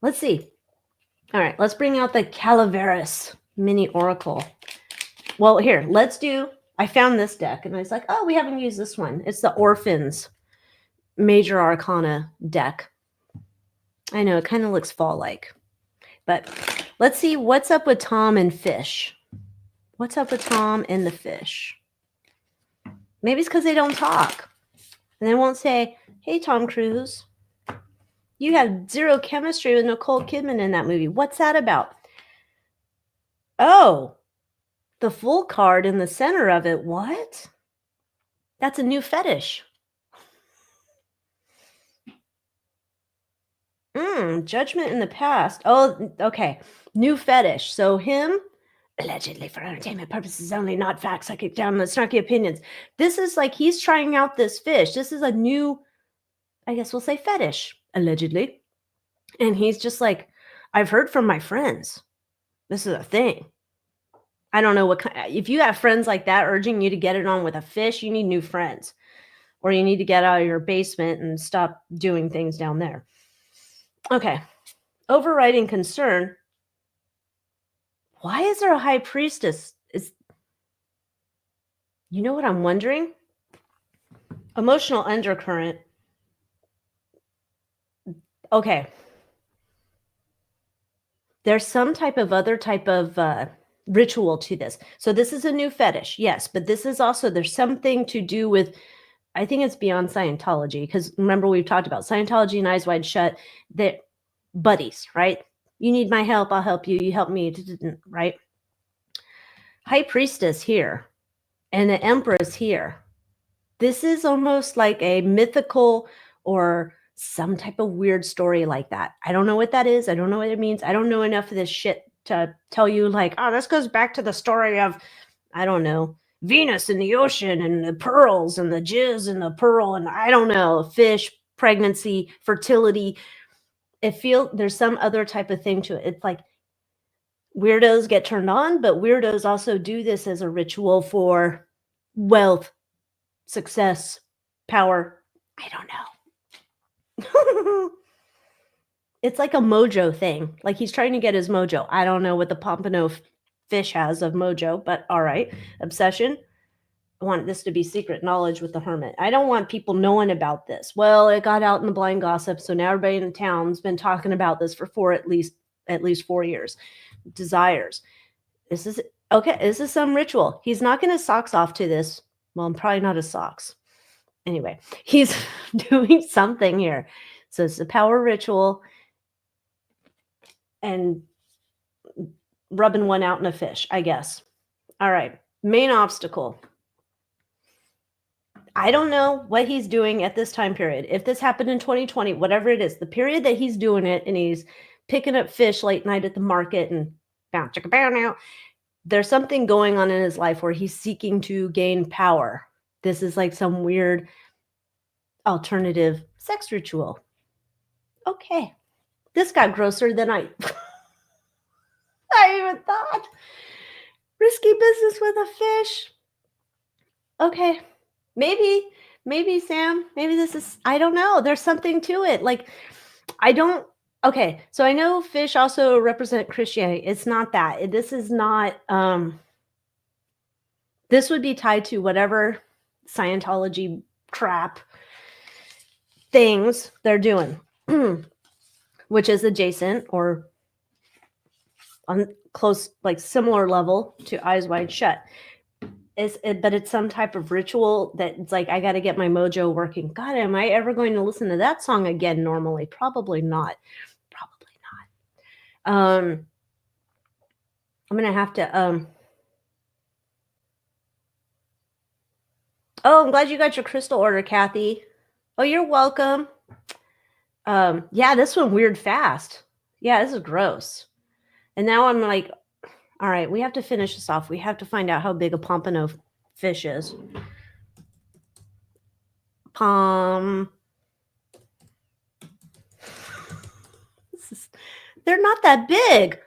Let's see. All right. Let's bring out the Calaveras mini oracle. Well, here. Let's do... I found this deck, and I was like, oh, we haven't used this one. It's the Orphans Major Arcana deck. I know. It kind of looks fall-like. But let's see what's up with Tom and fish. What's up with Tom and the fish? Maybe it's because they don't talk. And they won't say, hey, Tom Cruise, you had zero chemistry with Nicole Kidman in that movie. What's that about? Oh, the full card in the center of it. What? That's a new fetish. Judgment in the past. Oh, okay. New fetish. So him, allegedly for entertainment purposes only, not facts, psychic down the snarky opinions. This is like he's trying out this fish. This is a new I guess we'll say fetish, allegedly. And he's just like, I've heard from my friends. This is a thing. I don't know what kind. If you have friends like that urging you to get it on with a fish, you need new friends, or you need to get out of your basement and stop doing things down there. Okay. Overriding concern. Why is there a high priestess? You know what I'm wondering? Emotional undercurrent. Okay. There's some type of other type of ritual to this. So this is a new fetish, yes, but this is also there's something to do with. I think it's beyond Scientology because remember we've talked about Scientology and Eyes Wide Shut. They're buddies, right? You need my help, I'll help you. You help me, right? High priestess here, and the empress here. This is almost like a mythical or some type of weird story like that. I don't know what that is. I don't know what it means. I don't know enough of this shit to tell you, like, oh, this goes back to the story of, I don't know, Venus in the ocean and the pearls and the jizz and the pearl and I don't know, fish, pregnancy, fertility. There's some other type of thing to it. It's like weirdos get turned on, but weirdos also do this as a ritual for wealth, success, power. I don't know. It's like a mojo thing. Like he's trying to get his mojo. I don't know what the pompano fish has of mojo, but all right. Obsession. I want this to be secret knowledge with the hermit. I don't want people knowing about this. Well, it got out in the blind gossip, so now everybody in the town's been talking about this for at least 4 years. Desires. This is okay. This is some ritual. He's not going to socks off to this. Well, probably not his socks. Anyway, he's doing something here. So it's a power ritual and rubbing one out in a fish, I guess. All right. Main obstacle. I don't know what he's doing at this time period. If this happened in 2020, whatever it is, the period that he's doing it and he's picking up fish late night at the market and bow, chicka, bow now, there's something going on in his life where he's seeking to gain power. This is like some weird alternative sex ritual. Okay. This got grosser than I even thought. Risky business with a fish. Okay. Maybe Sam, maybe this is, I don't know. There's something to it. Like, okay. So I know fish also represent Christianity. It's not that. This is not, this would be tied to whatever Scientology crap things they're doing, which is adjacent or on close, like similar level to Eyes Wide Shut. But it's some type of ritual that it's like, I got to get my mojo working. God, am I ever going to listen to that song again normally? Probably not. I'm going to have to, oh, I'm glad you got your crystal order, Kathy. Oh, you're welcome. Yeah, this one weird fast. Yeah, this is gross. And now I'm like, all right, we have to finish this off. We have to find out how big a pompano fish is. They're not that big.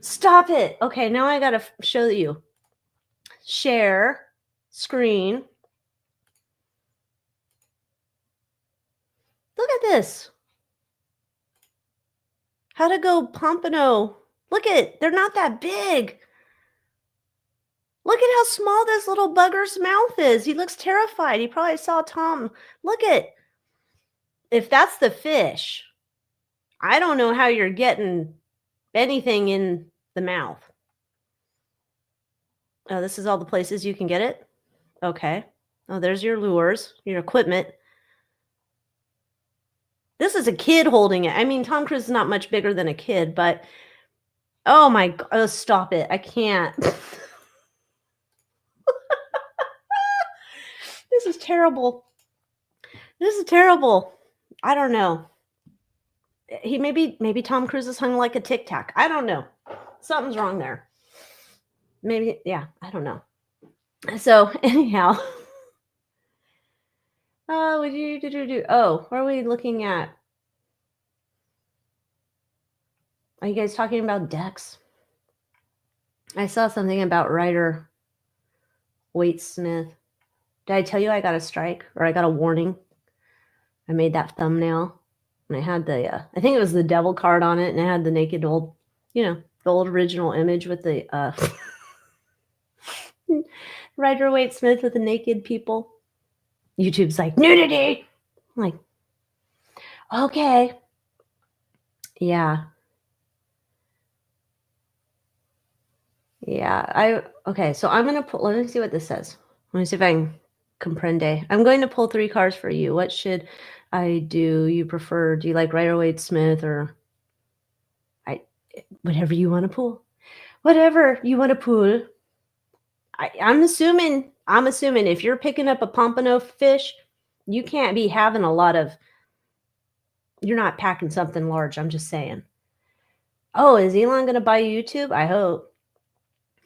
Stop it. Okay, now I got to show you. Share screen. Look at this. How to go pompano. Look at it. They're not that big. Look at how small this little bugger's mouth is. He looks terrified. He probably saw Tom. Look at. If that's the fish, I don't know how you're getting anything in the mouth. Oh, this is all the places you can get it? Okay. Oh, there's your lures, your equipment. This is a kid holding it. I mean, Tom Cruise is not much bigger than a kid, but oh my God, oh, stop it. I can't. This is terrible. This is terrible. I don't know. Maybe Tom Cruise is hung like a Tic Tac. I don't know. Something's wrong there. Maybe, yeah, I don't know. So anyhow, Oh, what do? Oh, what are we looking at? Are you guys talking about decks? I saw something about Ryder Waite Smith. Did I tell you I got a strike or I got a warning? I made that thumbnail and I had the, I think it was the devil card on it and it had the naked old, the old original image with the Ryder Waite Smith with the naked people. YouTube's like, nudity! I'm like, okay. Yeah. Yeah. Okay, so I'm going to pull, let me see what this says. Let me see if I can comprende. I'm going to pull 3 cards for you. What should I do? Do you like Ryder Waite Smith or whatever you want to pull? Whatever you want to pull. I'm assuming if you're picking up a pompano fish, you can't be having a lot of, you're not packing something large. I'm just saying. Oh, is Elon going to buy YouTube? I hope.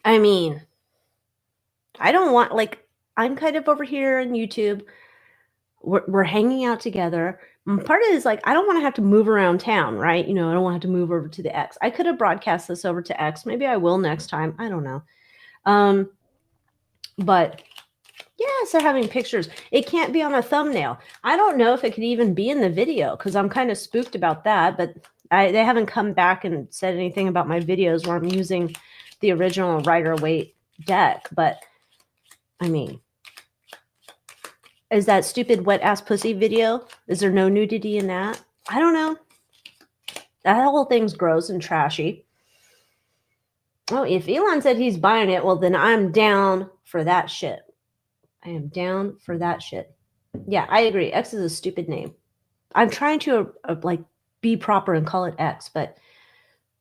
I mean, I don't want, like, I'm kind of over here on YouTube. We're hanging out together. Part of it is like, I don't want to have to move around town, right? I don't want to have to move over to the X. I could have broadcast this over to X. Maybe I will next time. I don't know. But yes, they're having pictures. It can't be on a thumbnail. I don't know if it could even be in the video because I'm kind of spooked about that. But they haven't come back and said anything about my videos where I'm using the original Ryder Waite deck. But I mean, is that stupid wet ass pussy video? Is there no nudity in that? I don't know. That whole thing's gross and trashy. Oh, if Elon said he's buying it, well, then I'm down for that shit. I am down for that shit. Yeah, I agree. X is a stupid name. I'm trying to like be proper and call it X, but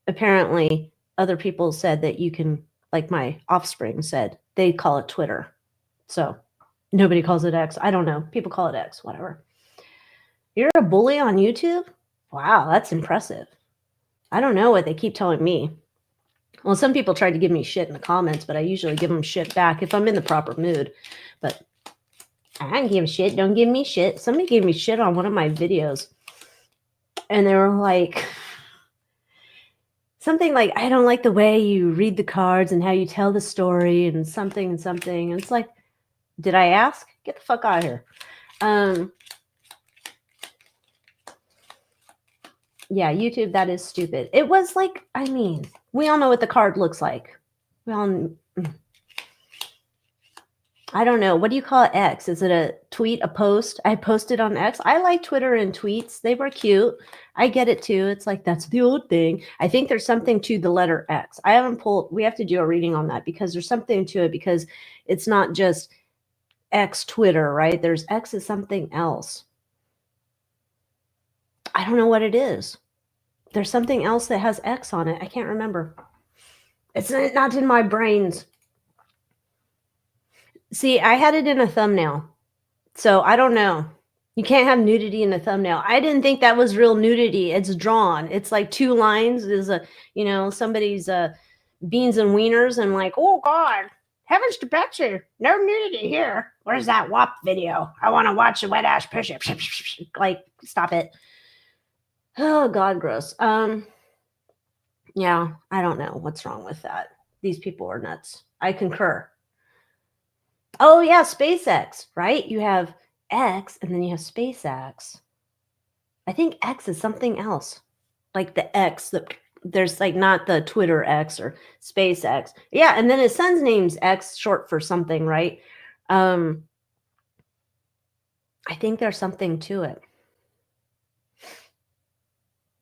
apparently other people said that you can, like my offspring said, they call it Twitter. So nobody calls it X. I don't know. People call it X, whatever. You're a bully on YouTube? Wow, that's impressive. I don't know what they keep telling me. Well, some people tried to give me shit in the comments, but I usually give them shit back if I'm in the proper mood. But I don't give a shit. Don't give me shit. Somebody gave me shit on one of my videos. And they were like, something like, I don't like the way you read the cards and how you tell the story and something and something. And it's like, did I ask? Get the fuck out of here. Yeah, YouTube, that is stupid. It was like, I mean, we all know what the card looks like. I don't know. What do you call it, X? Is it a tweet, a post? I posted on X. I like Twitter and tweets. They were cute. I get it too. It's like, that's the old thing. I think there's something to the letter X. We have to do a reading on that because there's something to it because it's not just X Twitter, right? There's X is something else. I don't know what it is. There's something else that has X on it. I can't remember. It's not in my brains. See, I had it in a thumbnail. So I don't know. You can't have nudity in a thumbnail. I didn't think that was real nudity. It's drawn. It's like 2 lines. Is somebody's beans and wieners and like, oh God, heavens to Betsy, no nudity here. Where's that WAP video? I want to watch the wet ass push it. Like, stop it. Oh God, gross. Yeah, I don't know what's wrong with that. These people are nuts. I concur. Oh yeah, SpaceX, right? You have X and then you have SpaceX. I think X is something else. Like the X, there's like not the Twitter X or SpaceX. Yeah, and then his son's name's X, short for something, right? I think there's something to it.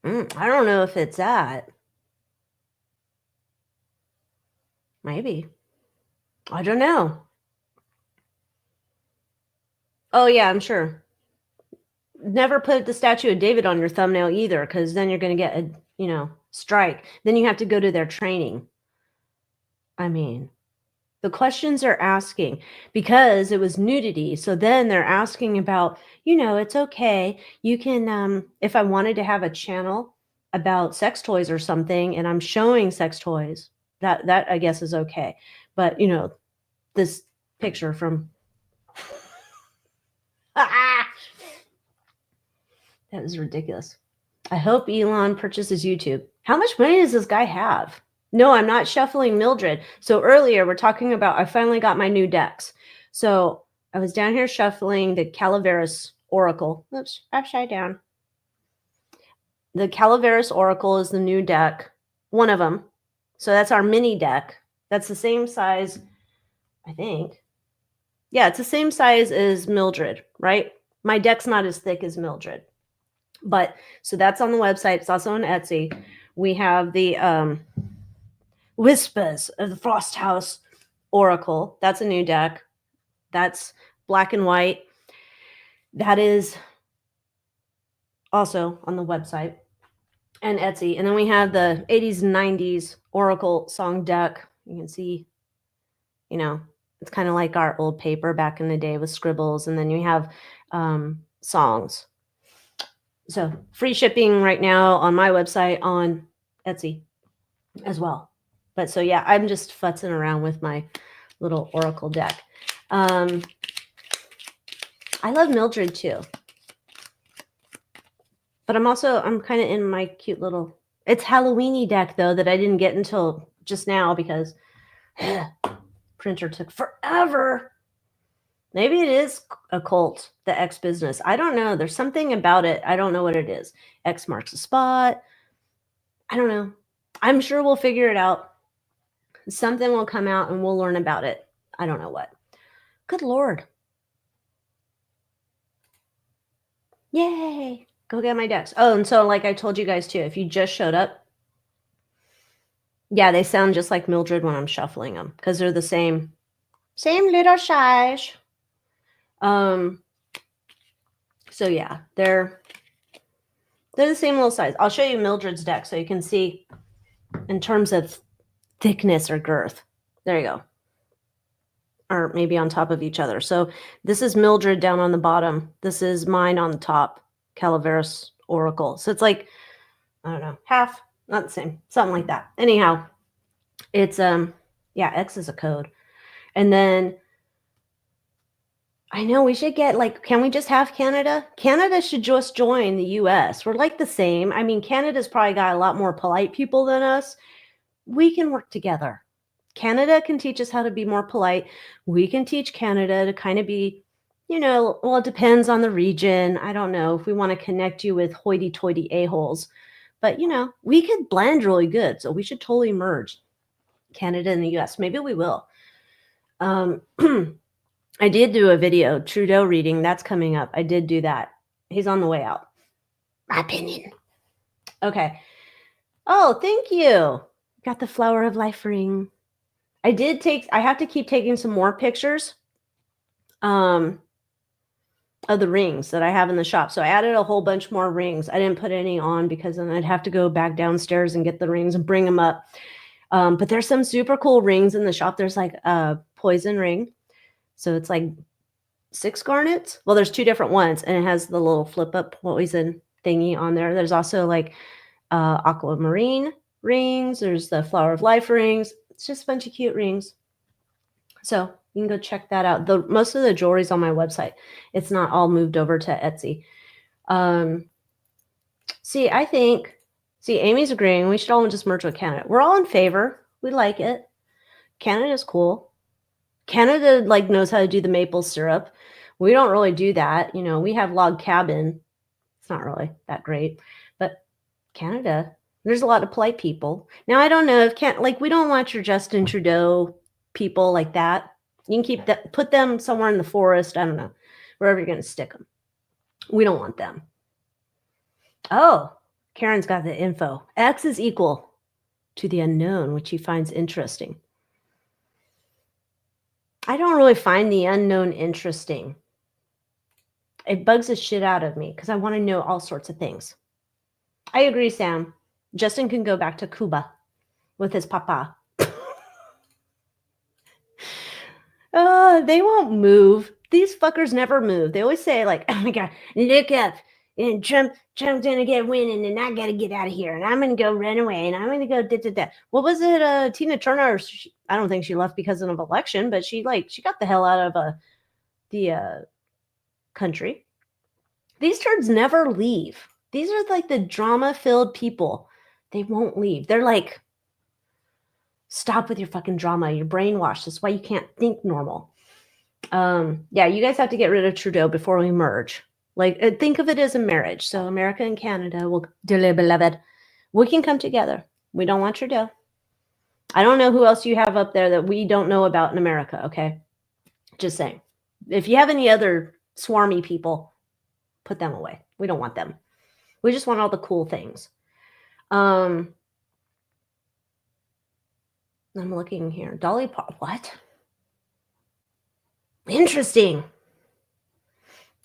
I don't know if it's that. Maybe. I don't know. Oh yeah, I'm sure. Never put the statue of David on your thumbnail either, because then you're going to get a, strike. Then you have to go to their training. I mean, the questions are asking because it was nudity. So then they're asking about, it's okay. You can, if I wanted to have a channel about sex toys or something, and I'm showing sex toys, that I guess is okay. But, this picture from That is ridiculous. I hope Elon purchases YouTube. How much money does this guy have? No, I'm not shuffling Mildred. So earlier we're talking about, I finally got my new decks. So I was down here shuffling the Calaveras Oracle. Oops, upside down. The Calaveras Oracle is the new deck. One of them. So that's our mini deck. That's the same size, I think. Yeah, it's the same size as Mildred, right? My deck's not as thick as Mildred. But so that's on the website. It's also on Etsy. We have the Whispers of the Frost House Oracle. That's a new deck. That's black and white. That is also on the website and Etsy. And then we have the 80s and 90s Oracle song deck. You can see, you know, it's kind of like our old paper back in the day with scribbles. And then you have songs. So free shipping right now on my website, on Etsy as well. But so, yeah, I'm just futzing around with my little Oracle deck. I love Mildred too. But I'm kind of in my cute little, it's Halloweeny deck though that I didn't get until just now because printer took forever. Maybe it is a cult, the X business. I don't know. There's something about it. I don't know what it is. X marks the spot. I don't know. I'm sure we'll figure it out. Something will come out and we'll learn about it. I don't know what. Good Lord. Yay. Go get my decks. Oh, and so like I told you guys too, if you just showed up, yeah, they sound just like Mildred when I'm shuffling them because they're the same little size. So yeah, they're the same little size. I'll show you Mildred's deck so you can see in terms of thickness or girth. There you go. Or maybe on top of each other. So this is Mildred down on the bottom. This is mine on the top, Calaveras Oracle. So it's like, I don't know, half, not the same, something like that. Anyhow, it's, yeah, X is a code. And then I know we should get like, can we just have Canada? Canada should just join the US. We're like the same. I mean, Canada's probably got a lot more polite people than us. We can work together. Canada can teach us how to be more polite. We can teach Canada to kind of be, you know, well, it depends on the region. I don't know if we want to connect you with hoity-toity a-holes. But, you know, we could blend really good. So we should totally merge Canada and the US. Maybe we will. I did do a video, Trudeau reading. That's coming up. I did do that. He's on the way out. My opinion. Okay. Oh, thank you. Got the Flower of Life ring. I have to keep taking some more pictures of the rings that I have in the shop. So I added a whole bunch more rings. I didn't put any on because then I'd have to go back downstairs and get the rings and bring them up. But there's some super cool rings in the shop. There's like a poison ring. So it's like 6 garnets. Well, there's 2 different ones, and it has the little flip up poison thingy on there. There's also like aquamarine rings. There's the Flower of Life rings. It's just a bunch of cute rings. So you can go check that out. Most of the jewelry's on my website. It's not all moved over to Etsy. See, Amy's agreeing. We should all just merge with Canada. We're all in favor. We like it. Canada's cool. Canada like knows how to do the maple syrup. We don't really do that. You know, we have log cabin. It's not really that great. But Canada, there's a lot of polite people. Now, I don't know if we don't want your Justin Trudeau people like that. You can put them somewhere in the forest. I don't know, wherever you're going to stick them. We don't want them. Oh, Karen's got the info. X is equal to the unknown, which he finds interesting. I don't really find the unknown interesting. It bugs the shit out of me because I want to know all sorts of things. I agree, Sam. Justin can go back to Cuba with his papa. They won't move. These fuckers never move. They always say like, oh my God, look up. And Trump's going to get winning and I got to get out of here. And I'm going to go run away and I'm going to go da-da-da. What was it? Tina Turner, I don't think she left because of an election, but she got the hell out of the country. These turds never leave. These are like the drama-filled people. They won't leave. They're like, stop with your fucking drama. You're brainwashed. That's why you can't think normal. Yeah, you guys have to get rid of Trudeau before we merge. Like, think of it as a marriage. So America and Canada will, dearly beloved, we can come together. We don't want Trudeau. I don't know who else you have up there that we don't know about in America, okay? Just saying. If you have any other swarmy people, put them away. We don't want them. We just want all the cool things. I'm looking here. Dolly Parton. What? Interesting.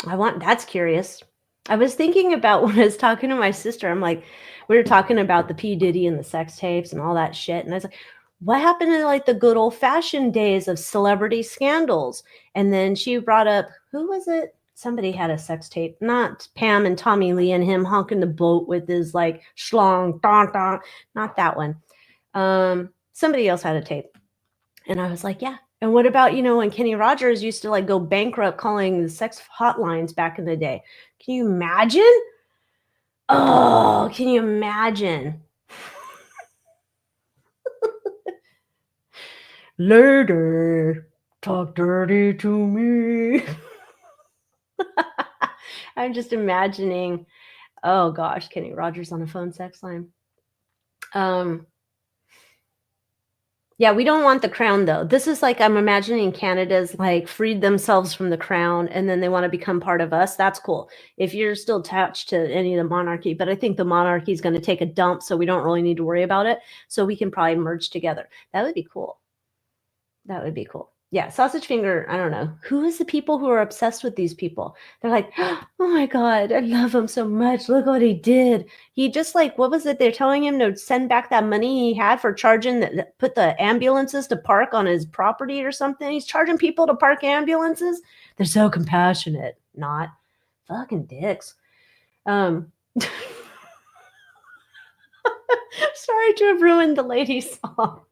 That's curious. I was thinking about when I was talking to my sister. I'm like, we were talking about the P. Diddy and the sex tapes and all that shit. And I was like, what happened to like the good old fashioned days of celebrity scandals? And then she brought up, who was it? Somebody had a sex tape, not Pam and Tommy Lee and him honking the boat with his like schlong, don, don, not that one. Somebody else had a tape. And I was like, yeah. And what about, when Kenny Rogers used to like go bankrupt calling the sex hotlines back in the day? Can you imagine? Oh, can you imagine? Later, talk dirty to me. I'm just imagining, oh gosh, Kenny Rogers on a phone sex line. Yeah, we don't want the crown though. This is like, I'm imagining Canada's like freed themselves from the crown and then they want to become part of us. That's cool. If you're still attached to any of the monarchy, but I think the monarchy is going to take a dump, so we don't really need to worry about it. So we can probably merge together. That would be cool. That would be cool. Yeah, sausage finger, I don't know. Who is the people who are obsessed with these people? They're like, oh my God, I love him so much. Look what he did. He just like, what was it? They're telling him to send back that money he had for charging, put the ambulances to park on his property or something. He's charging people to park ambulances. They're so compassionate. Not fucking dicks. Sorry to have ruined the lady song.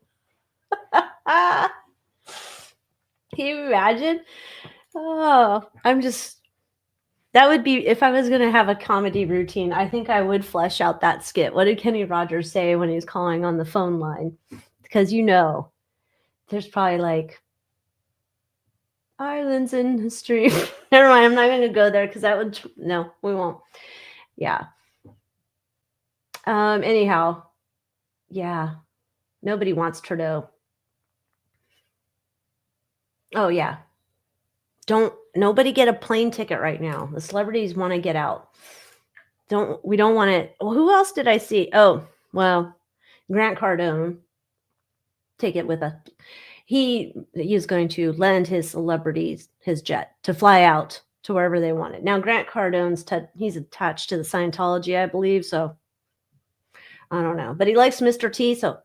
Can you imagine? Oh, that would be, if I was going to have a comedy routine, I think I would flesh out that skit. What did Kenny Rogers say when he was calling on the phone line? Because there's probably like islands in history. Never mind, I'm not going to go there because no, we won't. Yeah. Anyhow, yeah, nobody wants Trudeau. Oh, yeah. Nobody get a plane ticket right now. The celebrities want to get out. We don't want it. Well, who else did I see? Oh, well, Grant Cardone. Take it with a. He is going to lend his celebrities his jet to fly out to wherever they want it. Now, Grant Cardone's he's attached to the Scientology, I believe. So I don't know, but he likes Mr. T. So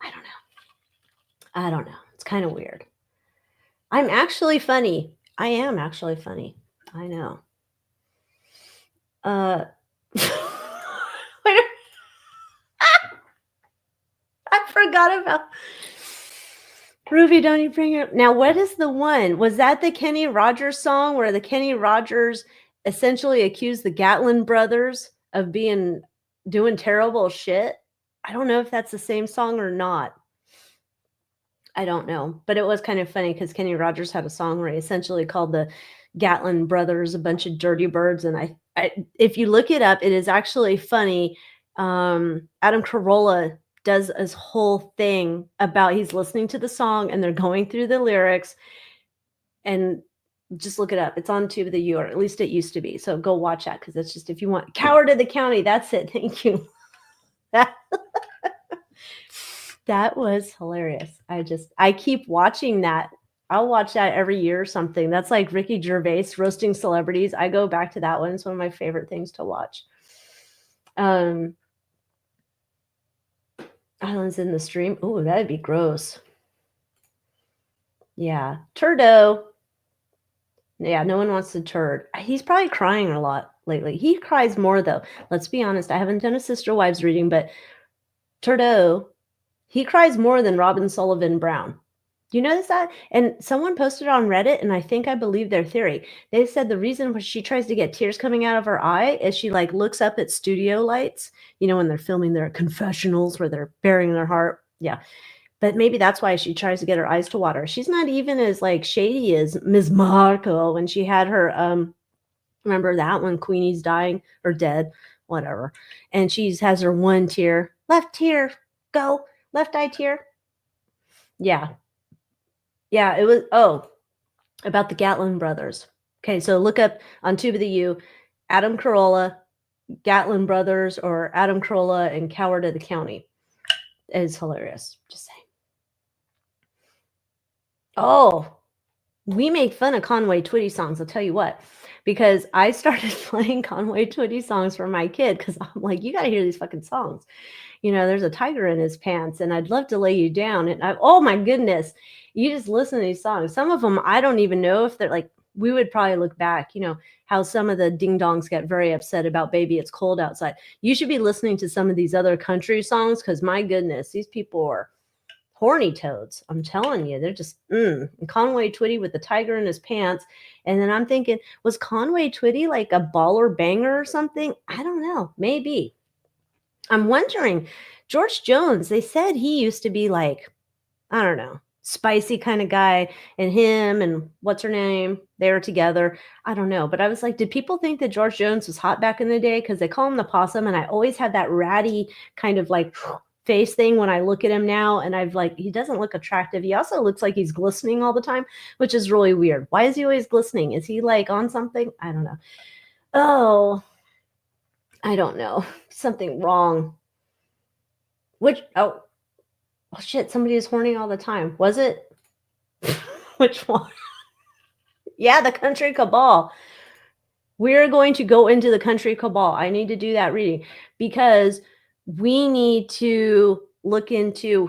I don't know. It's kind of weird. I'm actually funny. I am actually funny. I know. I forgot about Ruby. Don't you bring it? Now, what is the one? Was that the Kenny Rogers song where the Kenny Rogers essentially accused the Gatlin brothers of doing terrible shit? I don't know if that's the same song or not. I don't know, but it was kind of funny because Kenny Rogers had a song where he essentially called the Gatlin brothers a bunch of dirty birds. And I if you look it up, it is actually funny. Adam Carolla does his whole thing about he's listening to the song and they're going through the lyrics, and just look it up. It's on Tube of the U, or at least it used to be. So go watch that because it's just, if you want Coward of the County, that's it. Thank you. That was hilarious. I keep watching that. I'll watch that every year or something. That's like Ricky Gervais roasting celebrities. I go back to that one. It's one of my favorite things to watch. Islands in the Stream. Oh, that'd be gross. Yeah. Turdo. Yeah, no one wants to turd. He's probably crying a lot lately. He cries more, though. Let's be honest. I haven't done a Sister Wives reading, but Turdo, he cries more than Robin Sullivan Brown. You notice that? And someone posted on Reddit, and I think I believe their theory. They said the reason when she tries to get tears coming out of her eye is she, like, looks up at studio lights, when they're filming their confessionals where they're bearing their heart. Yeah. But maybe that's why she tries to get her eyes to water. She's not even as, like, shady as Ms. Markle when she had her, remember that when Queenie's dying or dead, whatever, and has her one tear. Left tear, go. Left eye tear. Yeah. Yeah, it was about the Gatlin brothers. Okay, so look up on Tube of the U, Adam Carolla, Gatlin brothers, or Adam Carolla and Coward of the County. It is hilarious. Just saying. Oh, we make fun of Conway Twitty songs, I'll tell you what, because I started playing Conway Twitty songs for my kid because I'm like, you got to hear these fucking songs. There's a tiger in his pants, and I'd love to lay you down. And oh my goodness, you just listen to these songs. Some of them, I don't even know if they're like, we would probably look back, how some of the ding dongs get very upset about Baby It's Cold Outside. You should be listening to some of these other country songs because my goodness, these people are horny toads. I'm telling you, they're just, And Conway Twitty with the tiger in his pants. And then I'm thinking, was Conway Twitty like a baller banger or something? I don't know. Maybe. I'm wondering, George Jones, they said he used to be like, I don't know, spicy kind of guy, and him and what's her name, they were together. I don't know. But I was like, did people think that George Jones was hot back in the day? Because they call him the possum, and I always had that ratty kind of like face thing when I look at him now, and he doesn't look attractive. He also looks like he's glistening all the time, which is really weird. Why is he always glistening? Is he like on something? I don't know. Oh, I don't know. Something wrong. Oh shit, somebody is horny all the time. Was it? Which one? Yeah, the Country Cabal. We're going to go into the Country Cabal. I need to do that reading because we need to look into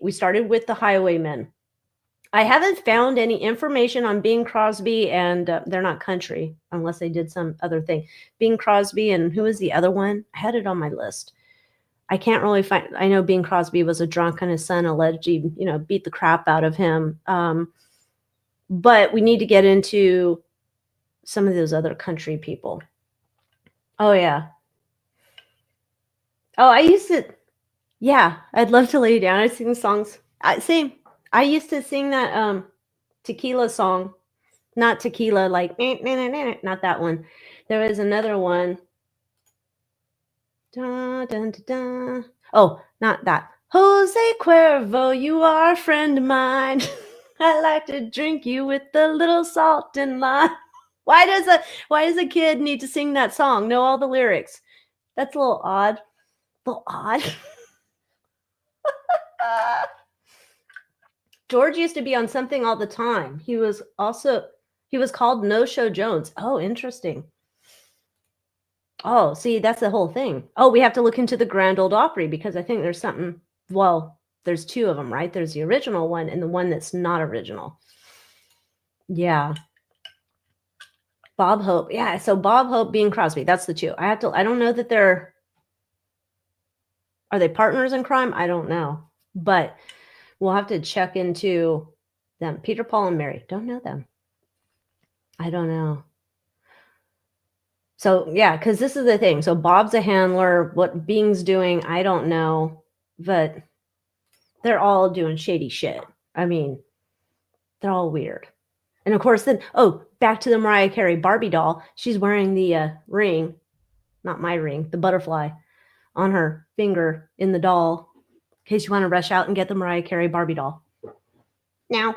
we started with the Highwaymen. I haven't found any information on Bing Crosby, and they're not country unless they did some other thing. Bing Crosby, and who was the other one? I had it on my list. I can't really find. I know Bing Crosby was a drunk and his son allegedly, beat the crap out of him. But we need to get into some of those other country people. Oh yeah. Oh, I used to. Yeah, I'd love to lay you down. I sing songs. Same. I used to sing that tequila song, not tequila, like not that one. There was another one. Dun, dun, dun, dun. Oh, not that. Jose Cuervo, you are a friend of mine. I like to drink you with a little salt and lime. Why does a kid need to sing that song? Know all the lyrics. That's a little odd. A little odd. George used to be on something all the time. He was called No Show Jones. Oh, interesting. Oh, see, that's the whole thing. Oh, we have to look into the Grand Ole Opry because I think there's something. Well, there's two of them, right? There's the original one and the one that's not original. Yeah. Bob Hope. Yeah, so Bob Hope, Bing Crosby. That's the two. I don't know that are they partners in crime? I don't know. But we'll have to check into them. Peter, Paul, and Mary. Don't know them. I don't know. So, yeah, because this is the thing. So Bob's a handler. What Bing's doing, I don't know. But they're all doing shady shit. I mean, they're all weird. And of course, then, back to the Mariah Carey Barbie doll. She's wearing the ring, not my ring, the butterfly on her finger in the doll, in case you want to rush out and get the Mariah Carey Barbie doll. Now.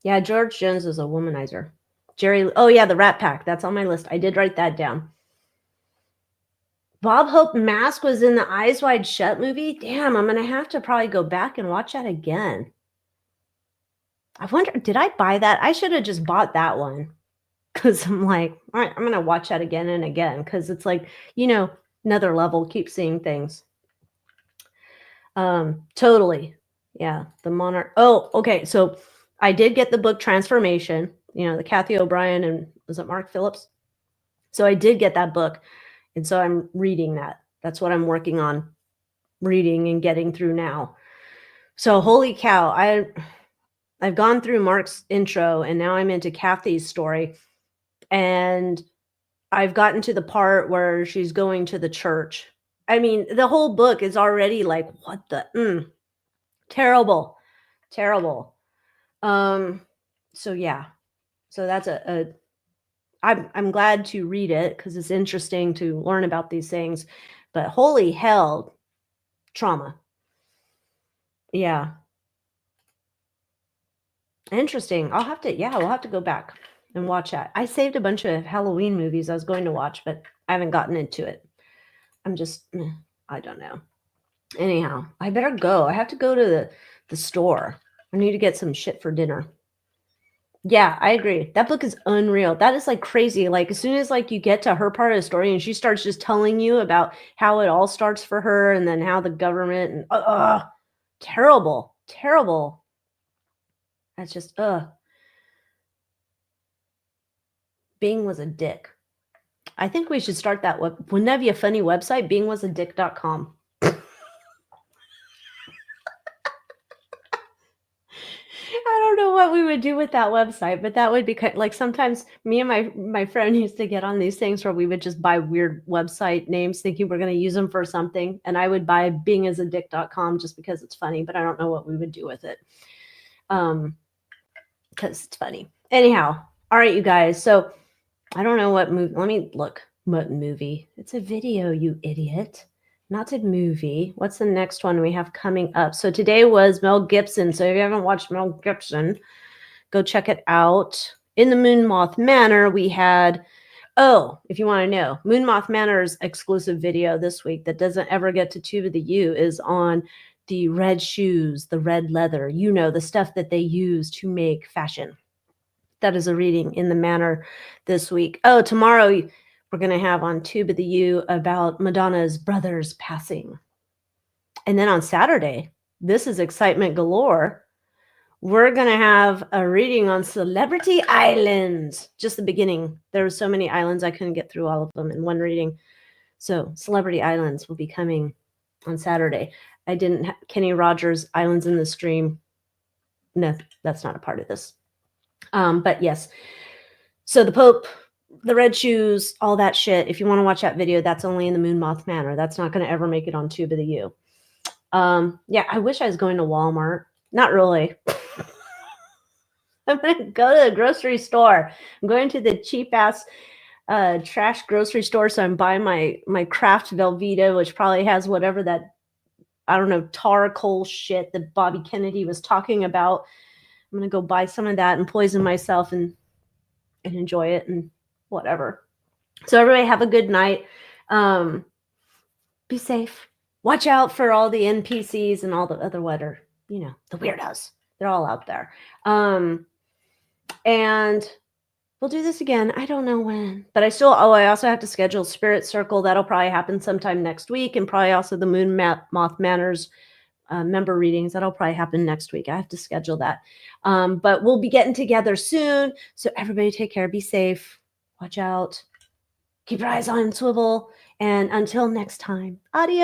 Yeah, George Jones is a womanizer. The Rat Pack. That's on my list. I did write that down. Bob Hope Mask was in the Eyes Wide Shut movie. Damn, I'm going to have to probably go back and watch that again. I wonder, did I buy that? I should have just bought that one. Because I'm like, all right, I'm going to watch that again and again. Because it's like, another level. Keep seeing things. Totally. Yeah, the Monarch. Oh, okay. So I did get the book Transformation, the Kathy O'Brien and was it Mark Phillips? So I did get that book. And so I'm reading that. That's what I'm working on reading and getting through now. So holy cow, I've gone through Mark's intro and now I'm into Kathy's story, and I've gotten to the part where she's going to the church. I mean, the whole book is already like, what the terrible, terrible. So yeah. So that's I'm glad to read it because it's interesting to learn about these things. But holy hell, trauma. Yeah. Interesting. We'll have to go back and watch that. I saved a bunch of Halloween movies I was going to watch, but I haven't gotten into it. I'm just, I don't know. Anyhow, I better go. I have to go to the store. I need to get some shit for dinner. Yeah, I agree. That book is unreal. That is like crazy. Like as soon as like you get to her part of the story and she starts just telling you about how it all starts for her and then how the government and terrible, terrible. That's just Bing was a dick. I think we should start that wouldn't that be a funny website? Bingwasadick.com. I don't know what we would do with that website, but that would be like sometimes me and my friend used to get on these things where we would just buy weird website names thinking we're going to use them for something. And I would buy bingasadick.com just because it's funny, but I don't know what we would do with it. Because it's funny. Anyhow, all right, you guys. So I don't know what movie. Let me look. What movie? It's a video, you idiot. Not a movie. What's the next one we have coming up? So today was Mel Gibson. So if you haven't watched Mel Gibson, go check it out. In the Moonmoth Manor, we had, if you want to know, Moonmoth Manor's exclusive video this week that doesn't ever get to Tube of the U is on the red shoes, the red leather, the stuff that they use to make fashion. That is a reading in the Manor this week. Tomorrow we're going to have on Tube of the U about Madonna's brother's passing. And then on Saturday, this is excitement galore. We're going to have a reading on Celebrity Islands. Just the beginning. There were so many islands, I couldn't get through all of them in one reading. So Celebrity Islands will be coming on Saturday. I didn't have Kenny Rogers' Islands in the Stream. No, that's not a part of this. But yes. So the Pope, the red shoes, all that shit. If you want to watch that video, that's only in the Moonmoth Manor. That's not going to ever make it on Tube of the U. I wish I was going to Walmart. Not really. I'm going to go to the grocery store. I'm going to the cheap ass trash grocery store. So I'm buying my Kraft Velveeta, which probably has whatever that, I don't know, tar coal shit that Bobby Kennedy was talking about. I'm going to go buy some of that and poison myself and enjoy it and whatever. So everybody have a good night. Be safe. Watch out for all the NPCs and all the other the weirdos. They're all out there. And we'll do this again. I don't know when, but I also have to schedule Spirit Circle. That'll probably happen sometime next week, and probably also the Moonmoth Manor's member readings. That'll probably happen next week. I have to schedule that. But we'll be getting together soon. So everybody take care. Be safe. Watch out. Keep your eyes on swivel. And until next time, adios.